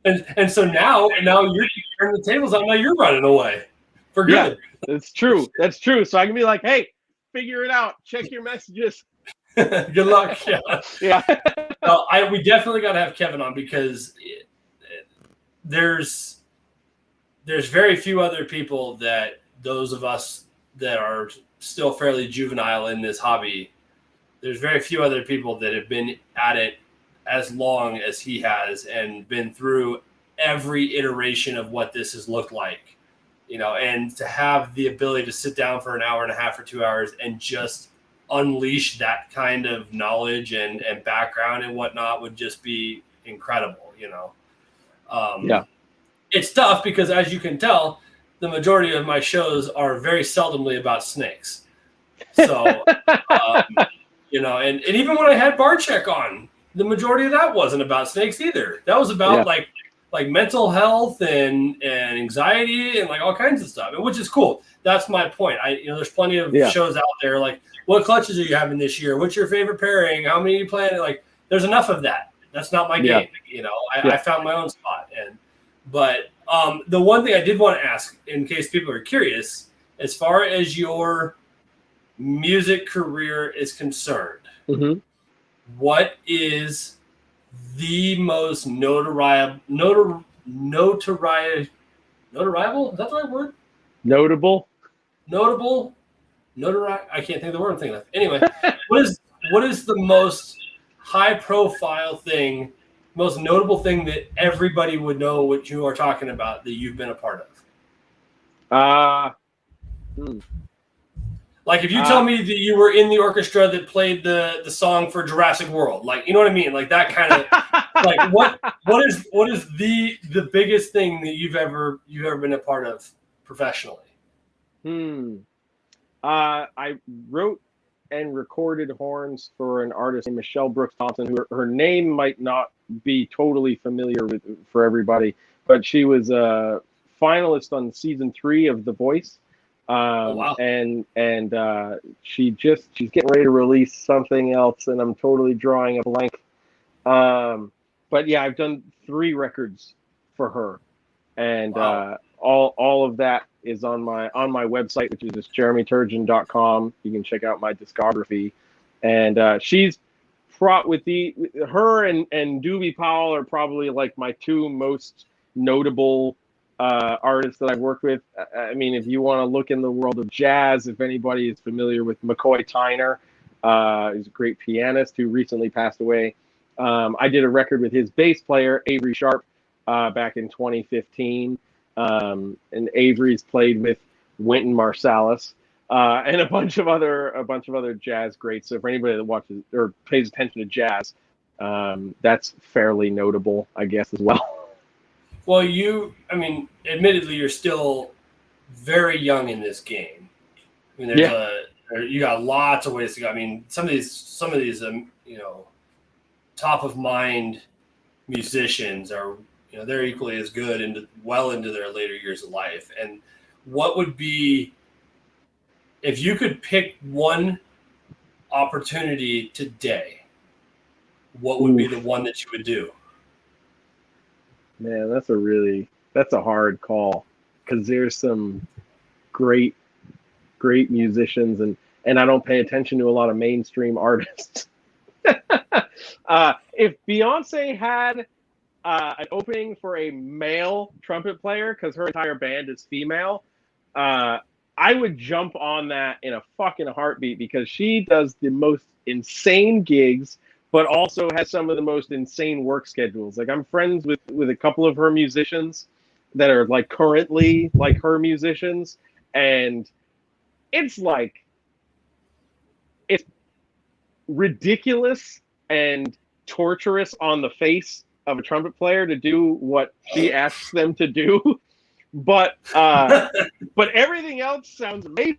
and so now you're turning the tables on, now you're running away. For good. Yeah. That's true. So I can be like, hey, figure it out. Check your messages. Good luck. Yeah. We definitely got to have Kevin on because there's very few other people that those of us that are still fairly juvenile in this hobby, there's very few other people that have been at it as long as he has and been through every iteration of what this has looked like. And to have the ability to sit down for an hour and a half or 2 hours and just unleash that kind of knowledge and background and whatnot would just be incredible, It's tough because, as you can tell, the majority of my shows are very seldomly about snakes. So, and even when I had Barcheck on, the majority of that wasn't about snakes either. That was about like mental health and anxiety and like all kinds of stuff, which is cool. That's my point. There's plenty of shows out there. Like, what clutches are you having this year? What's your favorite pairing? How many are you playing? Like, there's enough of that. That's not my game. I found my own spot. But the one thing I did want to ask, in case people are curious, as far as your music career is concerned, what is the most notoriable? Is that the right word? Notable. I can't think of the word I'm thinking of. Anyway, what is the most high profile thing, most notable thing that everybody would know what you are talking about that you've been a part of? Like if you tell me that you were in the orchestra that played the song for Jurassic World, like, you know what I mean? Like that kind of like what is the biggest thing that you've ever been a part of professionally? I wrote and recorded horns for an artist named Michelle Brooks Thompson, who her name might not be totally familiar for everybody, but she was a finalist on season 3 of The Voice. Oh, wow. And she's getting ready to release something else, and I'm totally drawing a blank. But yeah, I've done 3 records for her, and Wow. all of that is on my website, which is just jeremyturgeon.com. You can check out my discography, and she's fraught with her and Doobie Powell are probably like my 2 most notable artists that I've worked with. I mean, if you want to look in the world of jazz, if anybody is familiar with McCoy Tyner, he's a great pianist who recently passed away. I did a record with his bass player, Avery Sharp, back in 2015. And Avery's played with Wynton Marsalis, and a bunch of other jazz greats. So for anybody that watches or pays attention to jazz, that's fairly notable, I guess, as well. Well, I mean, admittedly, you're still very young in this game. I mean, you got lots of ways to go. I mean, some of these, you know, top of mind musicians are, you know, they're equally as good well into their later years of life. And what would be, if you could pick one opportunity today, what would be the one that you would do? Man, that's a hard call, because there's some great musicians, and I don't pay attention to a lot of mainstream artists. If Beyonce had an opening for a male trumpet player, because her entire band is female, I would jump on that in a fucking heartbeat, because she does the most insane gigs, but also has some of the most insane work schedules. Like, I'm friends with a couple of her musicians that are like currently like her musicians, and it's like, it's ridiculous and torturous on the face of a trumpet player to do what she asks them to do, but everything else sounds amazing.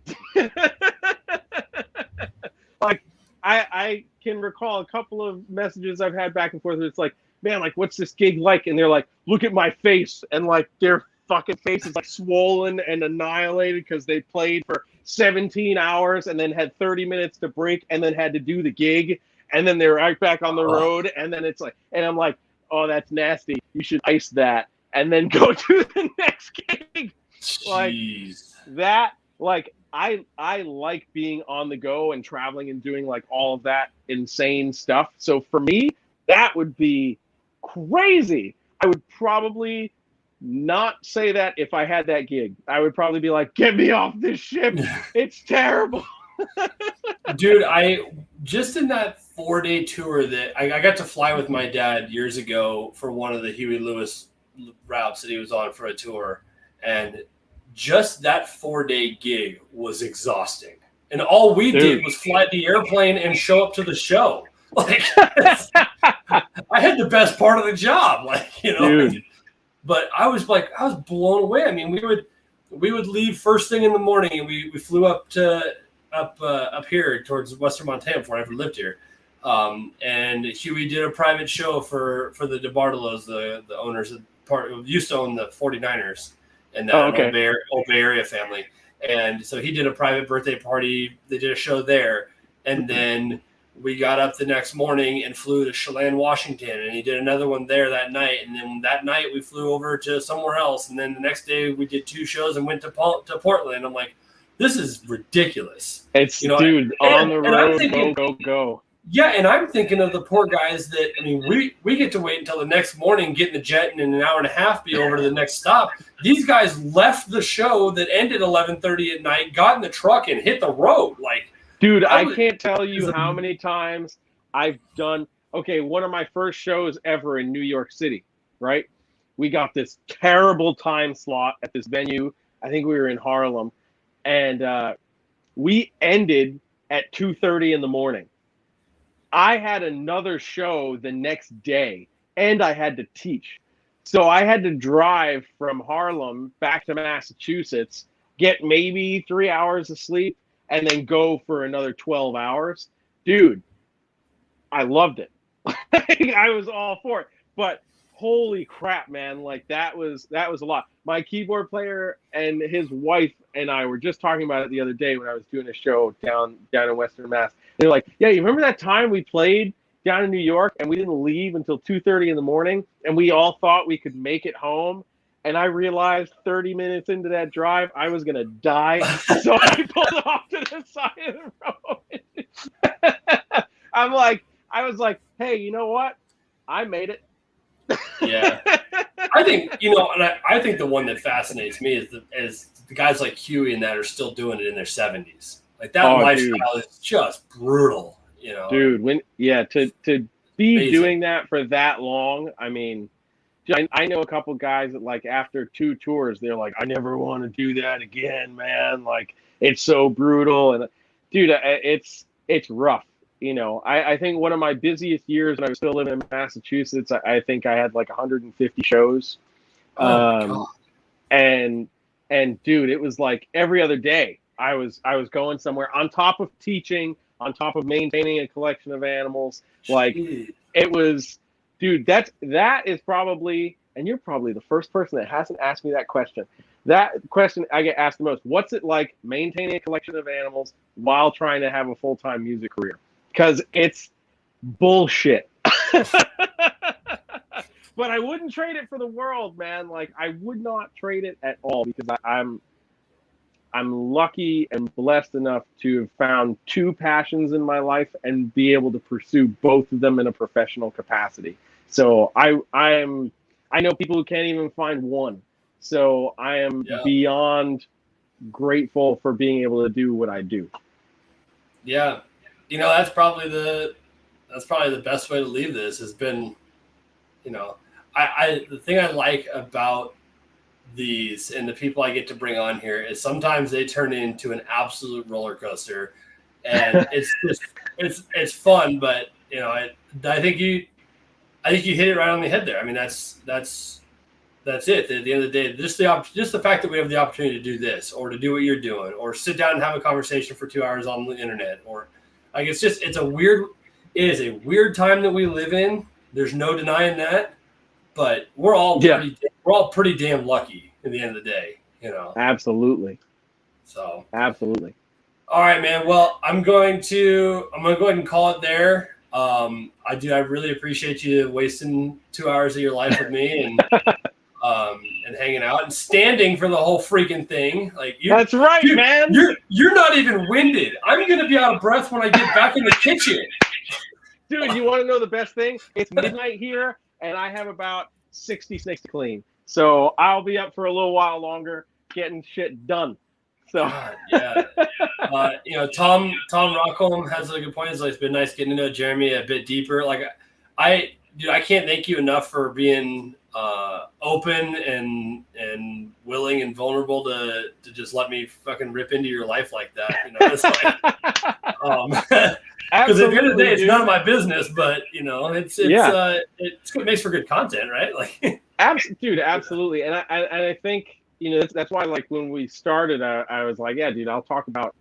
Like, I can recall a couple of messages I've had back and forth. It's like, man, like, what's this gig like? And they're like, look at my face, and like their fucking face is like swollen and annihilated because they played for 17 hours and then had 30 minutes to break and then had to do the gig, and then they're right back on the road, and then it's like, and I'm like, oh, that's nasty. You should ice that and then go to the next gig. Like that, like I like being on the go and traveling and doing like all of that insane stuff. So for me, that would be crazy. I would probably not say that if I had that gig. I would probably be like, get me off this ship. It's terrible. Dude, I just in that 4-day tour that I got to fly with my dad years ago for one of the Huey Lewis routes that he was on for a tour. And just that 4-day gig was exhausting. And all we did was fly the airplane and show up to the show. Like, I had the best part of the job, like, you know. But I was blown away. I mean, we would leave first thing in the morning, and we flew up here towards Western Montana before I ever lived here. And Huey did a private show for the DeBartolos, the owners of used to own the 49ers and that old Bay Area family. And so he did a private birthday party. They did a show there. And then we got up the next morning and flew to Chelan, Washington. And he did another one there that night. And then that night we flew over to somewhere else. And then the next day we did 2 shows and went to Portland. I'm like, this is ridiculous. It's, you know, dude, on the road, go. Yeah, and I'm thinking of the poor guys that, I mean, we get to wait until the next morning, get in the jet, and in an hour and a half be over to the next stop. These guys left the show that ended 11:30 at night, got in the truck, and hit the road. Like, dude, I can't tell you how many times I've done. Okay, one of my first shows ever in New York City, right? We got this terrible time slot at this venue. I think we were in Harlem, and We ended at 2:30 in the morning. I had another show the next day, and I had to teach. So I had to drive from Harlem back to Massachusetts, get maybe 3 hours of sleep, and then go for another 12 hours. Dude, I loved it. I was all for it. But holy crap, man, like that was a lot. My keyboard player and his wife and I were just talking about it the other day when I was doing a show down in Western Mass. They're like, yeah, you remember that time we played down in New York and we didn't leave until 2:30 in the morning and we all thought we could make it home? And I realized 30 minutes into that drive, I was going to die. So I pulled off to the side of the road. I was like, hey, you know what? I made it. Yeah. I think, you know, and I think the one that fascinates me is the guys like Huey and that are still doing it in their 70s. Like that lifestyle is just brutal, you know. Dude, to be amazing. Doing that for that long, I mean, I know a couple guys that like after 2 tours, they're like, I never want to do that again, man. Like it's so brutal. And dude, it's rough. You know, I think one of my busiest years when I was still living in Massachusetts, I think I had like 150 shows. And dude, it was like every other day I was going somewhere on top of teaching, on top of maintaining a collection of animals. Like it was, dude, that is probably, and you're probably the first person that hasn't asked me that question. That question I get asked the most. What's it like maintaining a collection of animals while trying to have a full-time music career? Because it's bullshit. But I wouldn't trade it for the world, man. Like I would not trade it at all because I'm lucky and blessed enough to have found 2 passions in my life and be able to pursue both of them in a professional capacity. So I know people who can't even find one. So I am beyond grateful for being able to do what I do. Yeah. You know, that's probably the best way to leave this has been, you know, the thing I like about these and the people I get to bring on here is sometimes they turn into an absolute roller coaster, and it's fun, but you know, I think you hit it right on the head there. I mean, that's it. At the end of the day, just the fact that we have the opportunity to do this or to do what you're doing or sit down and have a conversation for 2 hours on the internet or like, it is a weird time that we live in. There's no denying that, but we're all pretty damn lucky at the end of the day, you know? Absolutely. So absolutely. All right, man. Well, I'm going to go ahead and call it there. I really appreciate you wasting 2 hours of your life with me and hanging out and standing for the whole freaking thing. Like that's right, dude, man. You're not even winded. I'm gonna be out of breath when I get back in the kitchen. Dude, you want to know the best thing? It's midnight here, and I have about 60 snakes to clean. So I'll be up for a little while longer getting shit done. So God, yeah. You know, Tom Rockholm has a good point. It's been nice getting to know Jeremy a bit deeper. Like I can't thank you enough for being open and willing and vulnerable to just let me fucking rip into your life like that. You know, it's like, because at the end of the day, it's none of my business, but you know, it makes for good content, right? Like, dude, absolutely. And I think, you know, that's why, like, when we started, I was like, yeah, dude, I'll talk about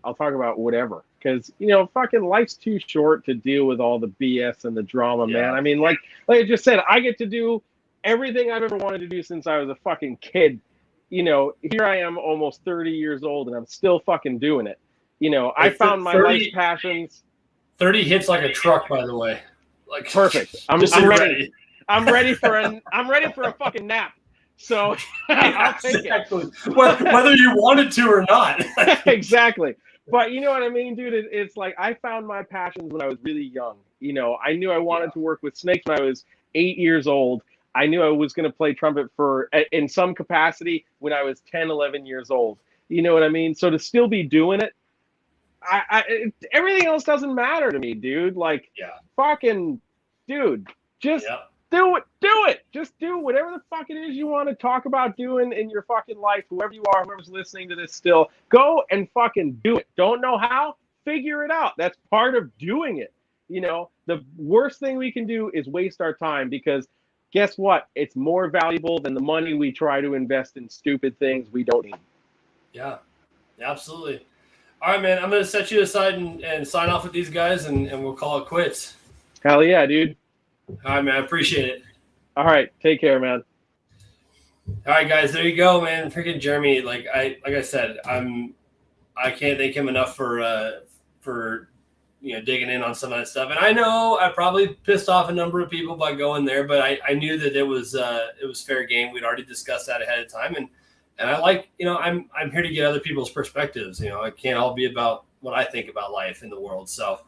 whatever, because you know, fucking life's too short to deal with all the BS and the drama, man. I mean, like I just said, I get to do everything I've ever wanted to do since I was a fucking kid. You know, here I am, almost 30 years old, and I'm still fucking doing it. You know, I found my life passions. 30 hits like a truck, by the way. Like perfect. I'm ready. I'm ready for a fucking nap. So I'll take it. Whether you wanted to or not. Exactly. But you know what I mean, dude? It's like I found my passions when I was really young. You know, I knew I wanted to work with snakes when I was 8 years old. I knew I was going to play trumpet in some capacity when I was 10, 11 years old. You know what I mean? So to still be doing it, everything else doesn't matter to me, dude. Like, fucking, dude, just do it. Just do whatever the fuck it is you want to talk about doing in your fucking life. Whoever you are, whoever's listening to this still, go and fucking do it. Don't know how? Figure it out. That's part of doing it. You know, the worst thing we can do is waste our time, because guess what? It's more valuable than the money we try to invest in stupid things we don't need. Yeah, absolutely. All right, man. I'm going to set you aside and sign off with these guys, and we'll call it quits. Hell yeah, dude. All right, man. I appreciate it. All right. Take care, man. All right, guys. There you go, man. Freaking Jeremy. Like I said, I can't thank him enough for digging in on some of that stuff. And I know I probably pissed off a number of people by going there, but I knew that it was fair game. We'd already discussed that ahead of time, and I like, I'm here to get other people's perspectives. It can't all be about what I think about life in the world. So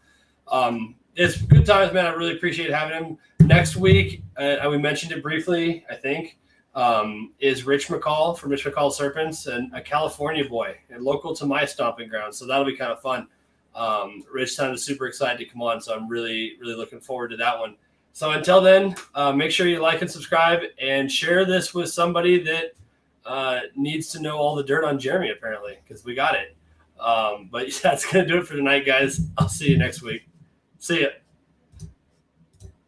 it's good times, man. I really appreciate having him. Next week, we mentioned it briefly, I think, is Rich McCall from Rich McCall Serpents, and a California boy and local to my stomping ground. So that'll be kind of fun. Rich sounded super excited to come on, so I'm really, really looking forward to that one. So until then, make sure you like and subscribe and share this with somebody that needs to know all the dirt on Jeremy, apparently, because we got it. But that's going to do it for tonight, guys. I'll see you next week. See ya.